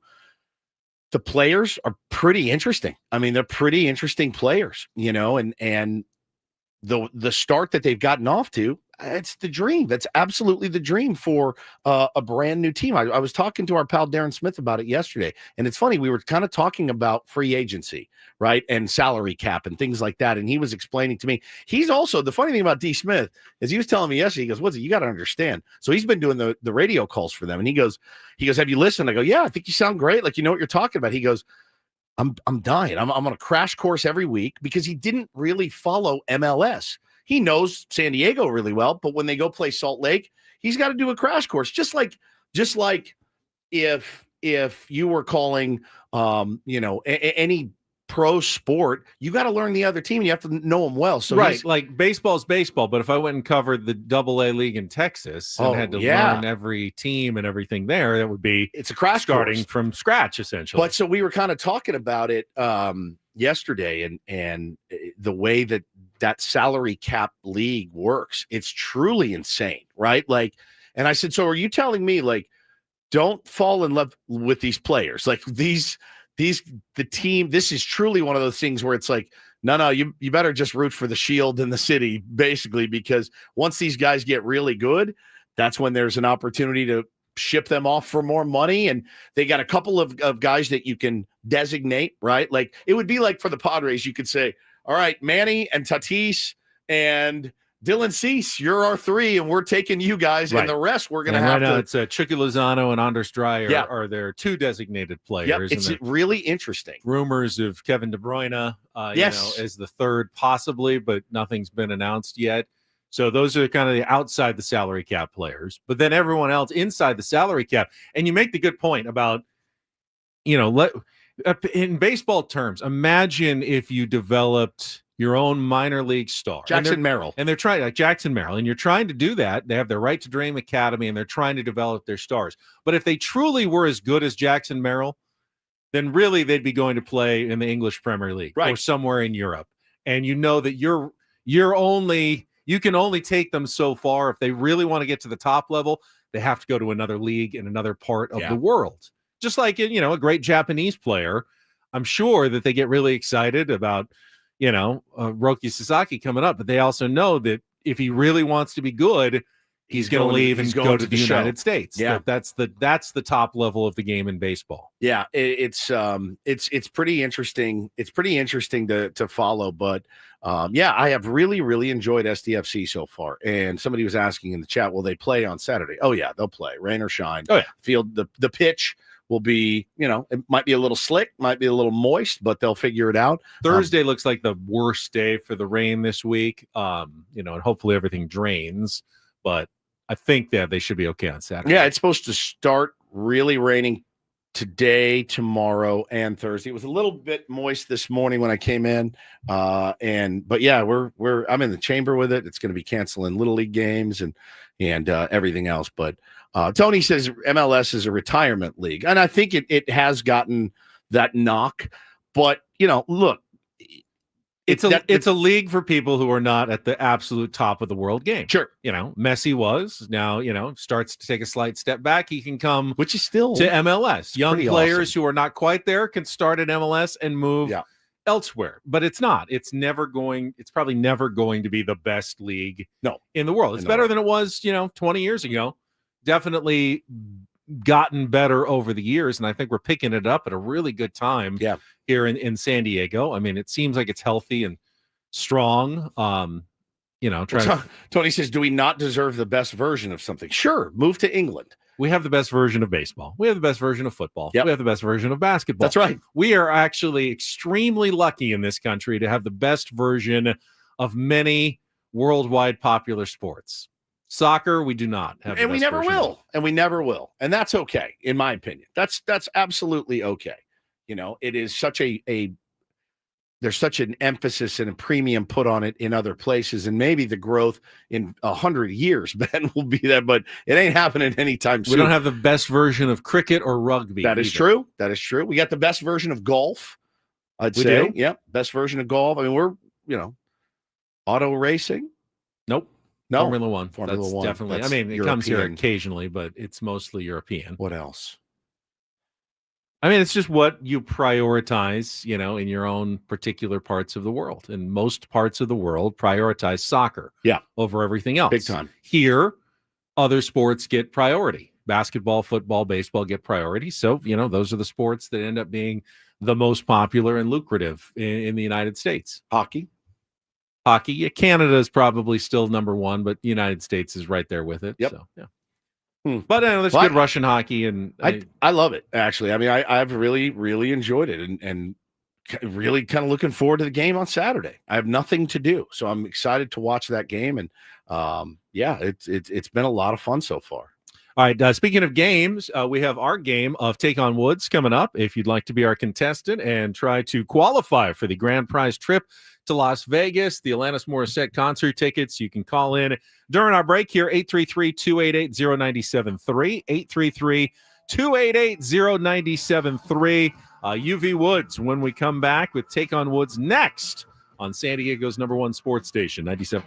the players are pretty interesting. I mean, they're pretty interesting players, and the start that they've gotten off to, it's the dream. That's absolutely the dream for a brand new team. I was talking to our pal Darren Smith about it yesterday, and it's funny. We were kind of talking about free agency, right, and salary cap and things like that. And he was explaining to me. He's also, the funny thing about D. Smith is he was telling me yesterday. He goes, "What's it? You got to understand." So he's been doing the radio calls for them, and he goes, "Have you listened?" I go, "Yeah, I think you sound great. Like you know what you're talking about." He goes, I'm dying. I'm on a crash course every week because he didn't really follow MLS. He knows San Diego really well, but when they go play Salt Lake, he's got to do a crash course. Just like if you were calling, any pro sport, you got to learn the other team and you have to know them well. So right, like baseball's baseball, but if I went and covered the AA league in Texas and had to learn every team and everything there, that would be it's a crash starting course. From scratch essentially. But so we were kind of talking about it yesterday and the way that salary cap league works. It's truly insane, right? Like, and I said, so are you telling me like, don't fall in love with these players? Like the team, this is truly one of those things where it's like, no, you better just root for the Shield in the city, basically, because once these guys get really good, that's when there's an opportunity to ship them off for more money. And they got a couple of guys that you can designate, right? Like it would be like for the Padres, you could say, all right, Manny and Tatis and Dylan Cease, you're our three, and we're taking you guys, and the rest we're going to have to. It's Chucky Lozano and Andres Dreyer are their two designated players. Yep, it's really interesting. Rumors of Kevin De Bruyne, as the third possibly, but nothing's been announced yet. So those are kind of the outside the salary cap players. But then everyone else inside the salary cap. And you make the good point about, in baseball terms, imagine if you developed your own minor league star. Jackson Merrill. And they're trying, like Jackson Merrill, and you're trying to do that. They have their Right to Dream Academy, and they're trying to develop their stars. But if they truly were as good as Jackson Merrill, then really they'd be going to play in the English Premier League or somewhere in Europe. And you know that you can only take them so far. If they really want to get to the top level, they have to go to another league in another part of the world. Just like, a great Japanese player, I'm sure that they get really excited about, Roki Sasaki coming up, but they also know that if he really wants to be good, he's going to leave and go to the United States. Yeah. That's the top level of the game in baseball. Yeah. It's pretty interesting. It's pretty interesting to follow, but I have really, really enjoyed SDFC so far. And somebody was asking in the chat, will they play on Saturday? Oh yeah, they'll play, rain or shine. Oh yeah. Field, the pitch will be, it might be a little slick, might be a little moist, but they'll figure it out. Thursday looks like the worst day for the rain this week. And hopefully everything drains, but I think that they should be okay on Saturday. Yeah, it's supposed to start really raining today, tomorrow, and Thursday. It was a little bit moist this morning when I came in. But yeah, I'm in the chamber with it. It's going to be canceling Little League games and everything else. But Tony says MLS is a retirement league. And I think it has gotten that knock. But, look, it's a league for people who are not at the absolute top of the world game. Sure. Messi was now, starts to take a slight step back. He can come, which is still to MLS. Young players awesome. Who are not quite there can start at MLS and move elsewhere. But it's not. It's probably never going to be the best league in the world. It's better than it was, 20 years ago. Definitely gotten better over the years, and I think we're picking it up at a really good time here in San Diego. I mean, it seems like it's healthy and strong. Tony says, do we not deserve the best version of something? Sure, move to England. We have the best version of baseball. We have the best version of football. Yep. We have the best version of basketball. That's right. We are actually extremely lucky in this country to have the best version of many worldwide popular sports. Soccer, we do not have. And we never will. And we never will. And that's okay, in my opinion. That's absolutely okay. You know, it is such there's such an emphasis and a premium put on it in other places. And maybe the growth in 100 years, Ben, will be that, but it ain't happening anytime soon. We don't have the best version of cricket or rugby. That is true. That is true. We got the best version of golf, I'd say. Do? Yep. Best version of golf. I mean, we're, auto racing. Nope. No. Formula One. Formula That's One. definitely. That's it comes here European. occasionally, but it's mostly European. What else? I mean, it's just what you prioritize, in your own particular parts of the world. And most parts of the world prioritize soccer over everything else. Big time. Here, other sports get priority. Basketball, football, baseball get priority. So, those are the sports that end up being the most popular and lucrative in the United States. Hockey. Canada is probably still number one, but the United States is right there with it. Yep. So, yeah. But there's good Russian hockey, and I love it, actually. I mean, I've really, really enjoyed it, and really kind of looking forward to the game on Saturday. I have nothing to do, so I'm excited to watch that game. And it's been a lot of fun so far. All right. Speaking of games, we have our game of Take on Woods coming up. If you'd like to be our contestant and try to qualify for the grand prize trip to Las Vegas, the Alanis Morissette concert tickets, you can call in during our break here, 833-288-0973, 833-288-0973. UV Woods when we come back with Take on Woods next on San Diego's number one sports station, 97.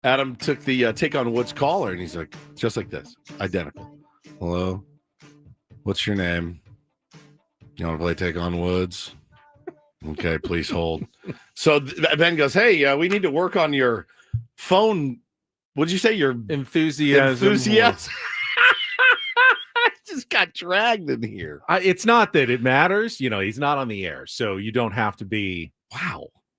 Adam took the Take on Woods caller, and he's like, just like this, identical. Hello, what's your name? You want to play Take on Woods? Okay, please hold. So Ben goes, hey, we need to work on your phone. What'd you say? Your Enthusiasm. I just got dragged in here. It's not that it matters. He's not on the air, so you don't have to be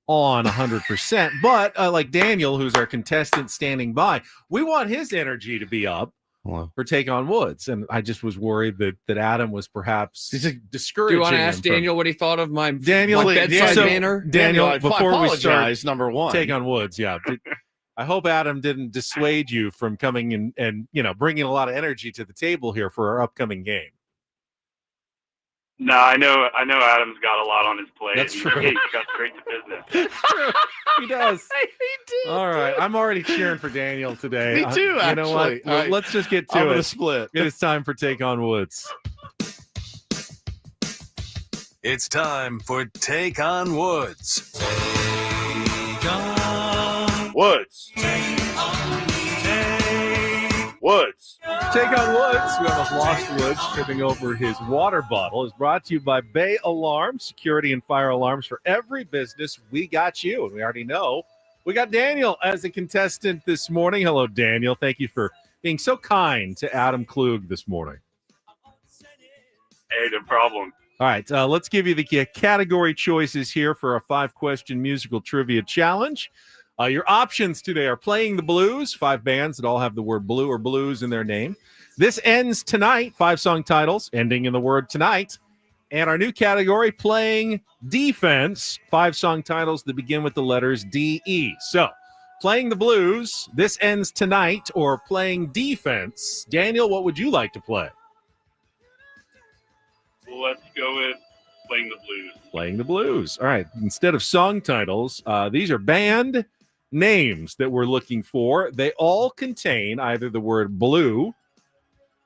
on 100%. But like Daniel, who's our contestant standing by, we want his energy to be up for Take on Woods. And I just was worried that Adam was perhaps discouraging. Do you want to ask Daniel what he thought of my Daniel bedside manner? Daniel, before we start number one, Take on Woods, I hope Adam didn't dissuade you from coming and bringing a lot of energy to the table here for our upcoming game. No, I know Adam's got a lot on his plate. That's true. He got straight to business. That's true. He does. He did. All right. I'm already cheering for Daniel today. Me too, You know what? actually. Well, right. let's just get to I'm it. gonna split. It is time for Take on Woods. It's time for Take on Woods. Take on Woods. Woods. Take on Woods. We almost lost Woods tripping over his water bottle. Is brought to you by Bay Alarm, security and fire alarms for every business. We got you, and we already know we got Daniel as a contestant this morning. Hello, Daniel. Thank you for being so kind to Adam Klug this morning. Hey, no problem. All right, let's give you the category choices here for a 5-question musical trivia challenge. Your options today are Playing the Blues, 5 bands that all have the word blue or blues in their name. This Ends Tonight, 5 song titles ending in the word tonight. And our new category, Playing Defense, 5 song titles that begin with the letters D-E. So, Playing the Blues, This Ends Tonight, or Playing Defense. Daniel, what would you like to play? Well, let's go with Playing the Blues. Playing the Blues. All right. Instead of song titles, these are band names that we're looking for. They all contain either the word blue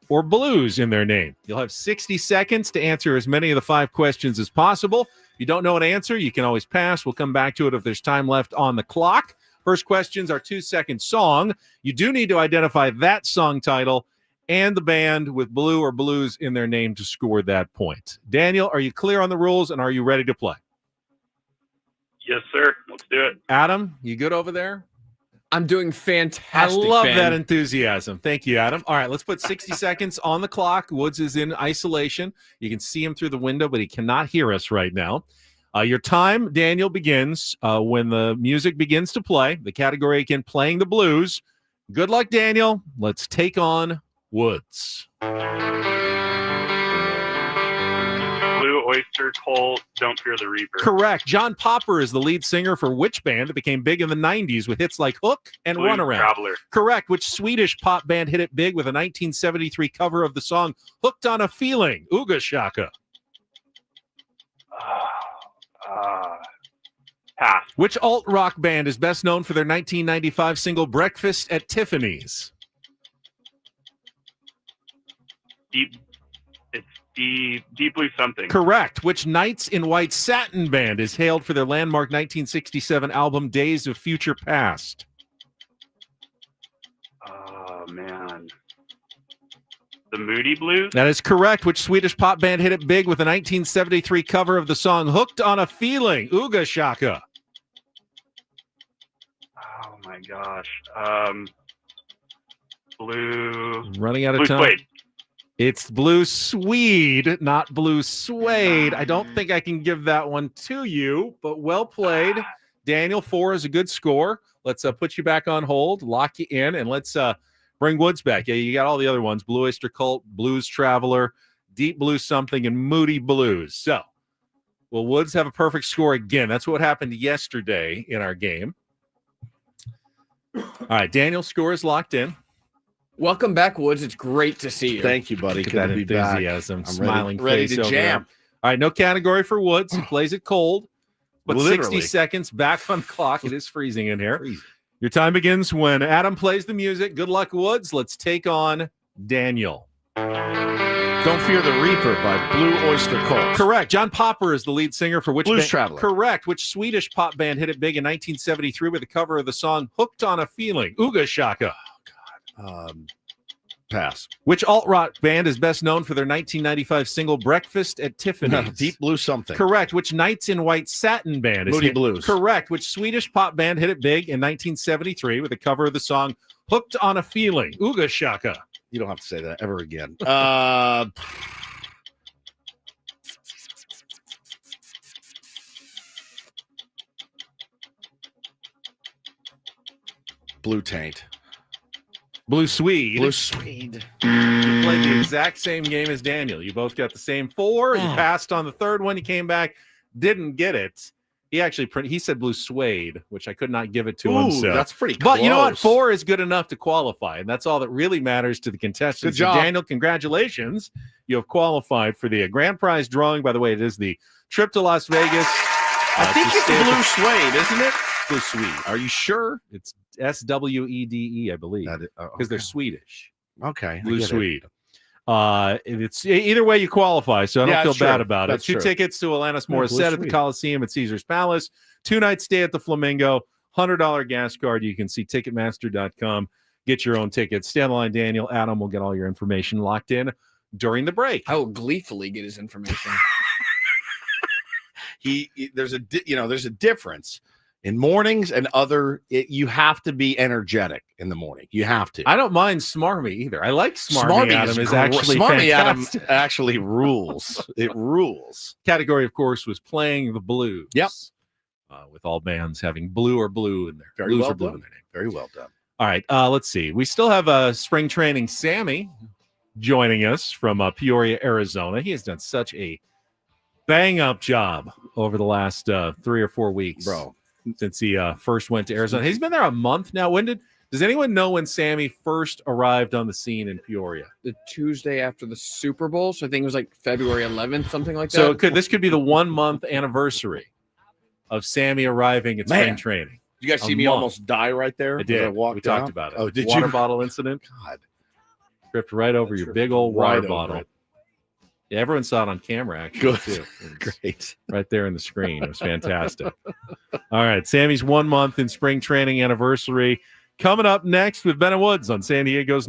or blues in their name. You'll have 60 seconds to answer as many of the 5 questions as possible. If you don't know an answer, you can always pass. We'll come back to it if there's time left on the clock. First questions are 2-second song. You do need to identify that song title and the band with blue or blues in their name to score that point. Daniel, are you clear on the rules and are you ready to play? Yes, sir. Let's do it. Adam, you good over there? I'm doing I fantastic. love Ben. that enthusiasm. Thank you, Adam. All right, let's put 60 seconds on the clock. Woods is in isolation. You can see him through the window, but he cannot hear us right now. Your time, Daniel, begins when the music begins to play. The category again, Playing the Blues. Good luck, Daniel. Let's take on Woods. Blue Oyster Cult, Don't Fear the Reaper. Correct. John Popper is the lead singer for which band that became big in the 90s with hits like Hook and Blues Runaround? Traveler. Correct. Which Swedish pop band hit it big with a 1973 cover of the song Hooked on a Feeling? Ooga Shaka. Pass. Which alt-rock band is best known for their 1995 single Breakfast at Tiffany's? Deep Blue something. Correct. Which Knights in White Satin band is hailed for their landmark 1967 album Days of Future Past? Oh, man. The Moody Blues? That is correct. Which Swedish pop band hit it big with a 1973 cover of the song Hooked on a Feeling? Ooga Shaka. Oh, my gosh. Blue... Running out of Blue time. Suede. It's Blue Swede, not Blue Suede. I don't think I can give that one to you, but well played. Daniel, 4 is a good score. Let's put you back on hold, lock you in, and let's bring Woods back. Yeah, you got all the other ones. Blue Oyster Cult, Blues Traveler, Deep Blue Something, and Moody Blues. So, will Woods have a perfect score again? That's what happened yesterday in our game. All right, Daniel's score is locked in. Welcome back, Woods. It's great to see you. Thank you, buddy. Look at Good that to be back. enthusiasm, I'm smiling ready face to over jam. there. All right, no category for Woods. He plays it cold. But Literally. 60 seconds back on the clock. It is freezing in here. Your time begins when Adam plays the music. Good luck, Woods. Let's take on Daniel. Don't Fear the Reaper by Blue Oyster Cult. Correct. John Popper is the lead singer for which Blues band? Traveler. Correct. Which Swedish pop band hit it big in 1973 with a cover of the song Hooked on a Feeling? Ooga Shaka. Pass. Which alt-rock band is best known for their 1995 single Breakfast at Tiffany's? Deep Blue something. Correct. Which Knights in White Satin band is Moody hit? Blues. Correct. Which Swedish pop band hit it big in 1973 with a cover of the song Hooked on a Feeling? Ooga Shaka. You don't have to say that ever again. Blue Taint. Blue Swede. Blue Swede. You played the exact same game as Daniel. You both got the same 4. You passed on the third one. You came back, didn't get it. He said Blue Suede, which I could not give it to him. So that's pretty close. But you know what? 4 is good enough to qualify, and that's all that really matters to the contestants. Good job. So Daniel, congratulations. You have qualified for the grand prize drawing. By the way, it is the trip to Las Vegas. I think it's Blue Suede, isn't it? Blue Swede. Are you sure? It's SWEDE, I believe, because they're Swedish. Okay. Blue Swede. It's either way you qualify, so I don't feel bad about it. That's 2 true. tickets to Alanis Blue Morissette at the Swede. Coliseum at Caesar's Palace. 2-night stay at the Flamingo. $100 gas card. You can see Ticketmaster.com. Get your own tickets. Stay on the line, Daniel. Adam will get all your information locked in during the break. I will gleefully get his information. There's a difference in mornings and you have to be energetic in the morning. You have to. I don't mind Smarmy either. I like Smarmy. Adam is actually Smarmy fantastic. Adam actually rules. It rules. Category, of course, was playing the blues. Yep. With all bands having blue or blue in there. Very Blues well or blue done. in their name. Very well done. All right. Let's see. We still have spring training Sammy joining us from Peoria, Arizona. He has done such a bang-up job over the last 3 or 4 weeks. Bro. Since he first went to Arizona. He's been there a month now. Does anyone know when Sammy first arrived on the scene in Peoria? The Tuesday after the Super Bowl, so I think it was like February 11th, something like that. So this could be the 1-month anniversary of Sammy arriving at spring training. Did you guys see me almost die right there? I did. We talked about it. Oh, did water you? bottle incident. God. Tripped right over your big old water Right bottle. over it. Yeah, everyone saw it on camera, actually, Good. too. Great. Right there in the screen. It was fantastic. All right, Sammy's 1 month in spring training anniversary. Coming up next with Ben and Woods on San Diego's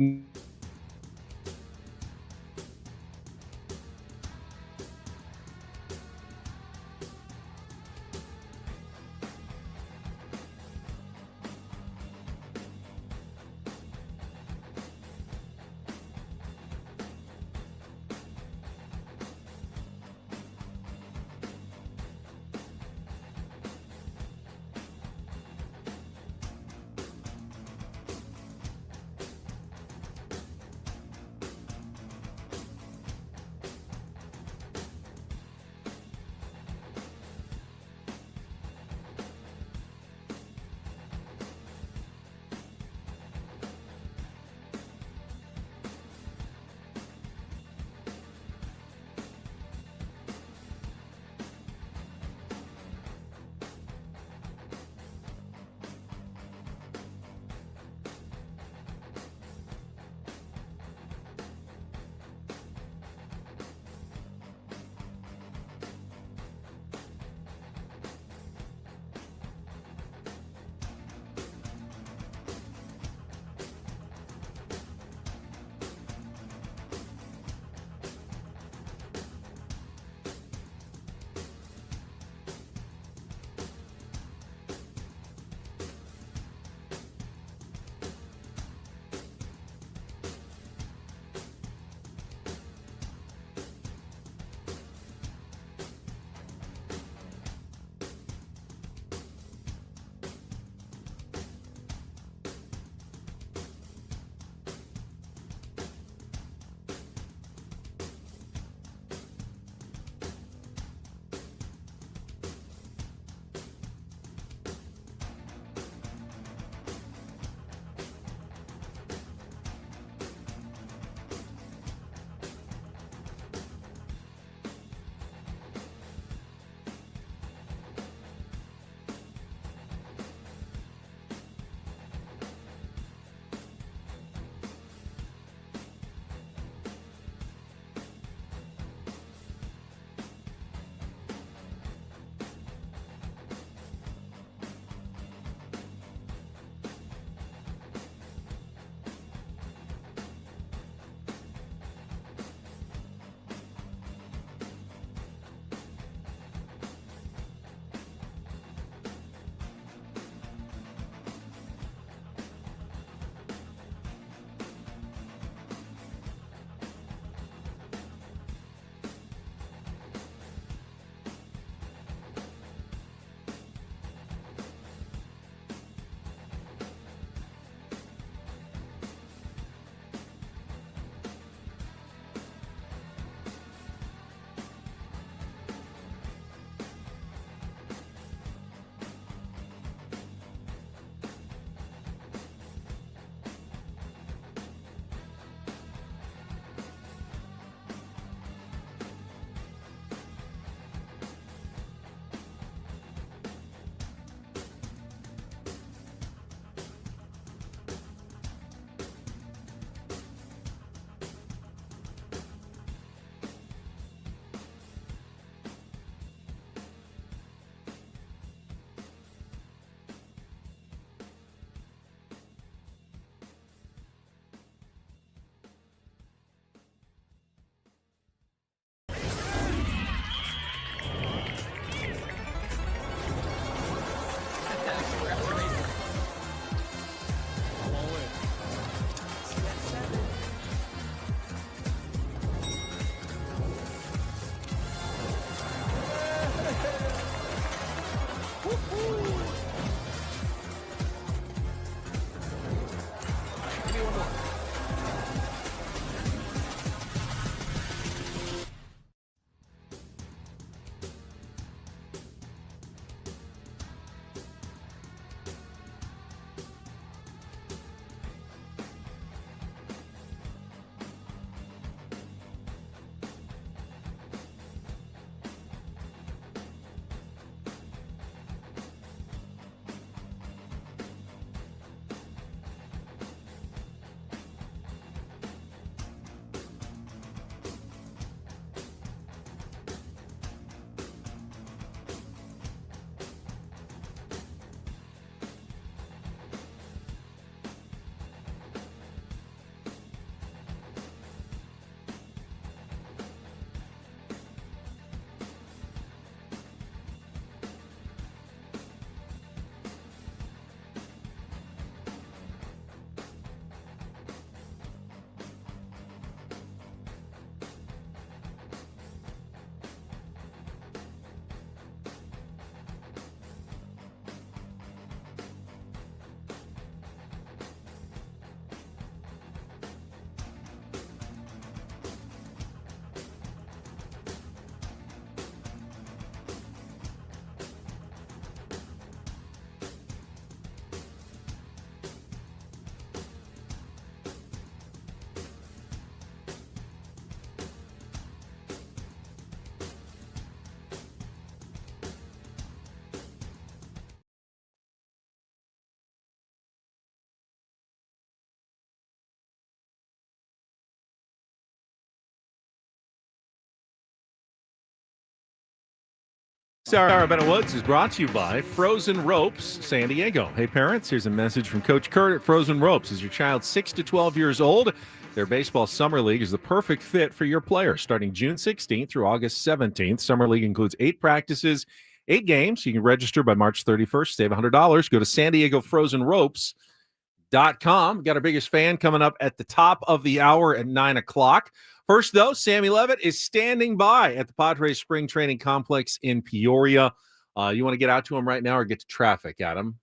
Sarah Bennett Woods is brought to you by Frozen Ropes San Diego. Hey parents, here's a message from Coach Kurt at Frozen Ropes. Is your child 6 to 12 years old? Their baseball summer league is the perfect fit for your player. Starting June 16th through August 17th, summer league includes 8 practices, 8 games. You can register by March 31st, save $100. Go to San Diego Frozen Ropes.com. Got our biggest fan coming up at the top of the hour at 9 o'clock. First, though, Sammy Levitt is standing by at the Padres Spring Training Complex in Peoria. You want to get out to him right now or get to traffic, Adam?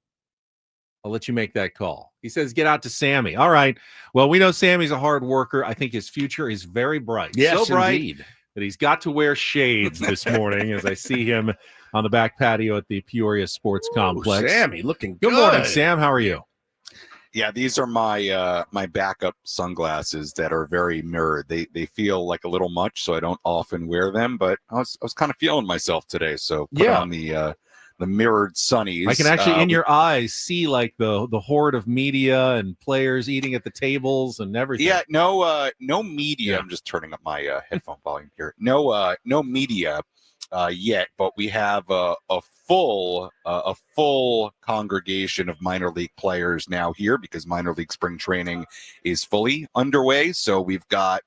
I'll let you make that call. He says get out to Sammy. All right. Well, we know Sammy's a hard worker. I think his future is very bright. Yes, so bright indeed. that he's got to wear shades this morning as I see him on the back patio at the Peoria Sports Complex. Sammy, looking Good morning, Sam. How are you? Yeah, these are my my backup sunglasses that are very mirrored. They feel like a little much, so I don't often wear them. But I was kind of feeling myself today, so put on the mirrored sunnies. I can actually in your eyes see like the horde of media and players eating at the tables and everything. Yeah, no media. I'm just turning up my headphone volume here. No media yet, but we have a full congregation of minor league players now here because minor league spring training is fully underway. So we've got,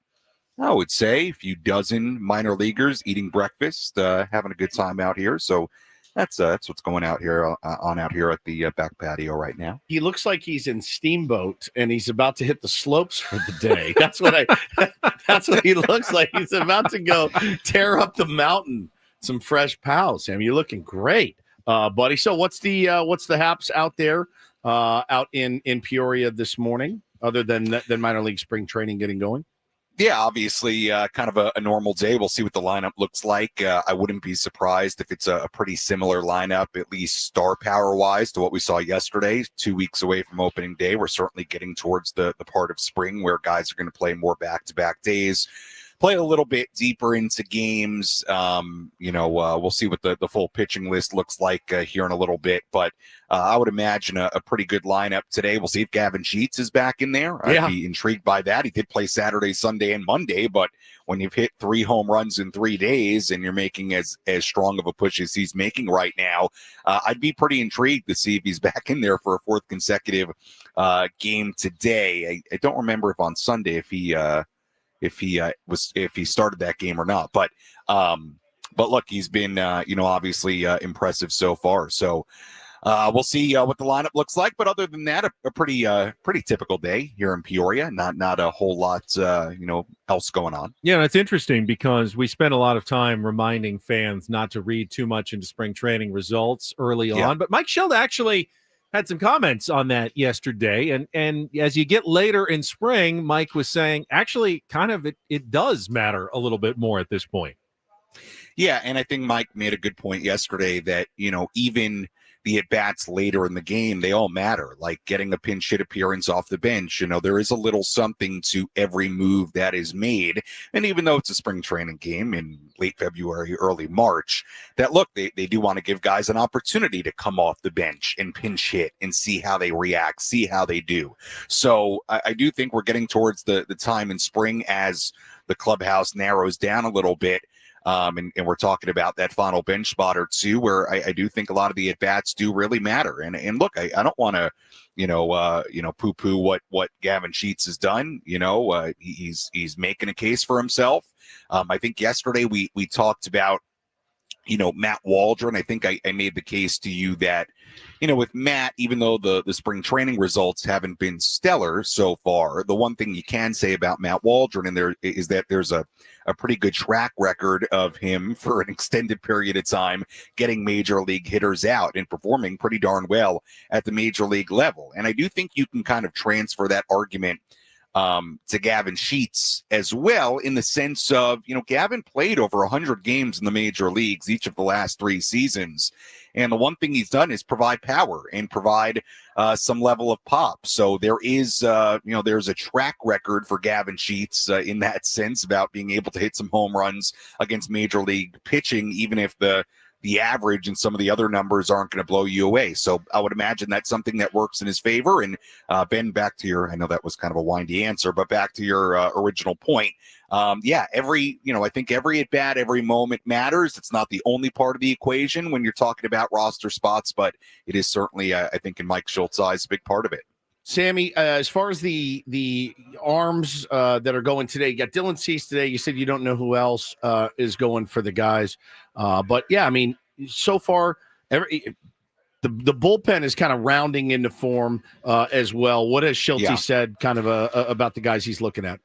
I would say, a few dozen minor leaguers eating breakfast, having a good time out here. So that's what's going out here out here at the back patio right now. He looks like he's in Steamboat and he's about to hit the slopes for the day. That's what he looks like. He's about to go tear up the mountain. Some fresh pals, Sam. You're looking great, buddy. So what's the haps out there out in Peoria this morning, other than minor league spring training getting going? Yeah, obviously kind of a normal day. We'll see what the lineup looks like. I wouldn't be surprised if it's a pretty similar lineup, at least star power wise, to what we saw yesterday. 2 weeks away from opening day. We're certainly getting towards the part of spring where guys are going to play more back-to-back days. Play a little bit deeper into games. We'll see what the full pitching list looks like here in a little bit. But I would imagine a pretty good lineup today. We'll see if Gavin Sheets is back in there. I'd be intrigued by that. He did play Saturday, Sunday, and Monday. But when you've hit 3 home runs in 3 days and you're making as strong of a push as he's making right now, I'd be pretty intrigued to see if he's back in there for a 4th consecutive game today. I don't remember if on Sunday if he started that game or not, but look, he's been obviously impressive so far. So we'll see what the lineup looks like. But other than that, a pretty typical day here in Peoria. Not a whole lot else going on. Yeah, and it's interesting because we spent a lot of time reminding fans not to read too much into spring training results early on. But Mike Sheld actually had some comments on that yesterday. And as you get later in spring, Mike was saying, actually, kind of it does matter a little bit more at this point. Yeah, and I think Mike made a good point yesterday that, even the at-bats later in the game, they all matter. Like getting a pinch hit appearance off the bench, there is a little something to every move that is made. And even though it's a spring training game in late February, early March, that look, they do want to give guys an opportunity to come off the bench and pinch hit and see how they react, see how they do. So I do think we're getting towards the time in spring as the clubhouse narrows down a little bit. And we're talking about that final bench spot or two where I do think a lot of the at-bats do really matter. And look, I don't want to, poo-poo what Gavin Sheets has done. He's making a case for himself. I think yesterday we talked about, Matt Waldron. I think I made the case to you that, with Matt, even though the spring training results haven't been stellar so far, the one thing you can say about Matt Waldron is that there's a pretty good track record of him for an extended period of time getting major league hitters out and performing pretty darn well at the major league level. And I do think you can kind of transfer that argument to Gavin Sheets as well, in the sense of, Gavin played over 100 games in the major leagues each of the last 3 seasons. And the one thing he's done is provide power and provide some level of pop. So there is, there's a track record for Gavin Sheets in that sense about being able to hit some home runs against major league pitching, even if the the average and some of the other numbers aren't going to blow you away. So I would imagine that's something that works in his favor. And Ben, back to your, I know that was kind of a windy answer, but back to your original point. I think every at bat, every moment matters. It's not the only part of the equation when you're talking about roster spots, but it is certainly, I think, in Mike Schultz's eyes, a big part of it. Sammy, as far as the arms that are going today, you got Dylan Cease today. You said you don't know who else is going for the guys. But yeah, I mean, so far, the bullpen is kind of rounding into form as well. What has Schultz said kind of about the guys he's looking at?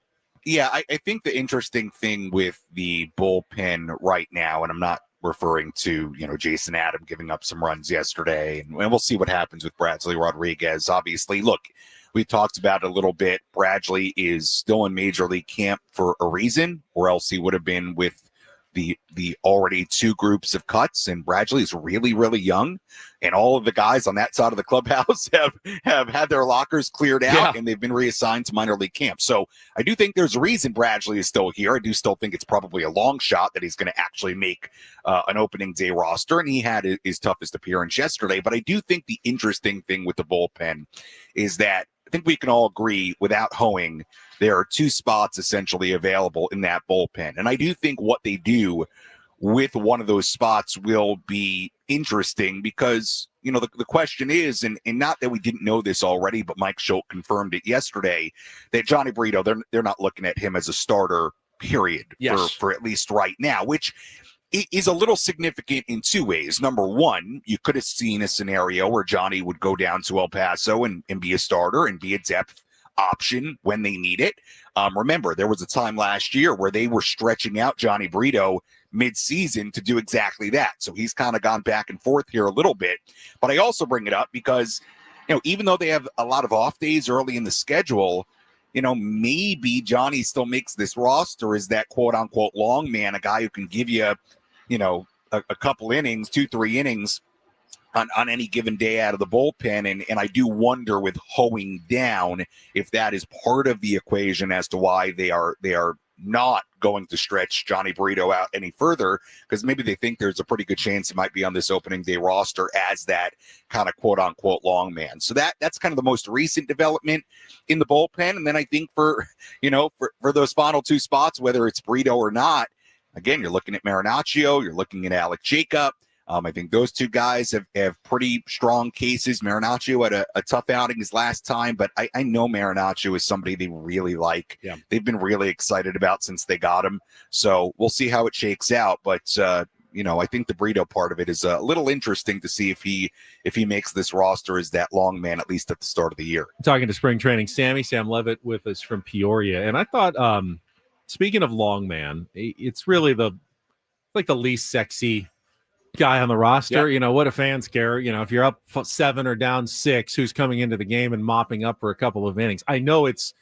Yeah, I think the interesting thing with the bullpen right now, and I'm not referring to, Jason Adam giving up some runs yesterday, and we'll see what happens with Bradley Rodriguez. Obviously, look, we talked about it a little bit. Bradley is still in Major League camp for a reason, or else he would have been with the already two groups of cuts, and Bradley is really, really young, and all of the guys on that side of the clubhouse have had their lockers cleared out, and they've been reassigned to minor league camp. So I do think there's a reason Bradley is still here. I do still think it's probably a long shot that he's going to actually make an opening day roster, and he had his toughest appearance yesterday. But I do think the interesting thing with the bullpen is that I think we can all agree, without hoeing, there are two spots essentially available in that bullpen. And I do think what they do with one of those spots will be interesting because, the question is, and not that we didn't know this already, but Mike Schultz confirmed it yesterday, that Johnny Brito, they're not looking at him as a starter, period, for at least right now, which is a little significant in two ways. Number one, you could have seen a scenario where Johnny would go down to El Paso and be a starter and be a depth option when they need it. Remember, there was a time last year where they were stretching out Johnny Brito mid-season to do exactly that. So he's kind of gone back and forth here a little bit. But I also bring it up because, even though they have a lot of off days early in the schedule, maybe Johnny still makes this roster as that quote-unquote long man, a guy who can give you, a couple innings, 2-3 innings on any given day out of the bullpen. And I do wonder with hoeing down if that is part of the equation as to why they are not going to stretch Johnny Brito out any further, because maybe they think there's a pretty good chance he might be on this opening day roster as that kind of quote-unquote long man. So that's kind of the most recent development in the bullpen. And then I think for those final two spots, whether it's Brito or not, again, you're looking at Marinaccio, you're looking at Alec Jacob. I think those two guys have pretty strong cases. Marinaccio had a tough outing his last time, but I know Marinaccio is somebody they really like. Yeah. They've been really excited about since they got him. So we'll see how it shakes out. But, I think the Brito part of it is a little interesting to see if he makes this roster as that long man, at least at the start of the year. Talking to spring training, Sam Levitt with us from Peoria. And I thought, speaking of long man, it's really the least sexy guy on the roster. Yep. What do fans care? If you're up 7 or down 6, who's coming into the game and mopping up for a couple of innings? I know it's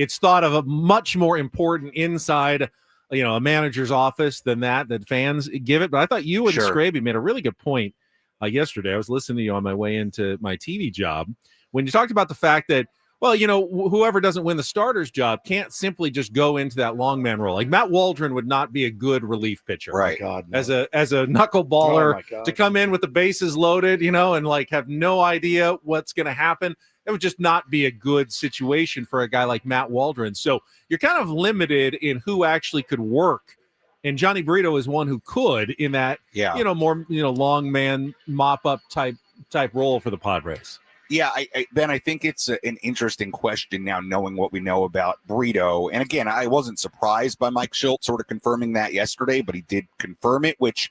thought of a much more important inside, a manager's office than that fans give it. But I thought you and Scraby made a really good point yesterday. I was listening to you on my way into my TV job when you talked about the fact that, well, whoever doesn't win the starter's job can't simply just go into that long man role. Like Matt Waldron would not be a good relief pitcher, right? God, no. As a knuckleballer to come in with the bases loaded, and have no idea what's going to happen. It would just not be a good situation for a guy like Matt Waldron. So you're kind of limited in who actually could work. And Johnny Brito is one who could in that, more, long man mop up type role for the Padres. Yeah, Ben, I think it's an interesting question now, knowing what we know about Brito. And again, I wasn't surprised by Mike Schultz sort of confirming that yesterday, but he did confirm it, which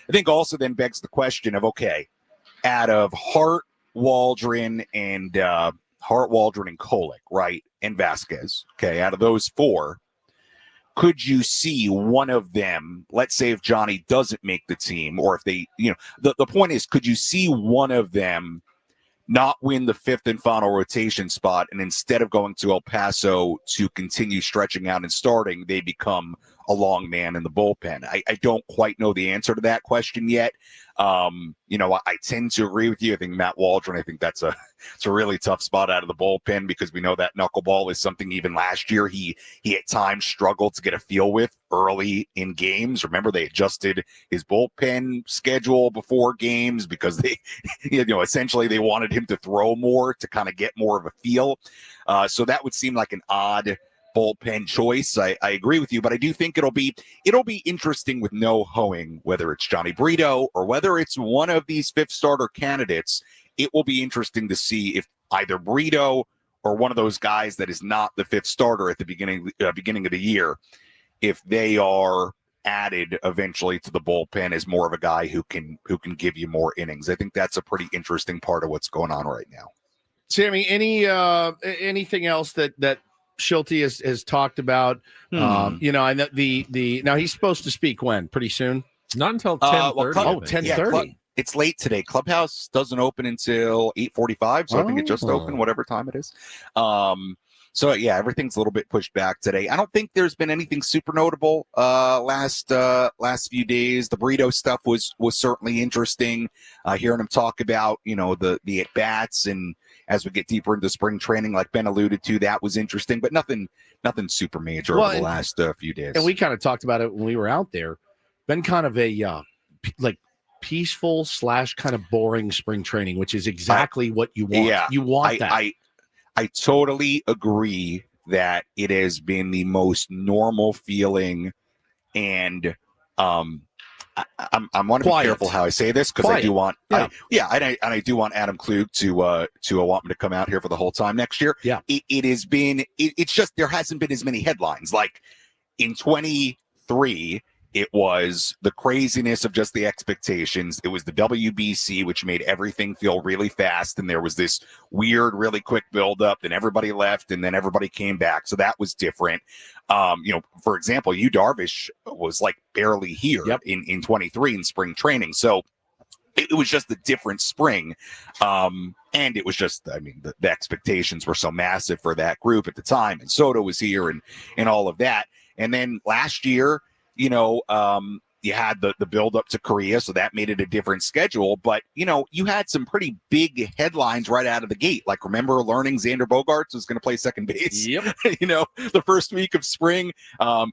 I think also then begs the question of, okay, out of Hart, Waldron, and Kolek, right, and Vasquez, okay, out of those 4, could you see one of them, let's say if Johnny doesn't make the team, or if they, the point is, could you see one of them not win the 5th and final rotation spot, and instead of going to El Paso to continue stretching out and starting, they become a long man in the bullpen? I don't quite know the answer to that question yet. I tend to agree with you. I think Matt Waldron, I think it's a really tough spot out of the bullpen because we know that knuckleball is something even last year he at times struggled to get a feel with early in games. Remember, they adjusted his bullpen schedule before games because they, essentially they wanted him to throw more to kind of get more of a feel. So that would seem like an odd bullpen choice. I agree with you, but I do think it'll be interesting with no hoeing, whether it's Johnny Brito or whether it's one of these fifth starter candidates. It will be interesting to see if either Brito or one of those guys that is not the fifth starter at the beginning of the year, if they are added eventually to the bullpen as more of a guy who can give you more innings. I think that's a pretty interesting part of what's going on right now. Sammy, anything else that Schulte has talked about? I know now he's supposed to speak when? Pretty soon? Not until 10:30. 10:30. It's late today. Clubhouse doesn't open until 8:45, so I think it just opened, whatever time it is. So yeah, everything's a little bit pushed back today. I don't think there's been anything super notable last few days. The Brito stuff was certainly interesting. Hearing him talk about the at bats, and as we get deeper into spring training, like Ben alluded to, that was interesting, but nothing super major over the last few days. And we kind of talked about it when we were out there. Been kind of a peaceful / kind of boring spring training, which is exactly what you want. Yeah, you want that. I totally agree that it has been the most normal feeling, and I want to be careful how I say this because I do want, I do want Adam Klug to want me to come out here for the whole time next year. Yeah, it has been. It's just there hasn't been as many headlines like in 23. It was the craziness of just the expectations. It was the WBC, which made everything feel really fast. And there was this weird, really quick buildup. Then everybody left and then everybody came back. So that was different. For example, Yu Darvish was like barely here in 23 in spring training. So it was just a different spring. And it was just, the expectations were so massive for that group at the time. And Soto was here and all of that. And then last year, you had the build up to Korea, so that made it a different schedule. But, you had some pretty big headlines right out of the gate. Like, remember learning Xander Bogaerts was going to play second base? Yep. The first week of spring.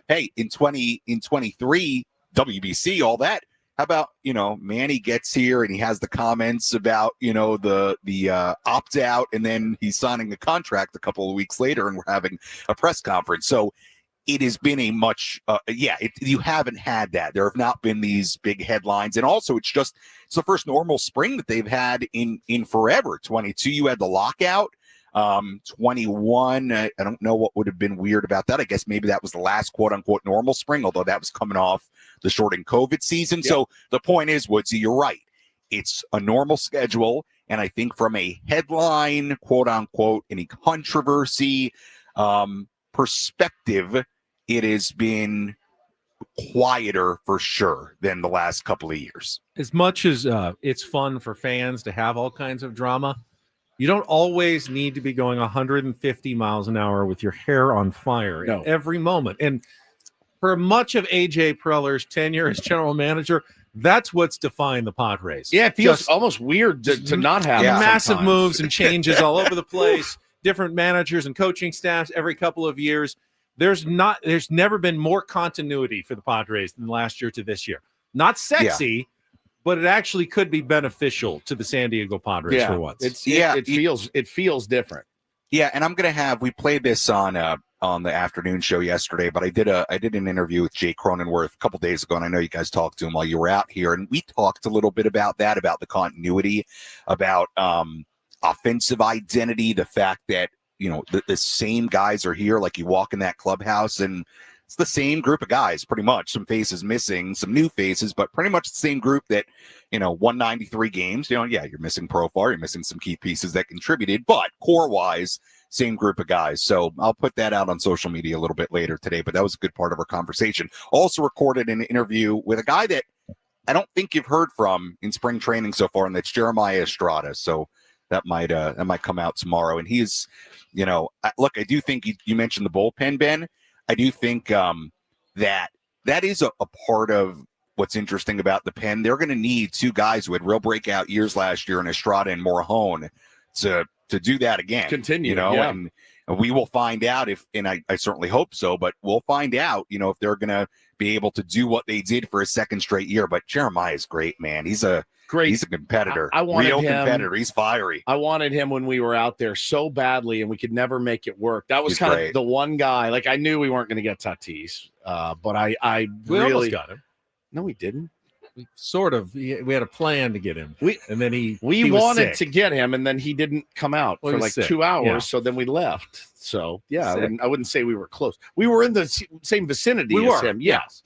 Hey, in 23, WBC, all that. How about, Manny gets here and he has the comments about, the opt out, and then he's signing a contract a couple of weeks later and we're having a press conference. So it has been a much, you haven't had that. There have not been these big headlines. And also it's the first normal spring that they've had in forever. 22, you had the lockout. 21, I don't know what would have been weird about that. I guess maybe that was the last quote unquote normal spring, although that was coming off the shortened COVID season. Yep. So the point is, Woodsy, you're right. It's a normal schedule. And I think from a headline, quote unquote, any controversy, perspective, it has been quieter for sure than the last couple of years. As much as it's fun for fans to have all kinds of drama, you don't always need to be going 150 miles an hour with your hair on fire at every moment. And for much of AJ Preller's tenure as general manager, that's what's defined the Padres. Yeah, it feels almost weird to not have massive sometimes. Moves and changes all over the place. Different managers and coaching staffs every couple of years. There's never been more continuity for the Padres than last year to this year. Not sexy, but it actually could be beneficial to the San Diego Padres for once. It feels different. Yeah, and we played this on the afternoon show yesterday, but I did an interview with Jay Cronenworth a couple days ago, and I know you guys talked to him while you were out here, and we talked a little bit about that, about the continuity, about offensive identity, the fact that the same guys are here. Like, you walk in that clubhouse and it's the same group of guys, pretty much. Some faces missing, some new faces, but pretty much the same group that 193 games. You're missing Profar, you're missing some key pieces that contributed, but core wise, same group of guys. So I'll put that out on social media a little bit later today, but that was a good part of our conversation. Also recorded an interview with a guy that I don't think you've heard from in spring training so far, and that's Jeremiah Estrada. So that might come out tomorrow. And he's, look, I do think you mentioned the bullpen, Ben. I do think that that is a part of what's interesting about the pen. They're going to need two guys who had real breakout years last year in Estrada and Morajón to do that again. Continue, and we will find out if, and I certainly hope so, but we'll find out, if they're going to be able to do what they did for a second straight year. But Jeremiah's great, man. He's a competitor. I wanted real him, competitor. He's fiery. I wanted him when we were out there so badly, and we could never make it work. That was kind of the one guy. Like, I knew we weren't going to get Tatis, but I we really almost got him. No, we didn't. We had a plan to get him, and then he wanted to get him, and then he didn't come out for like sick. 2 hours. Yeah. So then we left. So I wouldn't say we were close. We were in the same vicinity as him. Yes,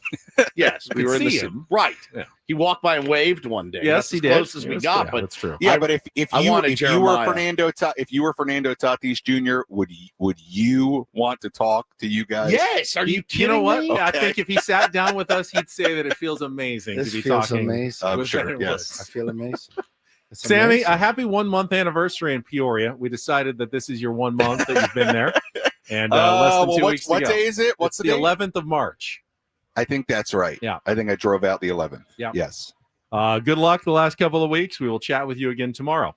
yes, we were in the same. Right. Yeah. He walked by and waved one day. Yes, that's as close as we got. But that's true. Yeah, but if you were Fernando Tatis Jr., would you want to talk to you guys? Yes. Are you kidding You know what? me? Okay. I think if he sat down with us, he'd say that it feels amazing This to be feels talking. amazing. I'm with sure. Fernando. Yes. I feel amazing. It's Sammy, amazing. a happy 1 month anniversary in Peoria. We decided that this is your 1 month that you've been there, and less than 2 weeks to what go. day is it? What's It's the 11th of March. I think that's right. Yeah. I think I drove out the 11th. Yeah. Yes. Good luck the last couple of weeks. We will chat with you again tomorrow.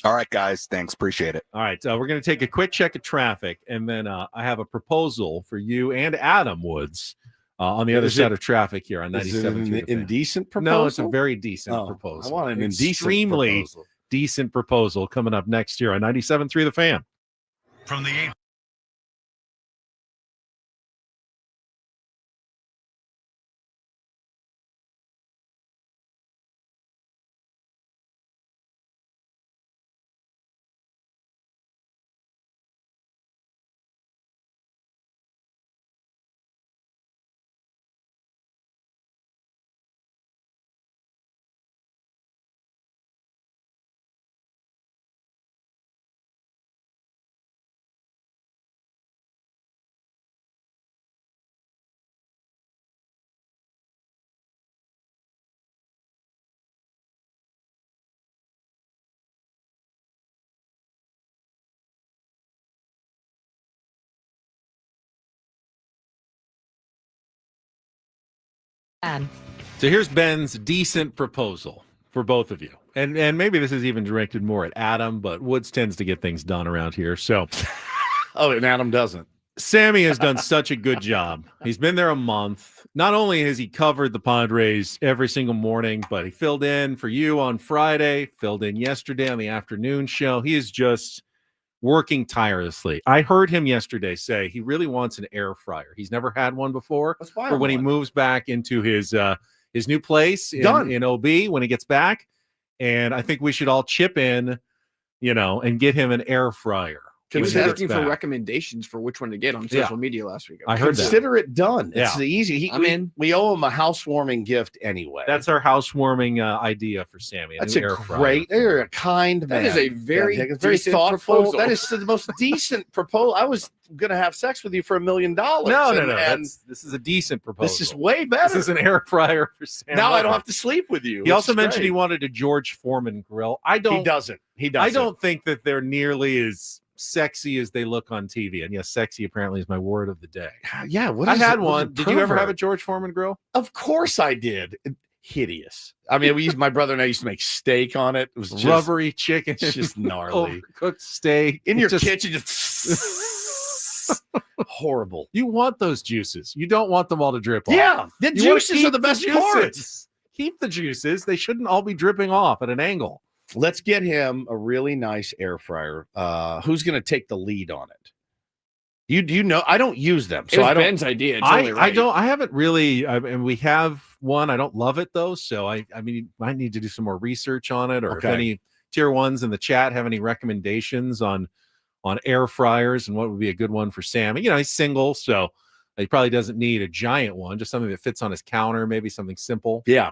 All right, guys. Thanks. Appreciate it. All right. We're going to take a quick check of traffic, and then I have a proposal for you and Adam Woods on the other side of traffic here on 97.3. Is it an indecent proposal? No, it's a very decent proposal. I want an extremely indecent proposal. decent proposal coming up next year on 97.3 The Fan. From the 8. So here's Ben's decent proposal for both of you. And maybe this is even directed more at Adam, but Woods tends to get things done around here. So and Adam doesn't. Sammy has done such a good job. He's been there a month. Not only has he covered the Padres every single morning, but he filled in for you on Friday, filled in yesterday on the afternoon show. He is just working tirelessly. I heard him yesterday say he really wants an air fryer. He's never had one before. For when he moves back into his new place in OB when he gets back. And I think we should all chip in, and get him an air fryer. He was asking for recommendations for which one to get on social media last week. I heard Consider it done. Yeah. It's easy. I'm in. We owe him a housewarming gift anyway. That's our housewarming idea for Sammy. That's a great. You're a kind man. That is a very very thoughtful. proposal. That is the most decent proposal. I was gonna have sex with you for $1 million. No. And This is a decent proposal. this is way better. This is an air fryer for Sammy. Now I don't have to sleep with you. He also mentioned he wanted a George Foreman grill. He doesn't. I don't think that they're nearly as sexy as they look on TV. And yes, sexy apparently is my word of the day. Yeah, I had one. Did you ever have a George Foreman grill? Of course I did. Hideous. I mean, my brother and I used to make steak on it. It was just rubbery chicken. It's just gnarly. Overcooked steak. In your kitchen, just horrible. You want those juices. You don't want them all to drip off. Yeah, the juices are the best part. Keep the juices. They shouldn't all be dripping off at an angle. Let's get him a really nice air fryer. Who's going to take the lead on it? You know, I don't use them, so I don't. Ben's idea. I don't. I haven't really. And we have one. I don't love it though. So I mean, I need to do some more research on it. Or if any tier ones in the chat have any recommendations on air fryers and what would be a good one for Sammy. He's single, so he probably doesn't need a giant one. Just something that fits on his counter. Maybe something simple. Yeah.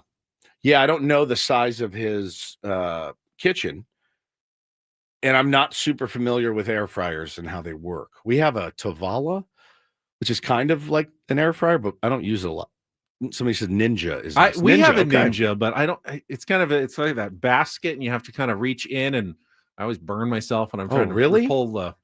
I don't know the size of his kitchen, and I'm not super familiar with air fryers and how they work. We have a Tavala, which is kind of like an air fryer, but I don't use it a lot. Somebody says Ninja is nice. We have a Ninja, but I don't. It's it's like that basket, and you have to kind of reach in, and I always burn myself when I'm trying to pull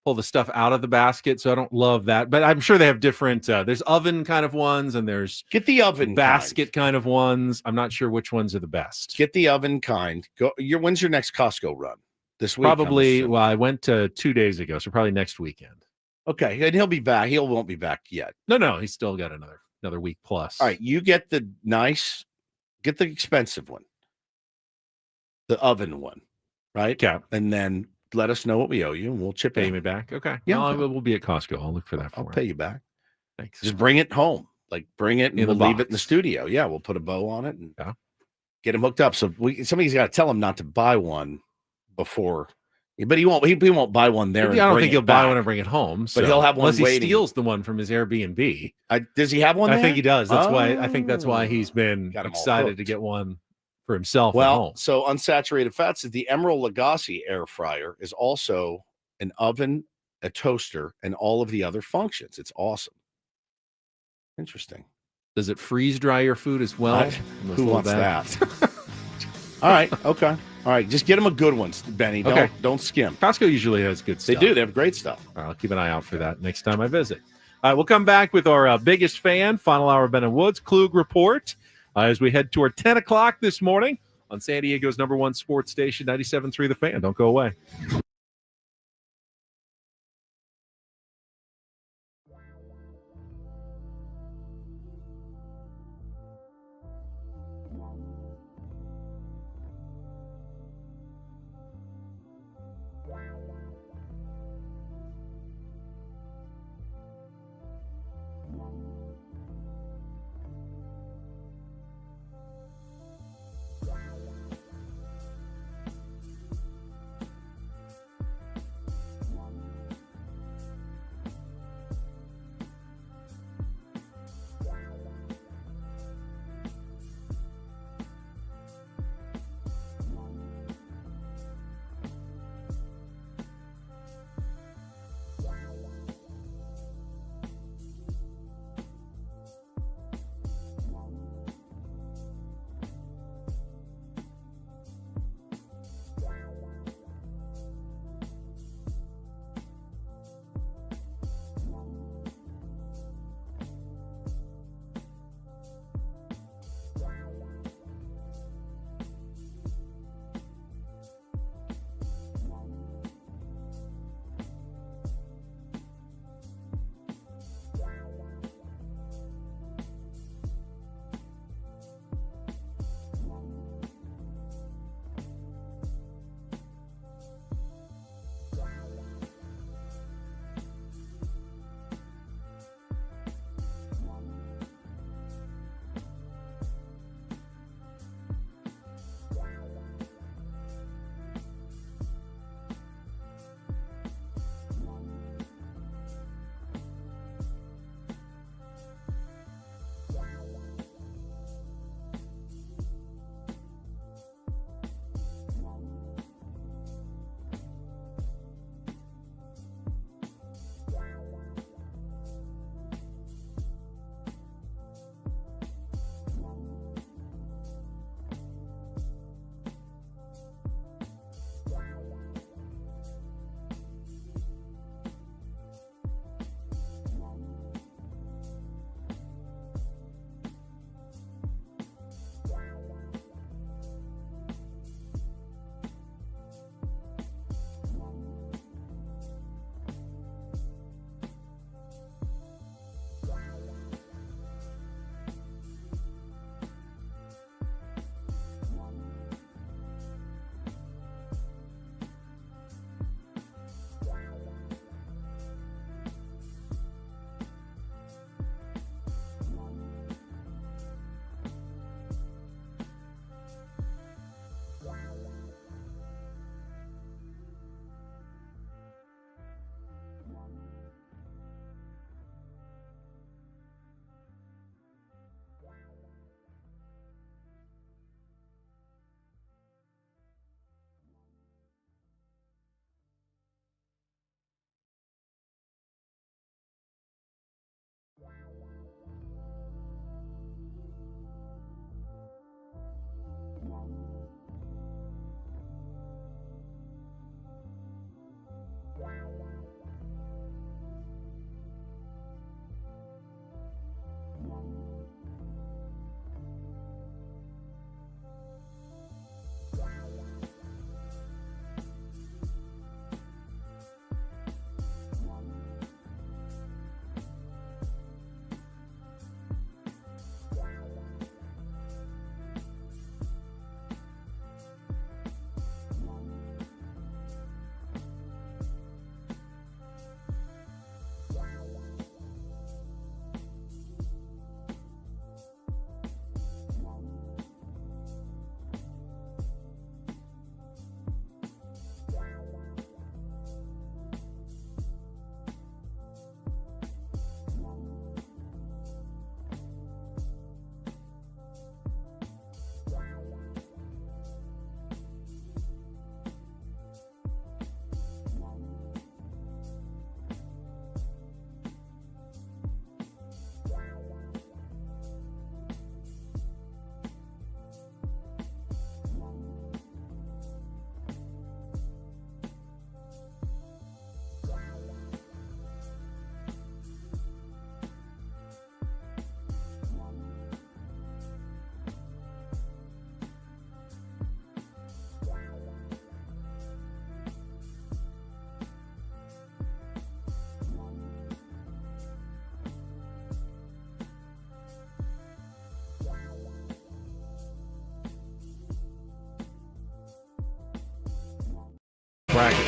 pull the stuff out of the basket, so I don't love that. But I'm sure they have different. There's oven kind of ones, and there's get the oven basket kind of ones. I'm not sure which ones are the best. Get the oven kind. When's your next Costco run? This week? Probably. Well, I went 2 days ago, so probably next weekend. Okay, and he'll be back. He won't be back yet. No, he's still got another week plus. All right, you get the expensive one, the oven one, right? Yeah, and then let us know what we owe you, and we'll chip me back. Okay, yeah, we'll be at Costco. I'll look for that. I'll pay you back. Thanks. Just bring it home, bring it, and we'll leave it in the studio. Yeah, we'll put a bow on it and get him hooked up. So somebody's got to tell him not to buy one before. But he won't. He won't buy one there. I don't think he'll buy one and bring it home. But he'll have one unless waiting. He steals the one from his Airbnb. Does he have one? I think he does. That's why. I think that's why he's been excited to get one for himself. Well, at home. So Unsaturated Fats is the Emerald Lagasse air fryer is also an oven, a toaster, and all of the other functions. It's awesome. Interesting. Does it freeze dry your food as well? Who wants that? All right. Okay. All right, just get them a good one, Benny. Don't skim. Costco usually has good stuff. They do. They have great stuff. All right, I'll keep an eye out for that next time I visit. All right, we'll come back with our biggest fan, final hour Ben and Woods, Klug Report, as we head toward 10 o'clock this morning on San Diego's #1 sports station, 97.3 The Fan. Don't go away.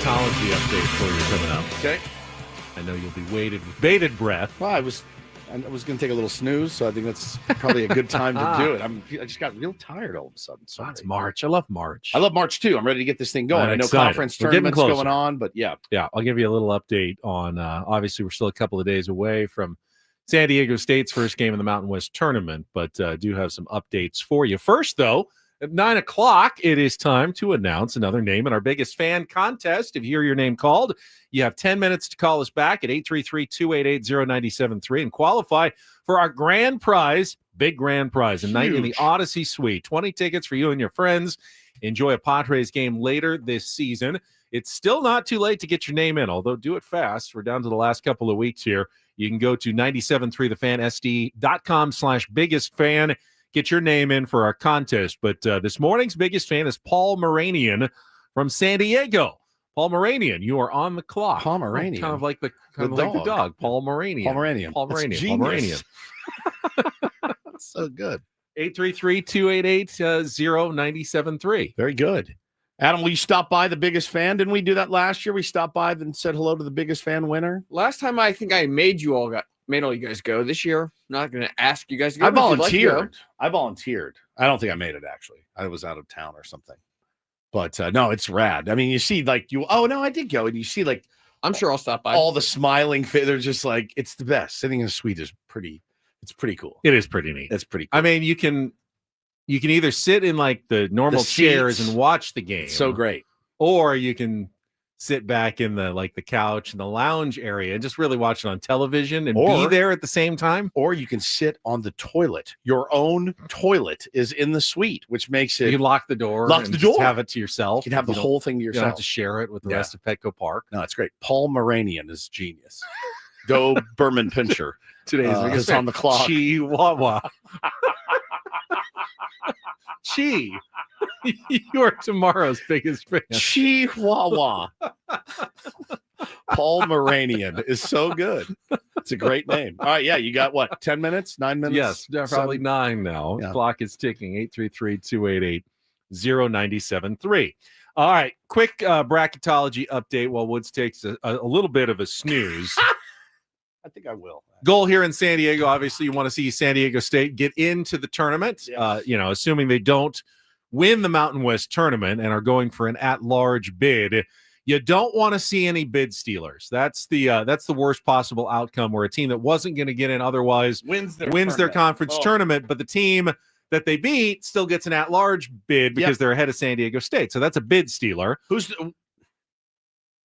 bracketology update for you coming up. Okay. I know you'll be waited with bated breath. Well, I was going to take a little snooze, so I think that's probably a good time to do it. I just got real tired all of a sudden. So It's March. I love March. I love March too. I'm ready to get this thing going. I'm I know excited. conference We're getting tournaments closer. going on, but yeah. Yeah, I'll give you a little update on, obviously, we're still a couple of days away from San Diego State's first game in the Mountain West tournament, but do have some updates for you. First, though, at 9 o'clock, it is time to announce another name in our biggest fan contest. If you hear your name called, you have 10 minutes to call us back at 833-288-0973 and qualify for our grand prize, big grand prize, a night in the Odyssey Suite. 20 tickets for you and your friends. Enjoy a Padres game later this season. It's still not too late to get your name in, although do it fast. We're down to the last couple of weeks here. You can go to 973thefansd.com/biggest fan. Get your name in for our contest. But this morning's biggest fan is Paul Moranian from San Diego. Paul Moranian, you are on the clock. Paul Moranian. Kind of like the dog. dog. Paul Moranian. Paul Moranian. Paul That's Moranian. Paul genius. Moranian. That's so good. 833-288-0973. Very good. Adam, will you stop by the biggest fan? Didn't we do that last year? We stopped by and said hello to the biggest fan winner. Last time I think I made all you guys go. This year, I'm not going to ask you guys to go. I but if you'd like to go- volunteered. I volunteered. I don't think I made it, actually. I was out of town or something. But no, it's rad. I mean, you see, like, oh, no, I did go. And you see, like, I'm sure I'll stop by. all the smiling fit. They're just like, it's the best. Sitting in a suite is pretty cool. It is pretty neat. It's pretty cool. I mean, you can either sit in like the normal The chairs seats. and watch the game. It's so great. Or you can sit back in the couch and the lounge area and just really watch it on television and be there at the same time. Or you can sit on the toilet. Your own toilet is in the suite, which makes it. You can lock the door. Lock and the just door. have it to yourself. You can have the whole thing to You don't yourself. have to share it with the rest of Petco Park. No, it's great. Paul Moranian is genius. Go Berman Pincher. Today's is on the clock. Chihuahua. Chi. You are tomorrow's biggest fan. Chihuahua. Paul Moranian is so good. It's a great name. All right, yeah, you got what? 10 minutes? 9 minutes? Yes, probably 7? 9 now. Yeah. Clock is ticking. 833-288-0973. All right, quick bracketology update while Woods takes a little bit of a snooze. I think I will. Goal here in San Diego. Obviously, you want to see San Diego State get into the tournament. Yes. Assuming they don't win the Mountain West tournament and are going for an at-large bid. You don't want to see any bid stealers. That's the worst possible outcome, where a team that wasn't going to get in otherwise Wins their conference tournament, but the team that they beat still gets an at-large bid because they're ahead of San Diego State. So that's a bid stealer.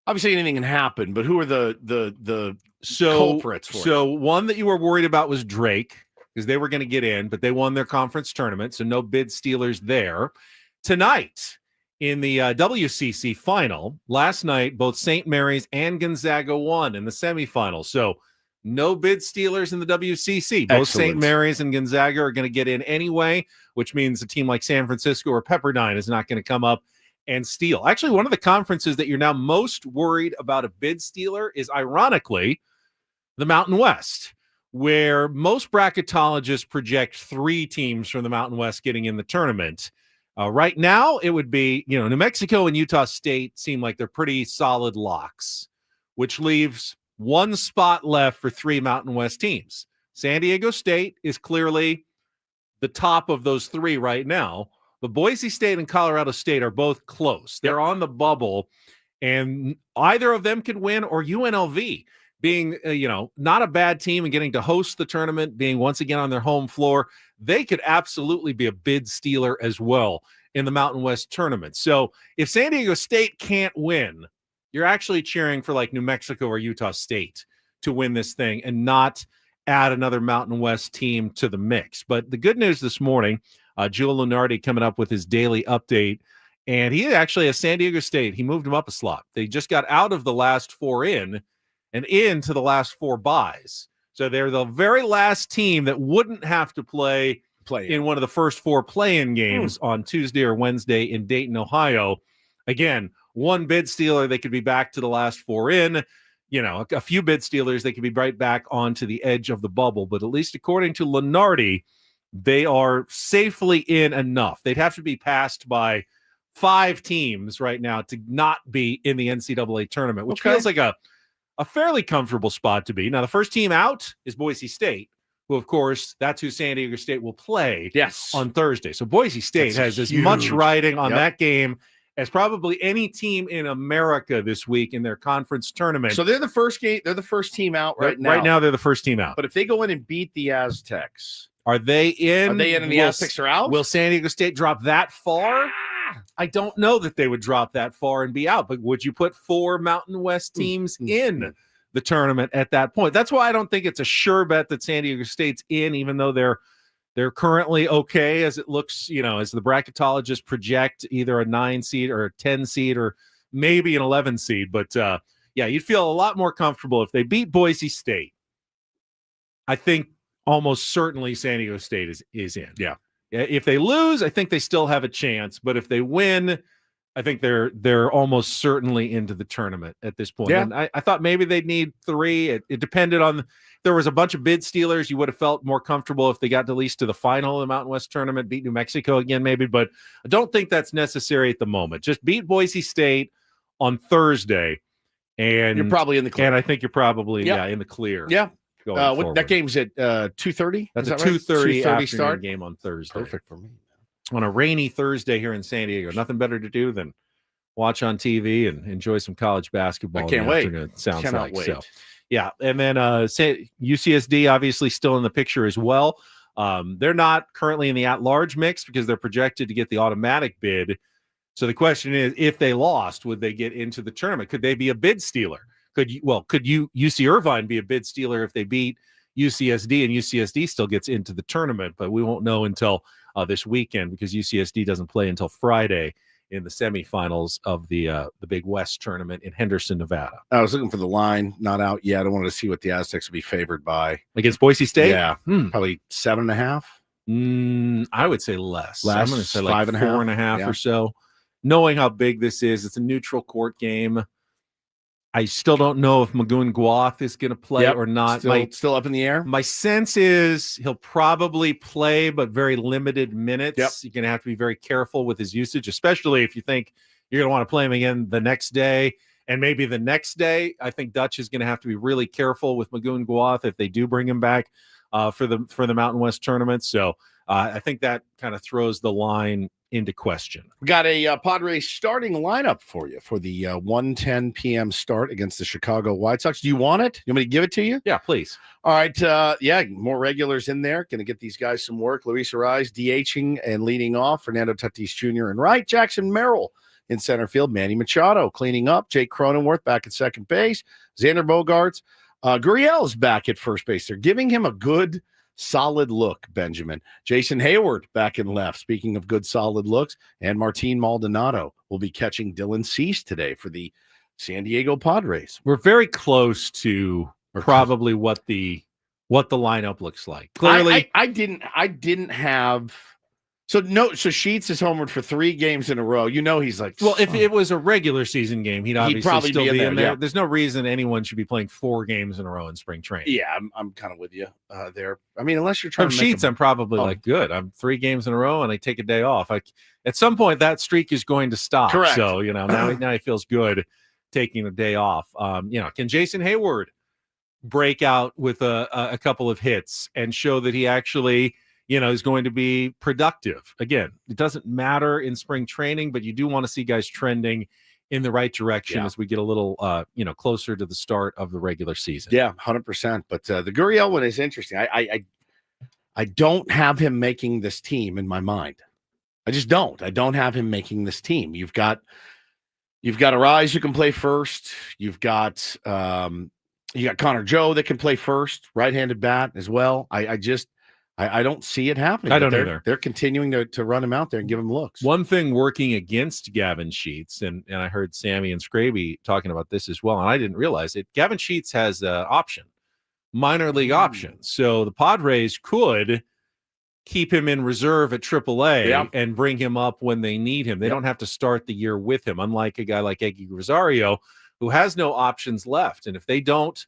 Obviously anything can happen, but who are the culprits for it? So one that you were worried about was Drake, because they were going to get in, but they won their conference tournament, so no bid stealers there. Tonight, in the WCC final, last night, both St. Mary's and Gonzaga won in the semifinals. So no bid stealers in the WCC. Both St. Mary's and Gonzaga are going to get in anyway, which means a team like San Francisco or Pepperdine is not going to come up and steal. Actually, one of the conferences that you're now most worried about a bid stealer is, ironically, the Mountain West, where most bracketologists project 3 teams from the Mountain West getting in the tournament. Right now, it would be, New Mexico and Utah State seem like they're pretty solid locks, which leaves one spot left for 3 Mountain West teams. San Diego State is clearly the top of those 3 right now. But Boise State and Colorado State are both close. They're on the bubble, and either of them could win, or UNLV being, not a bad team and getting to host the tournament, being once again on their home floor, they could absolutely be a bid stealer as well in the Mountain West tournament. So if San Diego State can't win, you're actually cheering for like New Mexico or Utah State to win this thing and not add another Mountain West team to the mix. But the good news this morning, Joe Lunardi coming up with his daily update, and he actually has San Diego State. He moved them up a slot. They just got out of the last 4 in and into the last 4 buys. So they're the very last team that wouldn't have to play in one of the first 4 play-in games on Tuesday or Wednesday in Dayton, Ohio. Again, one bid stealer, they could be back to the last 4 in. A few bid stealers, they could be right back onto the edge of the bubble. But at least according to Lunardi, they are safely in enough. They'd have to be passed by 5 teams right now to not be in the NCAA tournament, which Okay. feels like a fairly comfortable spot to be. Now, the first team out is Boise State, who, of course, that's who San Diego State will play on Thursday. So Boise State has as much riding on that game as probably any team in America this week in their conference tournament. So they're the first game. They're the first team out right now. Right now, they're the first team out. But if they go in and beat the Aztecs, are they in? Are they in and the Aztecs are out? Will San Diego State drop that far? I don't know that they would drop that far and be out, but would you put 4 Mountain West teams in the tournament at that point? That's why I don't think it's a sure bet that San Diego State's in, even though they're currently okay as it looks, as the bracketologists project, either a 9 seed or a 10 seed or maybe an 11 seed. But you'd feel a lot more comfortable if they beat Boise State. I think almost certainly San Diego State is in. Yeah. If they lose, I think they still have a chance. But if they win, I think they're almost certainly into the tournament at this point. Yeah. And I thought maybe they'd need 3. It depended on – there was a bunch of bid stealers. You would have felt more comfortable if they got at least to the final of the Mountain West tournament, beat New Mexico again maybe. But I don't think that's necessary at the moment. Just beat Boise State on Thursday. And you're probably in the clear. And I think you're probably in the clear. Yeah. That game's at 2:30. That's a 2:30 afternoon start game on Thursday. Perfect for me. On a rainy Thursday here in San Diego, nothing better to do than watch on TV and enjoy some college basketball. I can't wait. It sounds Cannot like wait. so. Yeah, and then UCSD obviously still in the picture as well. They're not currently in the at-large mix because they're projected to get the automatic bid. So the question is, if they lost, would they get into the tournament? Could they be a bid stealer? Could UC Irvine be a bid stealer if they beat UCSD and UCSD still gets into the tournament? But we won't know until this weekend because UCSD doesn't play until Friday in the semifinals of the Big West tournament in Henderson, Nevada. I was looking for the line, not out yet. I wanted to see what the Aztecs would be favored by against Boise State. Yeah, probably 7.5. I would say less. Less, I'm going to say like 5.5, 4.5 or so. Knowing how big this is, it's a neutral court game. I still don't know if Magoon Guath is going to play or not. Still up in the air. My sense is he'll probably play, but very limited minutes. Yep. You're going to have to be very careful with his usage, especially if you think you're going to want to play him again the next day and maybe the next day. I think Dutch is going to have to be really careful with Magoon Guath if they do bring him back for the Mountain West tournament. So I think that kind of throws the line into question. We got a Padres starting lineup for you for the 1:10 p.m. start against the Chicago White Sox. Do you want it? You want me to give it to you? Yeah, please. All right. More regulars in there. Going to get these guys some work. Luis Ariz DHing and leading off. Fernando Tatis Jr. in right. Jackson Merrill in center field. Manny Machado cleaning up. Jake Cronenworth back at second base. Xander Bogaerts. Gurriel's back at first base. They're giving him a good, solid look, Benjamin. Jason Hayward back in left. Speaking of good, solid looks. And Martin Maldonado will be catching Dylan Cease today for the San Diego Padres. We're very close to probably what the lineup looks like. Clearly, I didn't have. So Sheets is homered for 3 games in a row. He's like, well, if it was a regular season game, he'd obviously probably still be in there. Yeah. There's no reason anyone should be playing 4 games in a row in spring training. Yeah, I'm kind of with you there. I mean, unless you're trying to Sheets, I'm probably like, good. I'm 3 games in a row and I take a day off. At some point, that streak is going to stop. Correct. So, now he feels good taking a day off. Can Jason Hayward break out with a couple of hits and show that he actually – is going to be productive. Again, it doesn't matter in spring training, but you do want to see guys trending in the right direction as we get a little, closer to the start of the regular season. Yeah, 100%. But the Gurriel one is interesting. I don't have him making this team in my mind. I just don't. I don't have him making this team. You've got Ariz who can play first. You got Connor Joe that can play first, right-handed bat as well. I don't see it happening. I don't either. They're continuing to run him out there and give him looks. One thing working against Gavin Sheets, and I heard Sammy and Scraby talking about this as well, and I didn't realize it. Gavin Sheets has an option, minor league option. So the Padres could keep him in reserve at AAA and bring him up when they need him. They don't have to start the year with him, unlike a guy like Eggy Rosario, who has no options left. And if they don't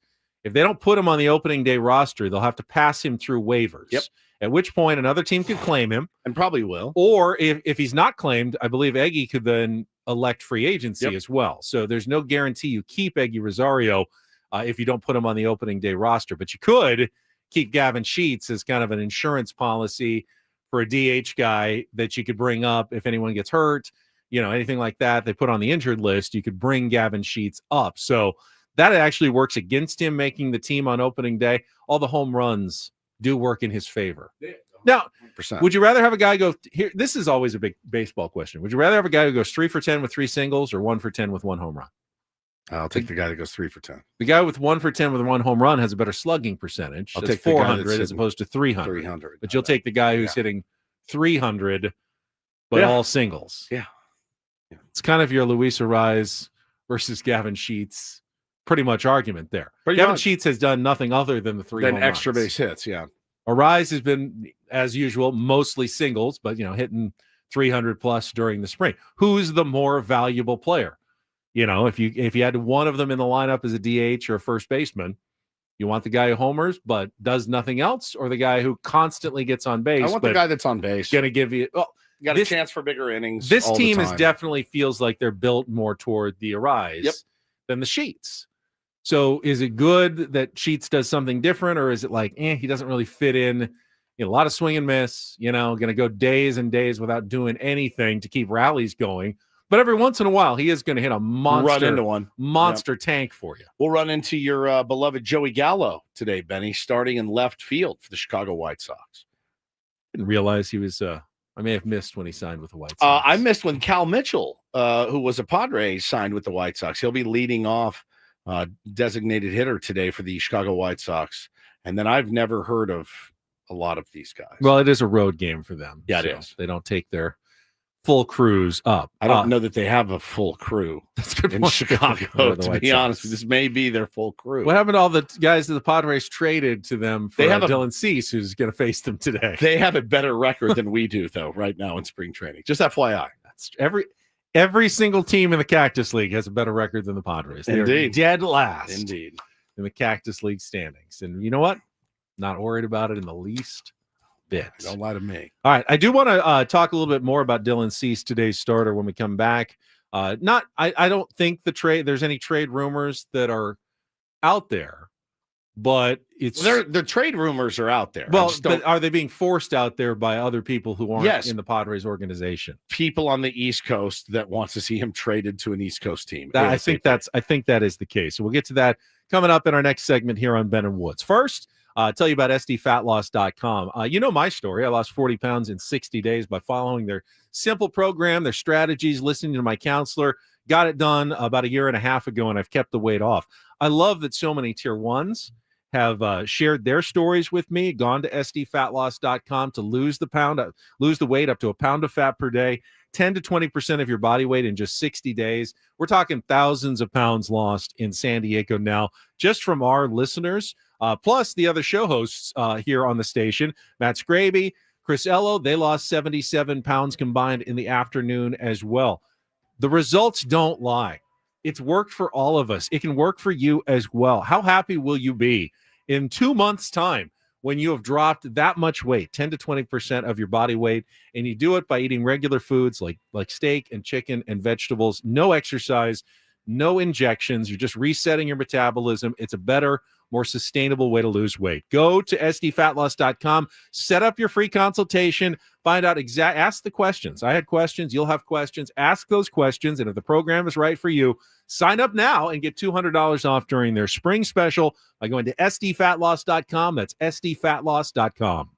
put him on the opening day roster, they'll have to pass him through waivers. Yep. at which point another team could claim him. And probably will. Or if he's not claimed, I believe Eggy could then elect free agency as well. So there's no guarantee you keep Eggy Rosario if you don't put him on the opening day roster. But you could keep Gavin Sheets as kind of an insurance policy for a DH guy that you could bring up if anyone gets hurt, anything like that. They put on the injured list. You could bring Gavin Sheets up. So that actually works against him making the team on opening day. All the home runs do work in his favor. Now, 100%. would you rather have a guy go here? This is always a big baseball question. Would you rather have a guy who goes 3 for 10 with 3 singles or 1 for 10 with 1 home run? I'll take the guy that goes 3 for 10. The guy with 1 for 10 with 1 home run has a better slugging percentage. I'll That's take the guy 400 that's as opposed to 300. 300. But you'll take the guy who's hitting 300, but all singles. Yeah. It's kind of your Luis Arraez versus Gavin Sheets pretty much argument there. Pretty Gavin much. Sheets has done nothing other than the 3 Then home extra runs. base hits, yeah. Arraez has been, as usual, mostly singles, but hitting 300 plus during the spring. Who's the more valuable player? If you had one of them in the lineup as a DH or a first baseman, you want the guy who homers but does nothing else, or the guy who constantly gets on base? I want the guy that's on base. Going to give you. Well, got a chance for bigger innings. This all the team is time. definitely feels like they're built more toward the Arraez than the Sheets. So is it good that Sheets does something different, or is it like, he doesn't really fit in? A lot of swing and miss, going to go days and days without doing anything to keep rallies going. But every once in a while, he is going to hit a monster tank for you. We'll run into your beloved Joey Gallo today, Benny, starting in left field for the Chicago White Sox. Didn't realize he was I may have missed when he signed with the White Sox. I missed when Cal Mitchell, who was a Padre, signed with the White Sox. He'll be leading off designated hitter today for the Chicago White Sox. And then I've never heard of a lot of these guys. Well, it is a road game for them. Yeah, so it is. They don't take their full crews up. I don't know that they have a full crew in Chicago, to be honest. This may be their full crew. What happened to all the guys that the Padres traded to them for They have Dylan Cease, who's going to face them today? They have a better record than we do, though, right now in spring training. Just FYI. That's every single team in the Cactus League has a better record than the Padres. They're Indeed. dead last Indeed. in the Cactus League standings. And you know what? Not worried about it in the least bit. Don't lie to me. All right. I do want to talk a little bit more about Dylan Cease, today's starter, when we come back. I don't think there's any trade rumors that are out there, but it's the trade rumors are out there. Well, but are they being forced out there by other people who aren't in the Padres organization? People on the East Coast that wants to see him traded to an East Coast team. I think that is the case. So we'll get to that coming up in our next segment here on Ben and Woods. First, tell you about sdfatloss.com. My story. I lost 40 pounds in 60 days by following their simple program, their strategies, listening to my counselor. Got it done about 1.5 years ago, and I've kept the weight off. I love that so many tier ones have shared their stories with me, gone to sdfatloss.com to lose the weight up to a pound of fat per day, 10 to 20% of your body weight in just 60 days. We're talking thousands of pounds lost in San Diego now, just from our listeners. Plus the other show hosts here on the station, Matt Scraby, Chris Ello, they lost 77 pounds combined in the afternoon as well. The results don't lie. It's worked for all of us. It can work for you as well. How happy will you be in 2 months' time when you have dropped that much weight, 10 to 20% of your body weight, and you do it by eating regular foods like steak and chicken and vegetables, no exercise, no injections. You're just resetting your metabolism. It's a better, more sustainable way to lose weight. Go to sdfatloss.com, set up your free consultation, find out ask the questions. I had questions. You'll have questions. Ask those questions. And if the program is right for you, sign up now and get $200 off during their spring special by going to sdfatloss.com. That's sdfatloss.com.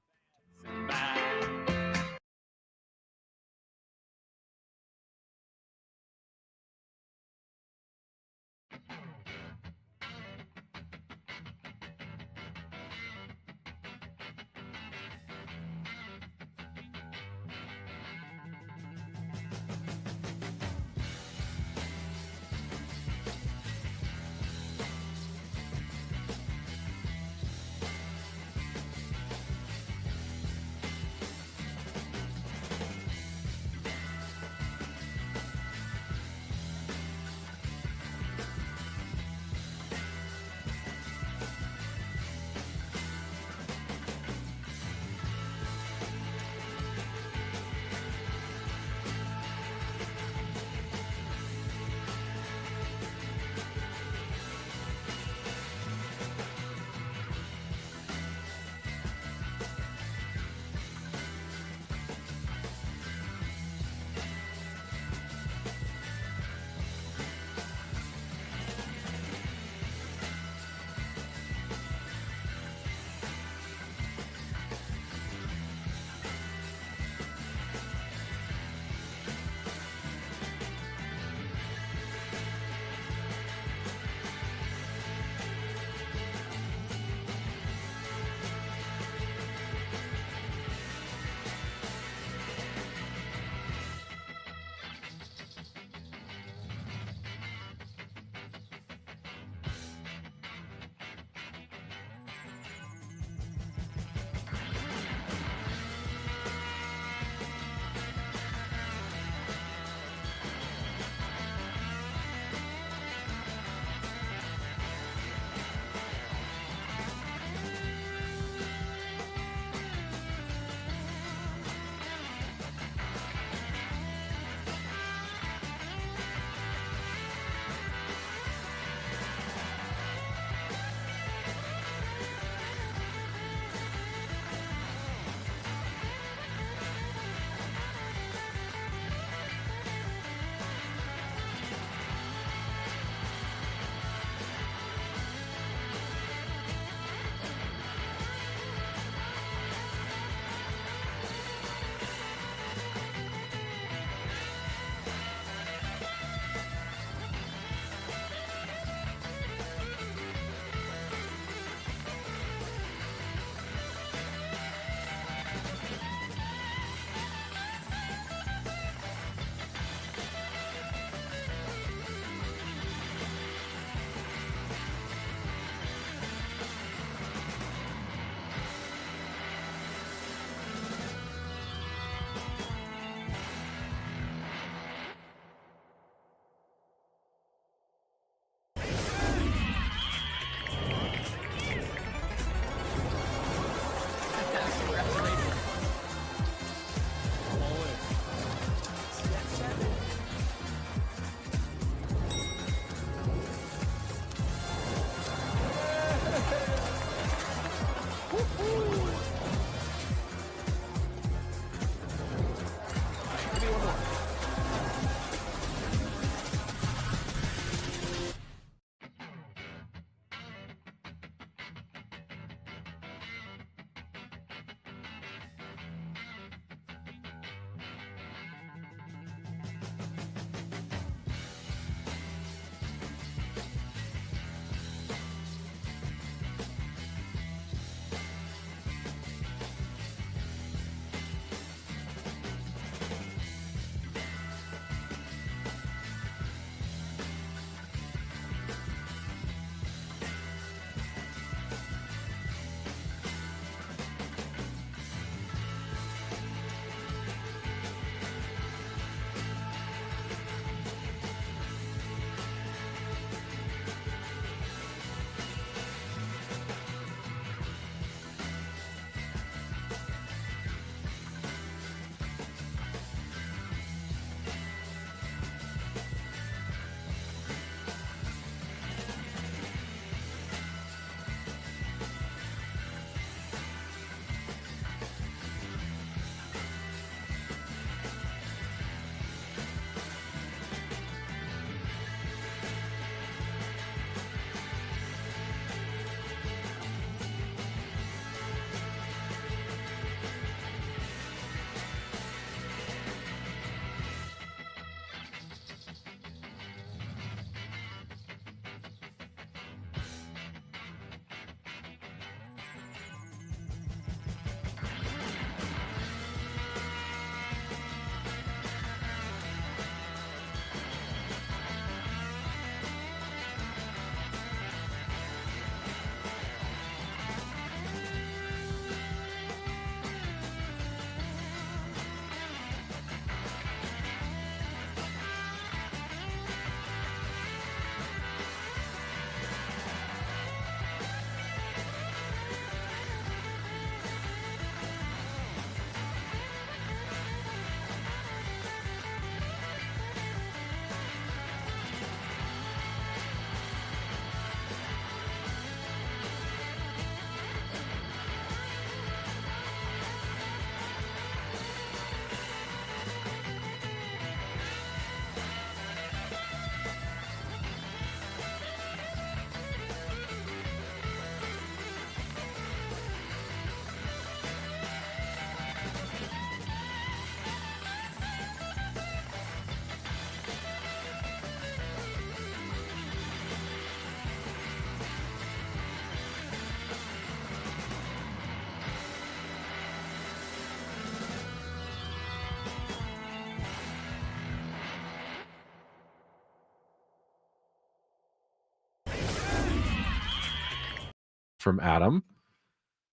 from Adam.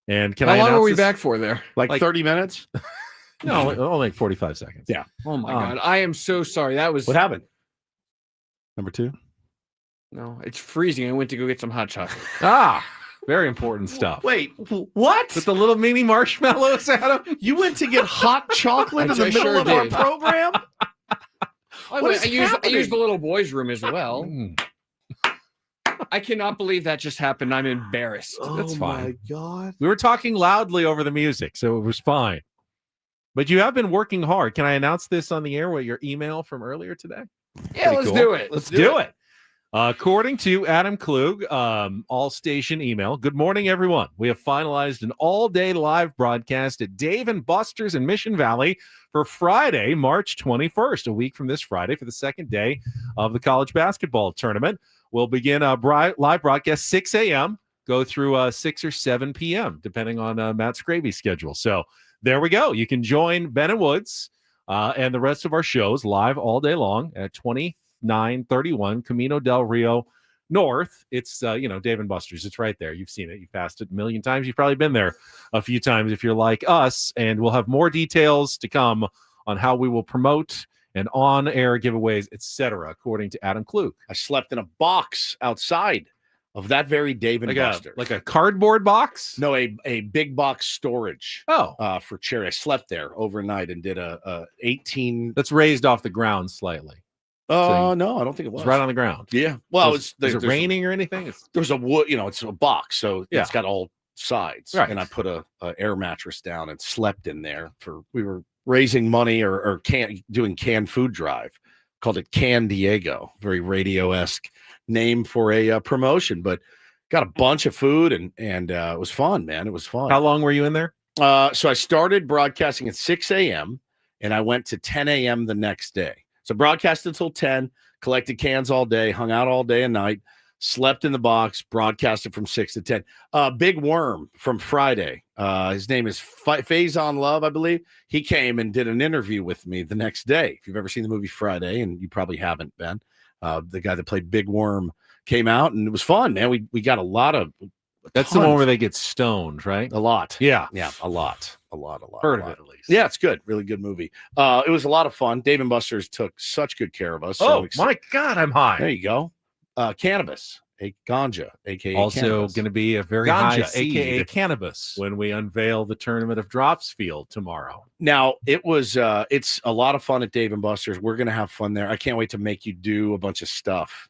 And How long are we back for there? Like 30 minutes? No, only like 45 seconds. Yeah. Oh my God. I am so sorry. That was What happened? Number 2? No, it's freezing. I went to go get some hot chocolate. Very important stuff. Wait, what? With the little mini marshmallows, Adam? You went to get hot chocolate in the I middle sure of our did. program? I What is used the little boys' room as well. Mm. I cannot believe that just happened. I'm embarrassed. That's fine. Oh my God. We were talking loudly over the music, so it was fine. But you have been working hard. Can I announce this on the air with your email from earlier today? Yeah, let's do it. Let's do it. According to Adam Klug, all station email, good morning, everyone. We have finalized an all-day live broadcast at Dave & Buster's in Mission Valley for Friday, March 21st, a week from this Friday, for the second day of the college basketball tournament. We'll begin a live broadcast 6 a.m., go through 6 or 7 p.m., depending on Matt Scraby's schedule. So there we go. You can join Ben and Woods and the rest of our shows live all day long at 2931 Camino del Rio North. It's, Dave & Buster's. It's right there. You've seen it. You've passed it a million times. You've probably been there a few times if you're like us. And we'll have more details to come on how we will promote and on-air giveaways, etc., according to Adam Klug. I slept in a box outside of that very Dave & Buster's. Like a cardboard box? No, a big box storage. Oh. For Cherry. I slept there overnight and did a 18. That's raised off the ground slightly. Oh, no, I don't think it was. It's right on the ground. Yeah. Well, is it raining or anything? There's a wood, it's a box, so Yeah. it's got all sides. Right. And I put a air mattress down and slept in there we were raising money or doing canned food drive. Called it Can Diego. Very radio-esque name for a promotion, but got a bunch of food and it was fun, man. It was fun. How long were you in there? So I started broadcasting at 6 a.m. and I went to 10 a.m. the next day. So broadcasted until 10, collected cans all day, hung out all day and night, slept in the box, broadcasted from 6 to 10. Big Worm from Friday. His name is Faison Love, I believe. He came and did an interview with me the next day. If you've ever seen the movie Friday, and you probably haven't, Ben, the guy that played Big Worm came out, and it was fun, man. We got a lot of That's the one where they get stoned, right? A lot. Yeah. Yeah, a lot. Heard of it, at least. Yeah, it's good. Really good movie. It was a lot of fun. Dave & Buster's took such good care of us. Oh, my God, I'm high. There you go. Cannabis, a ganja, a.k.a. Also going to be a very Ganja, high seed, a.k.a. cannabis, when we unveil the Tournament of Drops field tomorrow. Now, it's a lot of fun at Dave & Buster's. We're going to have fun there. I can't wait to make you do a bunch of stuff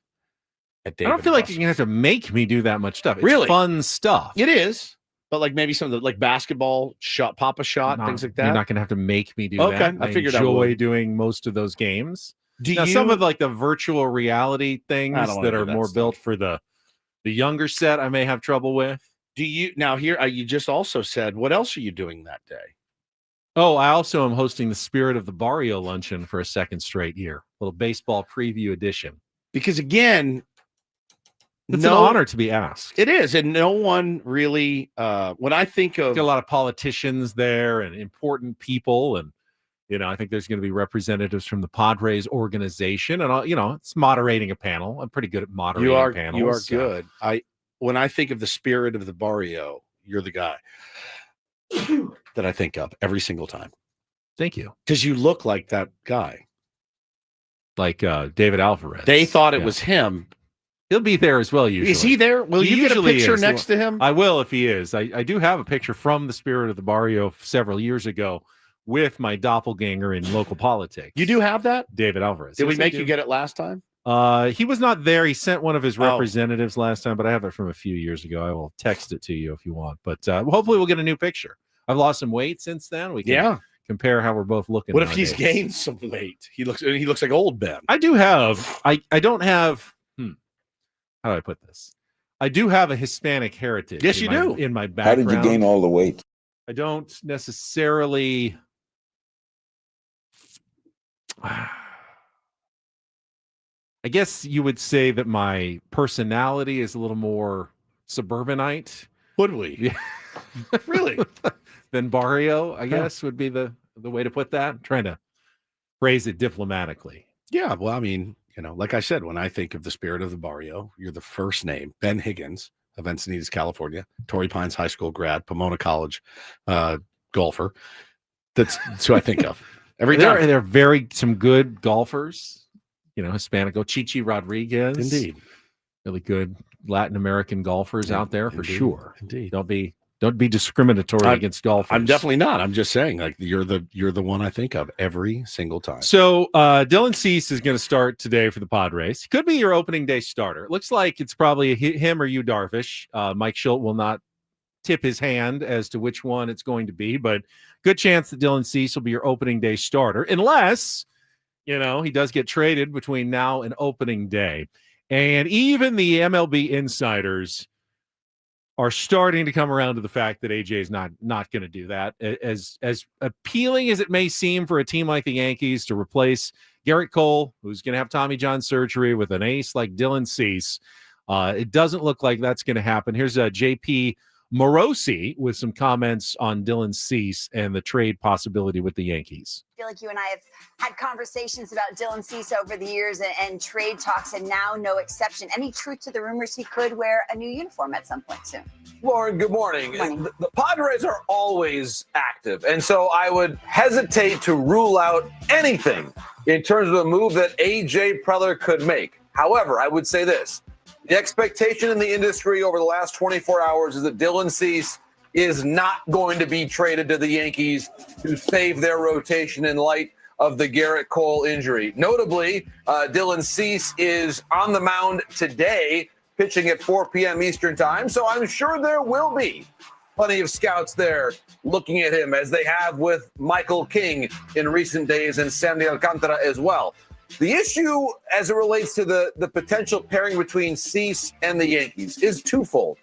at Dave & I don't feel like Buster's. you're going to have to make me do that much stuff. It's Really? fun stuff. It is. But like maybe some of the like basketball shot, Papa shot, things like that. You're not going to have to make me do Okay, that. I figured I enjoy would. doing most of those games. Do now, you, some of like the virtual reality things I don't wanna that do are that more stuff. built for the younger set, I may have trouble with. do you now here? You just also said, what else are you doing that day? Oh, I also am hosting the Spirit of the Barrio Luncheon for a second straight year. A little baseball preview edition. Because again, It's an honor to be asked. It is, and no one really. When I think of Got a lot of politicians there and important people, and I think there's going to be representatives from the Padres organization, and it's moderating a panel. I'm pretty good at moderating panels. You are good. When I think of the Spirit of the Barrio, you're the guy that I think of every single time. Thank you. Because you look like that guy. Like David Alvarez. They thought it was him. He'll be there as well, usually. Is he there? Will He you get a usually picture is. next to him? I will if he is. I do have a picture from the Spirit of the Barrio several years ago with my doppelganger in local politics. You do have that? David Alvarez. Did we Yes, I make do. you get it last time? He was not there. He sent one of his Oh. representatives last time, but I have it from a few years ago. I will text it to you if you want. But hopefully we'll get a new picture. I've lost some weight since then. We can compare how we're both looking. What if nowadays. he's gained some weight? He looks like old Ben. I do have. I don't have. How do I put this? I do have a Hispanic heritage. Yes, you do. In my How background. did you gain all the weight? I don't necessarily. I guess you would say that my personality is a little more suburbanite. Would we? Yeah. Really? Than Barrio, I guess, would be the way to put that. I'm trying to phrase it diplomatically. Yeah. Well, I mean, like I said, when I think of the Spirit of the Barrio, you're the first name, Ben Higgins, of Encinitas, California, Torrey Pines High School grad, Pomona College golfer. That's who I think of every time. There are some good golfers, Hispanico, Chichi Rodriguez. Indeed. Really good Latin American golfers out there for sure. Indeed. Don't be discriminatory against golfers. I'm definitely not. I'm just saying, like, you're the one I think of every single time. So Dylan Cease is going to start today for the Padres. He could be your opening day starter. It looks like it's probably him or you, Darvish. Mike Schilt will not tip his hand as to which one it's going to be, but good chance that Dylan Cease will be your opening day starter, unless he does get traded between now and opening day. And even the MLB insiders are starting to come around to the fact that AJ is not going to do that. As appealing as it may seem for a team like the Yankees to replace Garrett Cole, who's going to have Tommy John surgery, with an ace like Dylan Cease, it doesn't look like that's going to happen. Here's JP Morosi with some comments on Dylan Cease and the trade possibility with the Yankees. I feel like you and I have had conversations about Dylan Cease over the years and trade talks, and now no exception. Any truth to the rumors he could wear a new uniform at some point soon? Lauren, good morning. The Padres are always active, and so I would hesitate to rule out anything in terms of a move that A.J. Preller could make. However, I would say this. The expectation in the industry over the last 24 hours is that Dylan Cease is not going to be traded to the Yankees to save their rotation in light of the Garrett Cole injury. Notably, Dylan Cease is on the mound today, pitching at 4 p.m. Eastern time, so I'm sure there will be plenty of scouts there looking at him, as they have with Michael King in recent days and Sandy Alcantara as well. The issue as it relates to the potential pairing between Cease and the Yankees is twofold.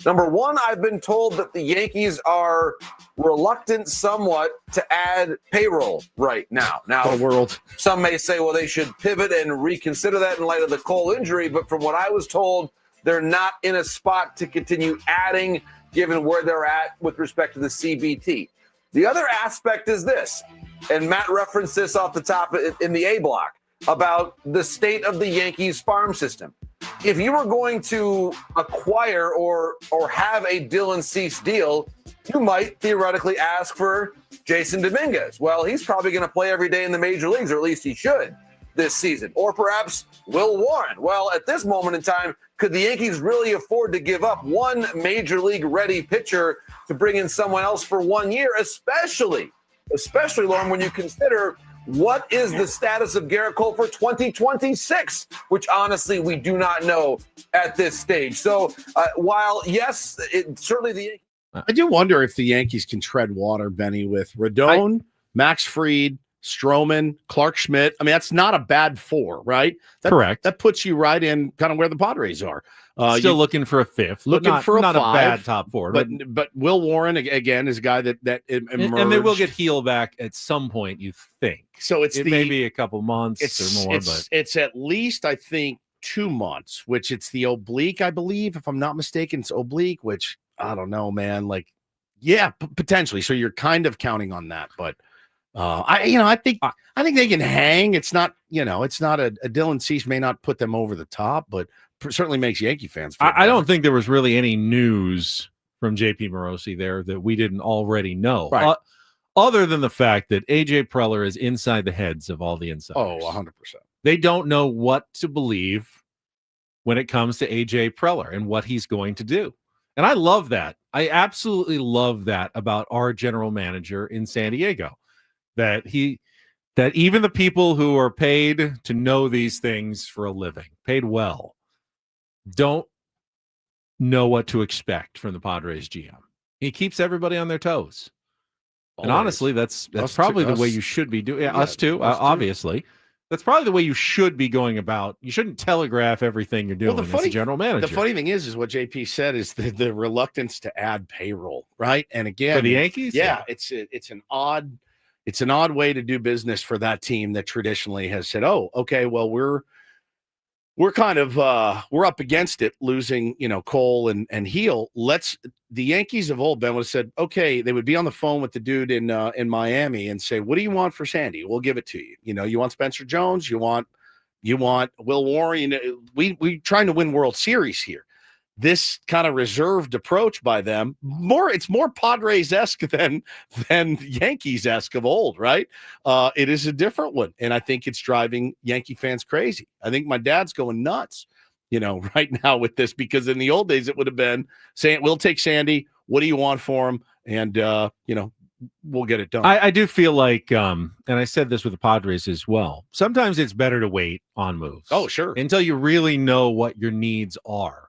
Number one, I've been told that the Yankees are reluctant somewhat to add payroll right now. Now, some may say, well, they should pivot and reconsider that in light of the Cole injury. But from what I was told, they're not in a spot to continue adding, given where they're at with respect to the CBT. The other aspect is this, and Matt referenced this off the top in the A block, about the state of the Yankees farm system. If you were going to acquire or have a Dylan Cease deal, you might theoretically ask for Jason Dominguez. Well, he's probably going to play every day in the major leagues, or at least he should this season. Or perhaps Will Warren. Well, at this moment in time, could the Yankees really afford to give up one major league ready pitcher to bring in someone else for 1 year, especially, Lauren, when you consider what is the status of Garrett Cole for 2026, which honestly we do not know at this stage. So while, yes, certainly I do wonder if the Yankees can tread water, Benny, with Rodon, Max Fried, Stroman, Clark Schmidt. I mean, that's not a bad four, right? Correct. That puts you right in kind of where the Padres are. Still looking for a fifth. Looking for a not five, a bad top four. But Will Warren, again, is a guy that emerged. And they will get Heel back at some point, you think. So it may be a couple months or more. But it's at least, I think, 2 months, which it's the oblique, I believe. If I'm not mistaken, it's oblique, which I don't know, man. Like, yeah, potentially. So you're kind of counting on that. But I think they can hang. It's not, it's not a Dylan Cease may not put them over the top, but certainly makes Yankee fans feel I don't think there was really any news from JP Morosi there that we didn't already know. Right. Other than the fact that AJ Preller is inside the heads of all the insiders. Oh, 100%. They don't know what to believe when it comes to AJ Preller and what he's going to do. And I love that. I absolutely love that about our general manager in San Diego, that even the people who are paid to know these things for a living, paid well, don't know what to expect from the Padres GM. He keeps everybody on their toes. Always. And honestly, that's probably the way you should be doing. Us too, obviously. That's probably the way you should be going about. You shouldn't telegraph everything you're doing as a general manager. The funny thing is what JP said is the reluctance to add payroll, right? And again, for the Yankees, it's an odd way to do business for that team that traditionally has said, "Oh, okay, well we're kind of we're up against it, losing Cole and Heel. The Yankees of old, Ben, would have said, okay, they would be on the phone with the dude in Miami and say, what do you want for Sandy? We'll give it to you. You want Spencer Jones? You want Will Warren? We trying to win World Series here. this kind of reserved approach by them, it's more Padres-esque than Yankees-esque of old, right? It is a different one, and I think it's driving Yankee fans crazy. I think my dad's going nuts, right now with this, because in the old days it would have been saying, we'll take Sandy, what do you want for him? And we'll get it done. I do feel like, and I said this with the Padres as well, sometimes it's better to wait on moves. Oh, sure. Until you really know what your needs are.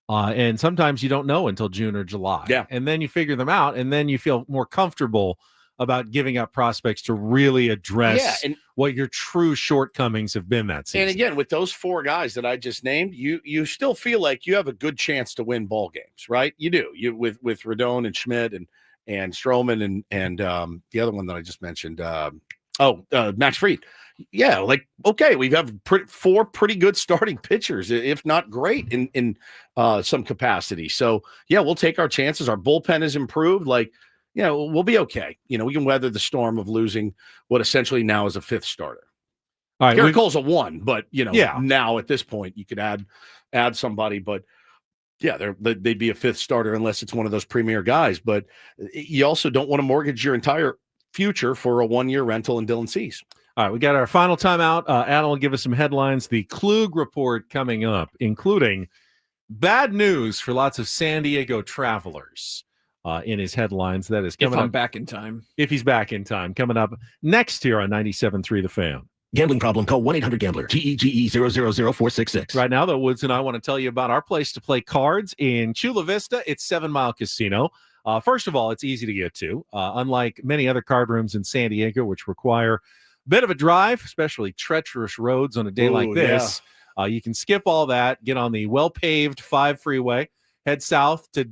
And sometimes you don't know until June or July. Yeah. And then you figure them out, and then you feel more comfortable about giving up prospects to really address what your true shortcomings have been that season. And again, with those 4 guys that I just named, you still feel like you have a good chance to win ball games, right? You do. You with Rodon and Schmidt and Stroman and the other one that I just mentioned, Max Fried. Yeah, okay, we have 4 pretty good starting pitchers, if not great in some capacity. So yeah, we'll take our chances. Our bullpen is improved. We'll be okay. We can weather the storm of losing what essentially now is a 5th starter. All right, Garrett Cole's a 1, but Yeah. now at this point you could add somebody, but yeah, they'd be a 5th starter unless it's one of those premier guys. But you also don't want to mortgage your entire future for a 1-year rental in Dylan Cease. All right, we got our final timeout. Adam will give us some headlines. The Klug report coming up, including bad news for lots of San Diego travelers in his headlines. That is coming If I'm up. back in time. If he's back in time. Coming up next here on 97.3 The Fan. Gambling problem? Call 1-800-GAMBLER. GEGE000466. Right now, though, Woods and I want to tell you about our place to play cards in Chula Vista. It's 7 Mile Casino. First of all, it's easy to get to. Unlike many other card rooms in San Diego, which require a bit of a drive, especially treacherous roads on a day like this, you can skip all that, get on the well-paved 5 freeway, head south to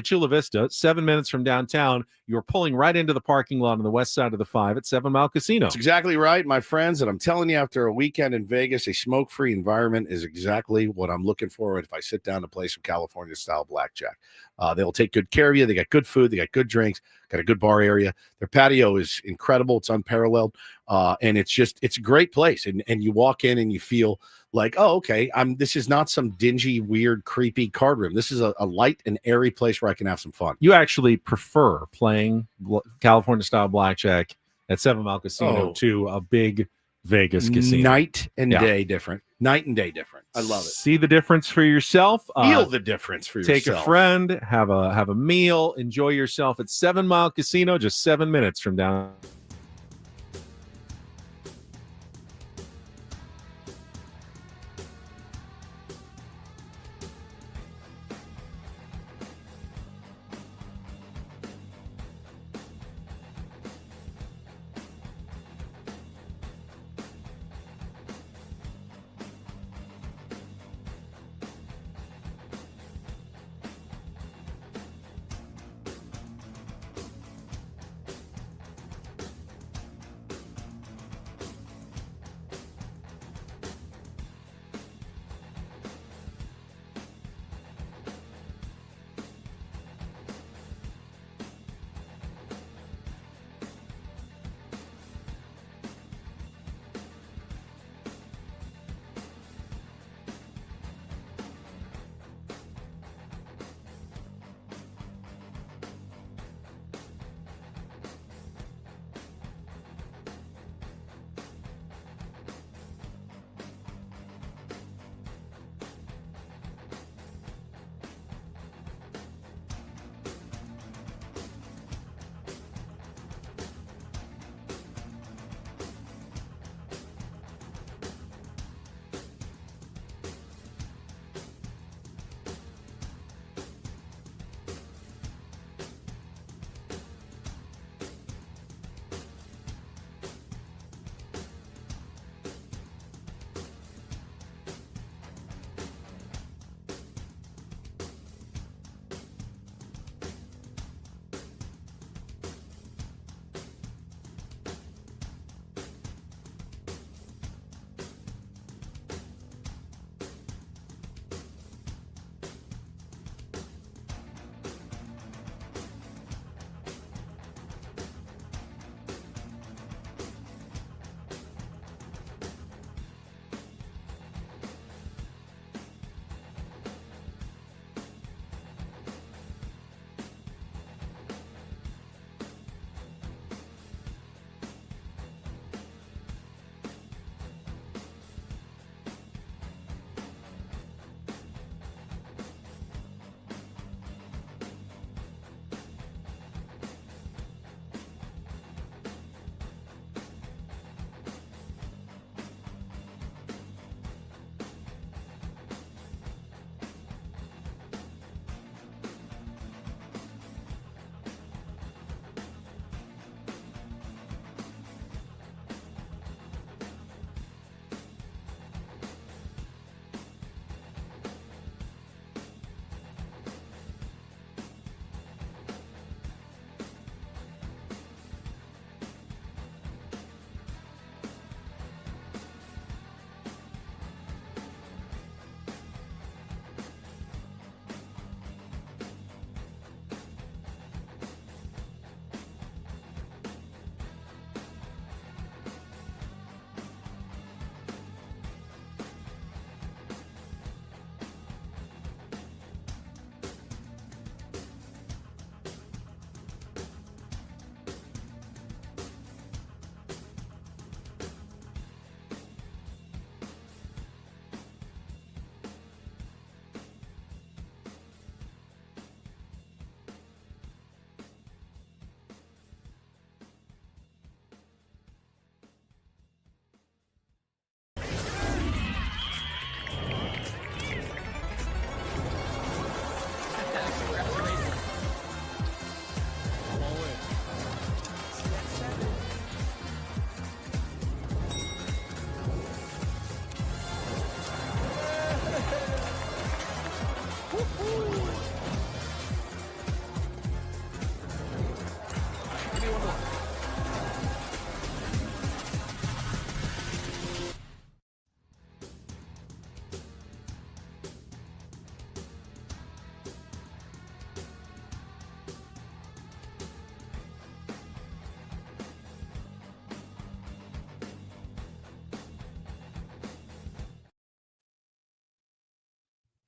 Chula Vista, 7 minutes from downtown. You're pulling right into the parking lot on the west side of the 5 at 7 Mile Casino. That's exactly right, my friends. And I'm telling you, after a weekend in Vegas, a smoke-free environment is exactly what I'm looking for if I sit down to play some California-style blackjack. They'll take good care of you. They got good food. They got good drinks. Got a good bar area. Their patio is incredible. It's unparalleled. And it's a great place. And you walk in and you feel like, oh, okay, this is not some dingy, weird, creepy card room. This is a light and airy place where I can have some fun. You actually prefer playing California-style blackjack at 7 Mile Casino to a big Vegas casino. Night and day different. Night and day different. I love it. See the difference for yourself. Feel the difference for yourself. Take a friend, have a meal, enjoy yourself at 7 Mile Casino, just 7 minutes from down.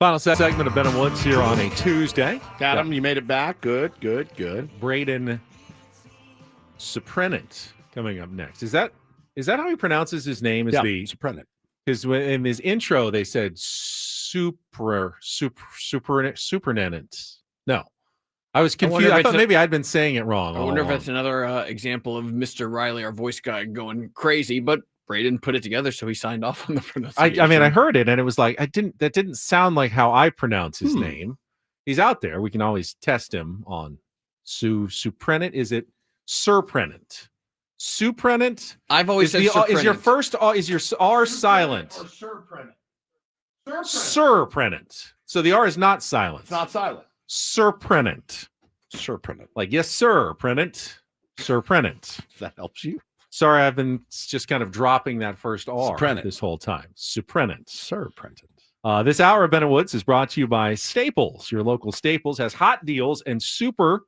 Final segment of Ben and Woods here on a Tuesday. Adam, you made it back. Good. Braden Suprenant coming up next. Is that how he pronounces his name? Suprenant. Because in his intro they said supernant. No, I was confused. I thought maybe I'd been saying it wrong. I wonder if that's another example of Mr. Riley, our voice guy, going crazy. But Braden put it together, so he signed off on the pronunciation. I mean, I heard it, and it was like that didn't sound like how I pronounce his name. He's out there. We can always test him on Suprenant. Is it Surprenant? Suprenant. I've always said is your first is your R silent? Or Surprenant. Surprenant. So the R is not silent. It's not silent. Surprenant. Like, yes, sir, Prenant. Surprenant. If that helps you. Sorry, I've been just kind of dropping that first R this whole time. Suprenant. Surprenant. This hour of Ben and Woods is brought to you by Staples. Your local Staples has hot deals and super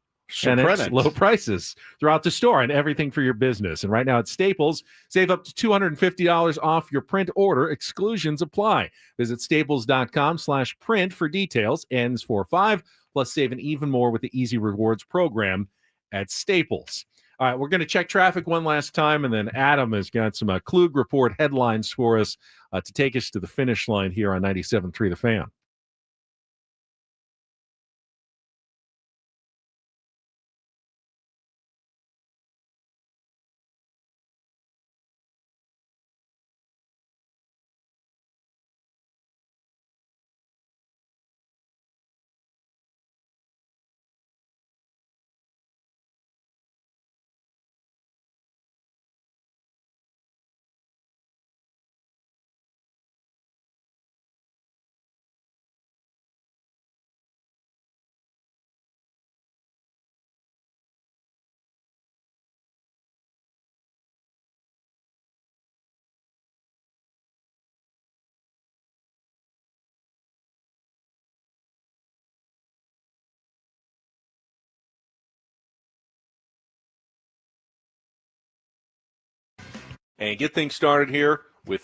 low prices throughout the store and everything for your business. And right now at Staples, save up to $250 off your print order. Exclusions apply. Visit staples.com/print for details. Ends 4/5. Plus, saving even more with the Easy Rewards program at Staples. All right, we're going to check traffic one last time, and then Adam has got some Klug Report headlines for us to take us to the finish line here on 97.3 The Fan. And get things started here with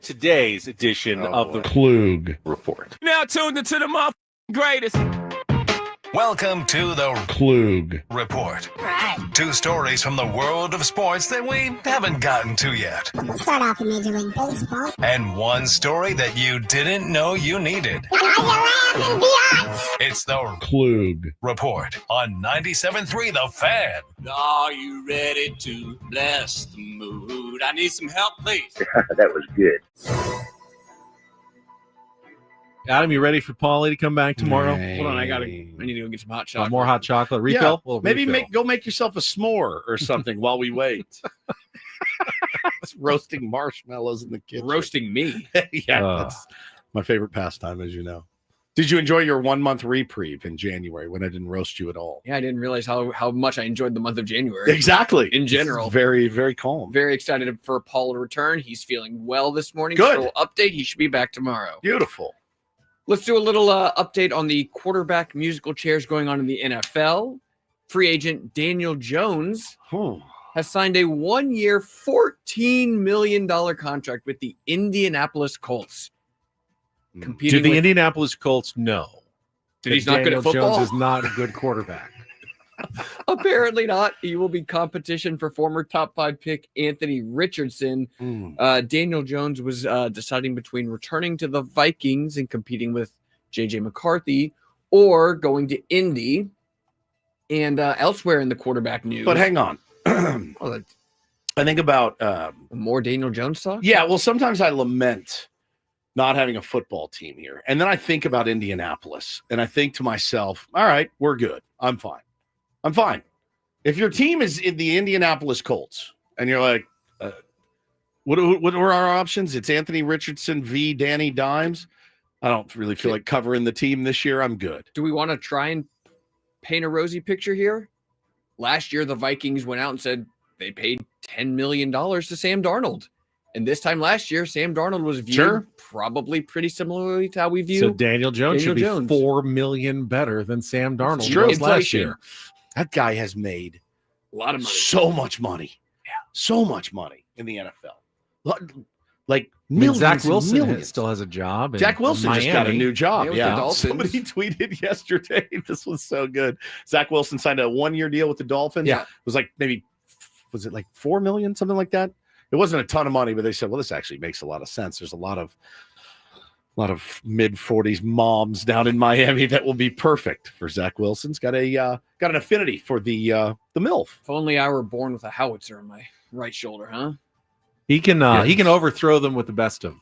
today's edition of the Klug Report. Now tuned into the greatest. Welcome to the Klug Report. Right. 2 stories from the world of sports that we haven't gotten to yet. Let's start off in Major League Baseball. And 1 story that you didn't know you needed. It's the Klug Report on 97.3 The Fan. Are you ready to bless the mood? I need some help, please. That was good. Adam, you ready for Paulie to come back tomorrow? Hold on, I need to go get some hot chocolate. More hot chocolate. Refill? Yeah, maybe go make yourself a s'more or something while we wait. It's roasting marshmallows in the kitchen. Roasting me. That's my favorite pastime, as you know. Did you enjoy your 1 month reprieve in January when I didn't roast you at all? Yeah, I didn't realize how much I enjoyed the month of January. Exactly. In general. Very, very calm. Very excited for Paul to return. He's feeling well this morning. Good. So we'll update. He should be back tomorrow. Beautiful. Let's do a little update on the quarterback musical chairs going on in the NFL. Free agent Daniel Jones has signed a 1-year, $14 million contract with the Indianapolis Colts. Do the Indianapolis Colts know that he's not good at football? Jones is not a good quarterback? Apparently not. He will be competition for former top 5 pick Anthony Richardson. Daniel Jones was deciding between returning to the Vikings and competing with J.J. McCarthy or going to Indy and elsewhere in the quarterback news. But hang on. I think about more Daniel Jones talk? Yeah, well, sometimes I lament not having a football team here. And then I think about Indianapolis and I think to myself, all right, we're good. I'm fine. If your team is in the Indianapolis Colts and you're like, what are our options? It's Anthony Richardson v. Danny Dimes. I don't really feel like covering the team this year. I'm good. Do we want to try and paint a rosy picture here? Last year, the Vikings went out and said they paid $10 million to Sam Darnold. And this time last year, Sam Darnold was viewed probably pretty similarly to how we view. So Daniel Jones should be $4 million better than Sam Darnold was last year. That guy has made a lot of money. So much money. Yeah. So much money in the NFL. Like I mean, millions. Zach Wilson millions. still has a job. Zach Wilson just got a new job. Yeah, Somebody tweeted yesterday. This was so good. Zach Wilson signed a 1-year deal with the Dolphins. Yeah. It was like was it like $4 million, something like that? It wasn't a ton of money, but they said, well, this actually makes a lot of sense. There's a lot of mid-40s moms down in Miami that will be perfect for Zach Wilson's got an affinity for the MILF. If only I were born with a howitzer on my right shoulder, huh? He can overthrow them with the best of them.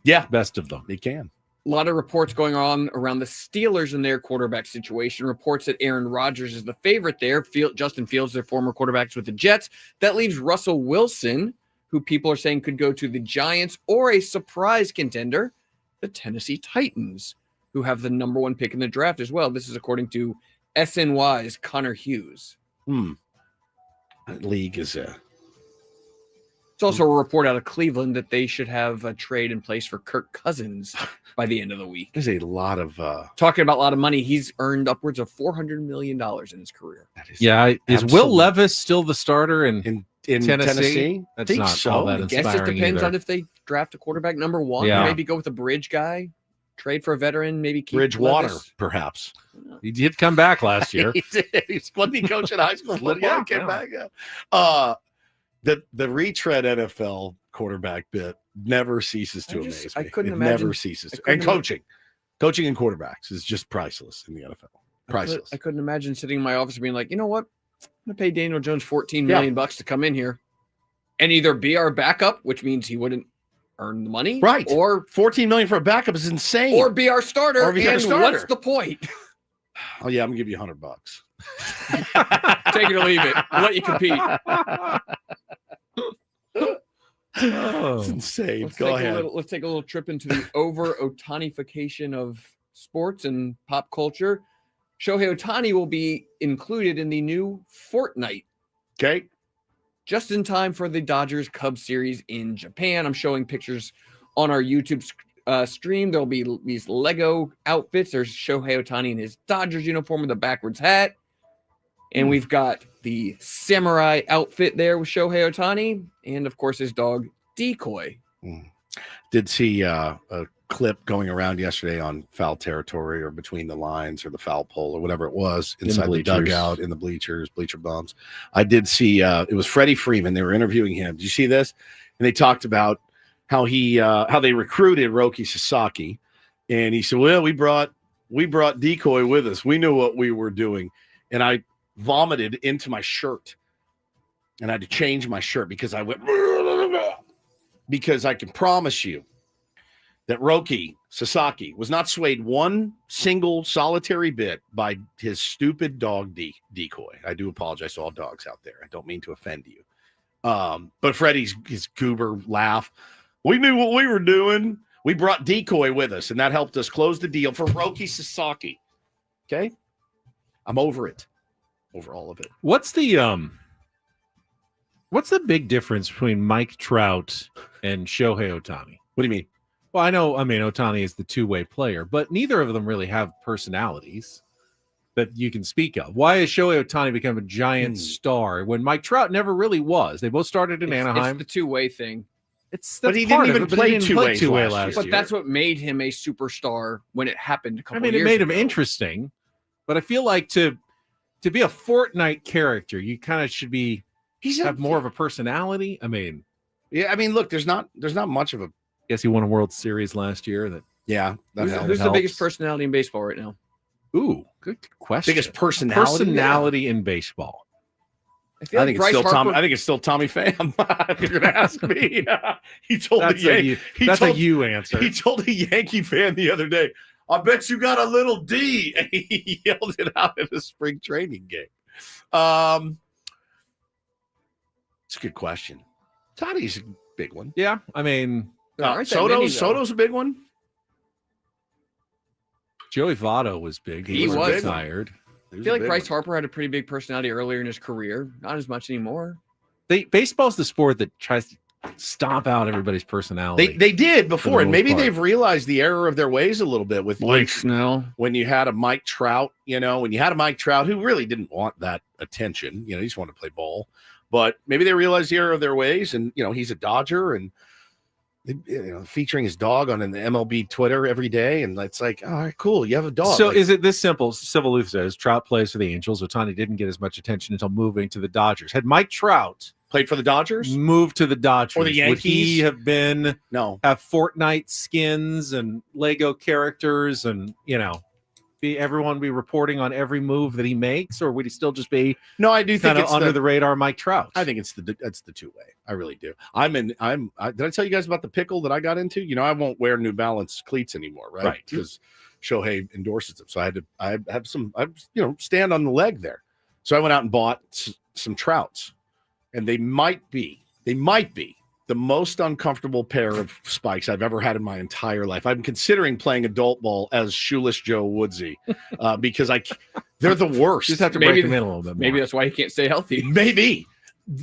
Yeah, best of them. He can. A lot of reports going on around the Steelers and their quarterback situation. Reports that Aaron Rodgers is the favorite there. Justin Fields, their former quarterbacks with the Jets. That leaves Russell Wilson, who people are saying could go to the Giants, or a surprise contender, the Tennessee Titans, who have the number 1 pick in the draft as well. This is according to SNY's Connor Hughes. That league is It's also a report out of Cleveland that they should have a trade in place for Kirk Cousins by the end of the week. There's a lot of talking about a lot of money. He's earned upwards of $400 million in his career. Is Will Levis still the starter in Tennessee? I That's not all that I guess it inspiring depends either. on if they draft a quarterback number 1. Yeah. Or maybe go with a bridge guy, trade for a veteran, maybe keep Bridgewater, Levis. perhaps. He did come back last year. He did. He's wasn't he coach in high school football? Yeah, He came yeah. back. Yeah. The retread NFL quarterback bit never ceases to amaze me. I couldn't it imagine. never ceases. I To. couldn't And coaching and quarterbacks is just priceless in the NFL. Priceless. I couldn't imagine sitting in my office and being like, you know what? I'm going to pay Daniel Jones $14 million to come in here and either be our backup, which means he wouldn't earn the money. Right. Or $14 million for a backup is insane. Or be our starter. Or be our and starter. what's the point? Oh yeah, I'm gonna give you $100. Take it or leave it. We'll let you compete. It's insane. Go ahead. Let's take a little trip into the over-Otanification of sports and pop culture. Shohei Ohtani will be included in the new Fortnite. Okay. Just in time for the Dodgers-Cubs series in Japan. I'm showing pictures on our YouTube stream. There'll be these Lego outfits. There's Shohei Ohtani in his Dodgers uniform with a backwards hat. And we've got the samurai outfit there with Shohei Ohtani. And, of course, his dog, Decoy. Did see a clip going around yesterday on foul territory or between the lines or the foul pole or whatever it was inside the dugout, in the bleachers, bleacher bumps. I did see it was Freddie Freeman. They were interviewing him. Did you see this? And they talked about how they recruited Roki Sasaki. And he said, well, we brought Decoy with us. We knew what we were doing. And I vomited into my shirt. And I had to change my shirt because I went, because I can promise you that Roki Sasaki was not swayed one single solitary bit by his stupid dog Decoy. I do apologize to all dogs out there. I don't mean to offend you. But Freddie's his goober laugh. We knew what we were doing. We brought Decoy with us, and that helped us close the deal for Roki Sasaki. Okay? I'm over it. Over all of it. What's the big difference between Mike Trout and Shohei Ohtani? What do you mean? Well, I mean, Ohtani is the two-way player, but neither of them really have personalities that you can speak of. Why has Shohei Ohtani become a giant star when Mike Trout never really was? They both started in Anaheim. It's the two-way thing. But he didn't even play two-way last But year. that's what made him a superstar when it happened a couple it years made him ago. interesting, but I feel like to be a Fortnite character, you kind of should be have more of a personality. I mean, yeah, I mean, look, there's not much of a. Guess he won a World Series last year. That Who's the biggest personality in baseball right now? Ooh, good question. Biggest personality in baseball. I think it's still Tommy Pham. If you're going to ask me, he told That's a you answer. He told a Yankee fan the other day, "I bet you got a little D." And he yelled it out at a spring training game. It's a good question. Toddy's a big one. Yeah, I mean, Soto's a big one. Joey Votto was big. He was retired. I feel like Bryce Harper had a pretty big personality earlier in his career. Not as much anymore. Baseball's the sport that tries to stomp out everybody's personality. They did before, and maybe part. they've realized the error of their ways a little bit with Blake Snell. When you had a Mike Trout, when you had a Mike Trout who really didn't want that attention, he just wanted to play ball. But maybe they realized the error of their ways, and he's a Dodger, and featuring his dog on the MLB Twitter every day, and it's like, all right, cool, you have a dog. So is it this simple? Civil Luth says Trout plays for the Angels. Ohtani didn't get as much attention until moving to the Dodgers. Had Mike Trout played for the Dodgers, moved to the Dodgers, or the Yankees, would he have been have Fortnite skins and Lego characters, and everyone be reporting on every move that he makes, or would he still just be I do think kind of it's under the radar Mike Trout? I think it's the two-way. I really do. Did I tell you guys about the pickle that I got into? I won't wear New Balance cleats anymore, right? Because Shohei endorses them. So I stand on the leg there. So I went out and bought some Trouts, and they might be the most uncomfortable pair of spikes I've ever had in my entire life. I'm considering playing adult ball as Shoeless Joe Woodsy because they're the worst. Just have to break them in a little bit more. Maybe that's why he can't stay healthy. Maybe.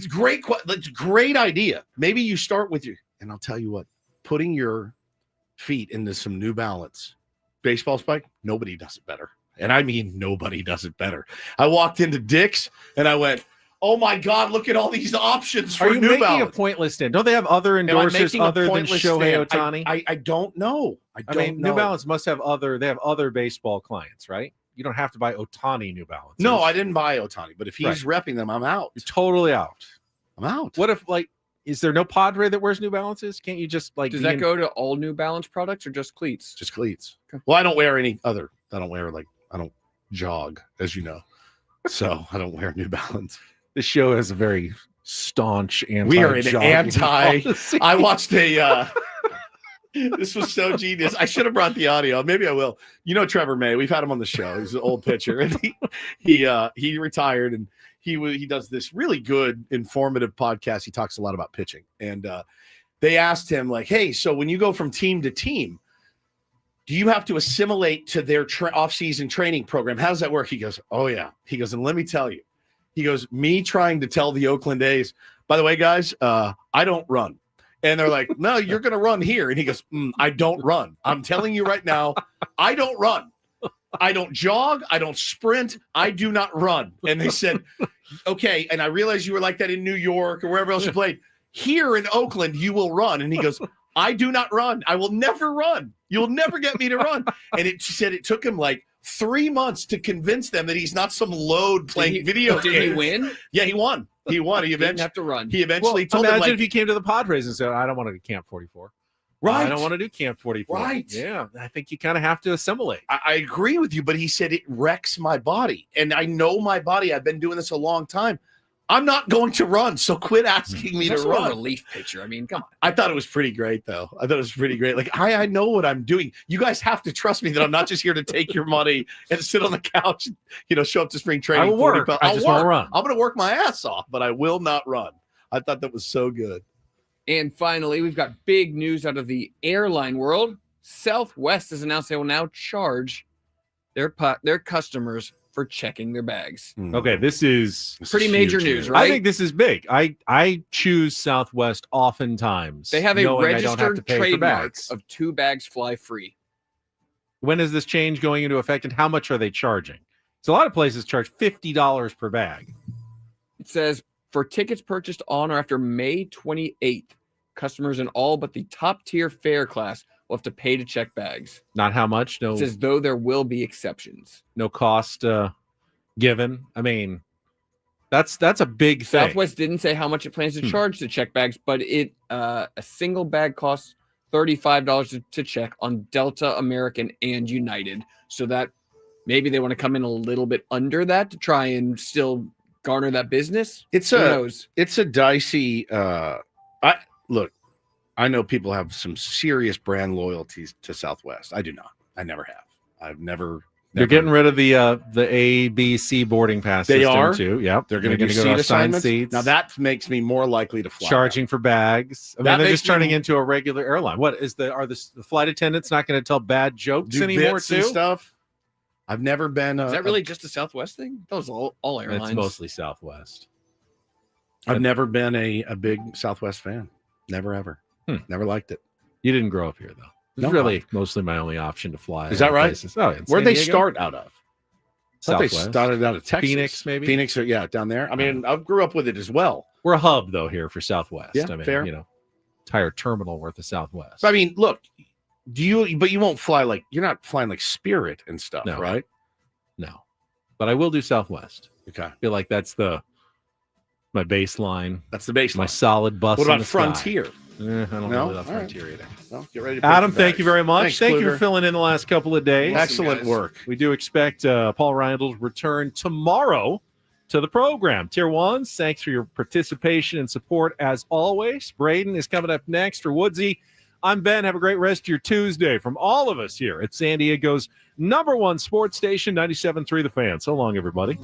Great idea. Maybe you start with and I'll tell you what, putting your feet into some New Balance baseball spike, nobody does it better. And I mean, nobody does it better. I walked into Dick's and I went, oh my God, look at all these options for Are you New making Balance. a pointless stand? Don't they have other endorsers other than Shohei Ohtani? I don't know. I don't know. New Balance must have other baseball clients, right? You don't have to buy Ohtani New Balance. No, I didn't buy Ohtani, but if he's repping them, I'm out. You're totally out. I'm out. What if is there no Padre that wears New Balances? Can't you just does that go to all New Balance products or just cleats? Just cleats. Okay. Well, I don't wear any other. I don't jog, as you know. So I don't wear New Balance. This show has a very staunch anti. We are an anti. Policy. I watched a. This was so genius. I should have brought the audio. Maybe I will. Trevor May. We've had him on the show. He's an old pitcher, and he retired, and he does this really good, informative podcast. He talks a lot about pitching, and they asked him hey, so when you go from team to team, do you have to assimilate to their off-season training program? How does that work? He goes, oh yeah. He goes, and let me tell you. He goes, me trying to tell the Oakland A's, by the way, guys, I don't run. And they're like, no, you're going to run here. And he goes, I don't run. I'm telling you right now, I don't run. I don't jog. I don't sprint. I do not run. And they said, okay. And I realized you were like that in New York or wherever else you played. Here in Oakland, you will run. And he goes, I do not run. I will never run. You'll never get me to run. And she said it took him 3 months to convince them that he's not some load playing video games. Did he win? Yeah, he won. He eventually didn't have to run. He eventually told imagine him if he came to the Padres and said, I don't want to do Camp 44. Right. I don't want to do Camp 44. Right. Yeah. I think you kind of have to assimilate. I agree with you, but he said it wrecks my body. And I know my body. I've been doing this a long time. I'm not going to run, so quit asking me to run. A relief pitcher. I mean, come on. I thought it was pretty great, though. I thought it was pretty great. I know what I'm doing. You guys have to trust me that I'm not just here to take your money and sit on the couch and, show up to spring training. I will work. I just won't run. I'm going to work my ass off, but I will not run. I thought that was so good. And finally, we've got big news out of the airline world. Southwest has announced they will now charge their customers for checking their bags. Okay, this is pretty major news, right? I think this is big. I choose Southwest oftentimes. They have a registered trademark of 2 bags fly free. When is this change going into effect, and how much are they charging? So a lot of places charge $50 per bag. It says for tickets purchased on or after May 28th, customers in all but the top tier fare class will have to pay to check bags. Not how much? No. It says though there will be exceptions. No cost given. I mean, that's a big thing. Southwest didn't say how much it plans to charge to check bags, but a single bag costs $35 to check on Delta, American, and United. So that maybe they want to come in a little bit under that to try and still garner that business. It's a dicey. I know people have some serious brand loyalties to Southwest. I do not. I never have. I've never. They're getting rid of the A, B, C boarding pass they system are too. Yep. They're going to go to assigned seats. Now that makes me more likely to fly. Charging out. For bags. I mean, they're just turning into a regular airline. What is the flight attendants not going to tell bad jokes anymore too? And stuff. I've never been. Is that really just a Southwest thing? That was all airlines. It's mostly Southwest. I've never been a big Southwest fan. Never ever. Never liked it. You didn't grow up here though. It's really mostly my only option to fly. Is that right? Places. Oh, where'd they start out of? Southwest. They started out of Texas. Phoenix, maybe. Phoenix, down there. I mean, I grew up with it as well. We're a hub though here for Southwest. Yeah, I mean, fair. entire terminal worth of Southwest. I mean, look, but you won't fly you're not flying like Spirit and stuff, No. right? No. But I will do Southwest. Okay. I feel like that's my baseline. That's the baseline. My solid bus. What in about the Frontier? Sky. I don't know about Frontier either. Well, get ready to Adam, pick your thank you bags. very much. Thanks, Thank you Kluger. for filling in the last couple of days. Excellent work. We do expect Paul Randall's return tomorrow to the program. Tier 1s, thanks for your participation and support as always. Braden is coming up next for Woodsy. I'm Ben. Have a great rest of your Tuesday from all of us here at San Diego's #1 sports station, 97.3 The Fan. So long, everybody.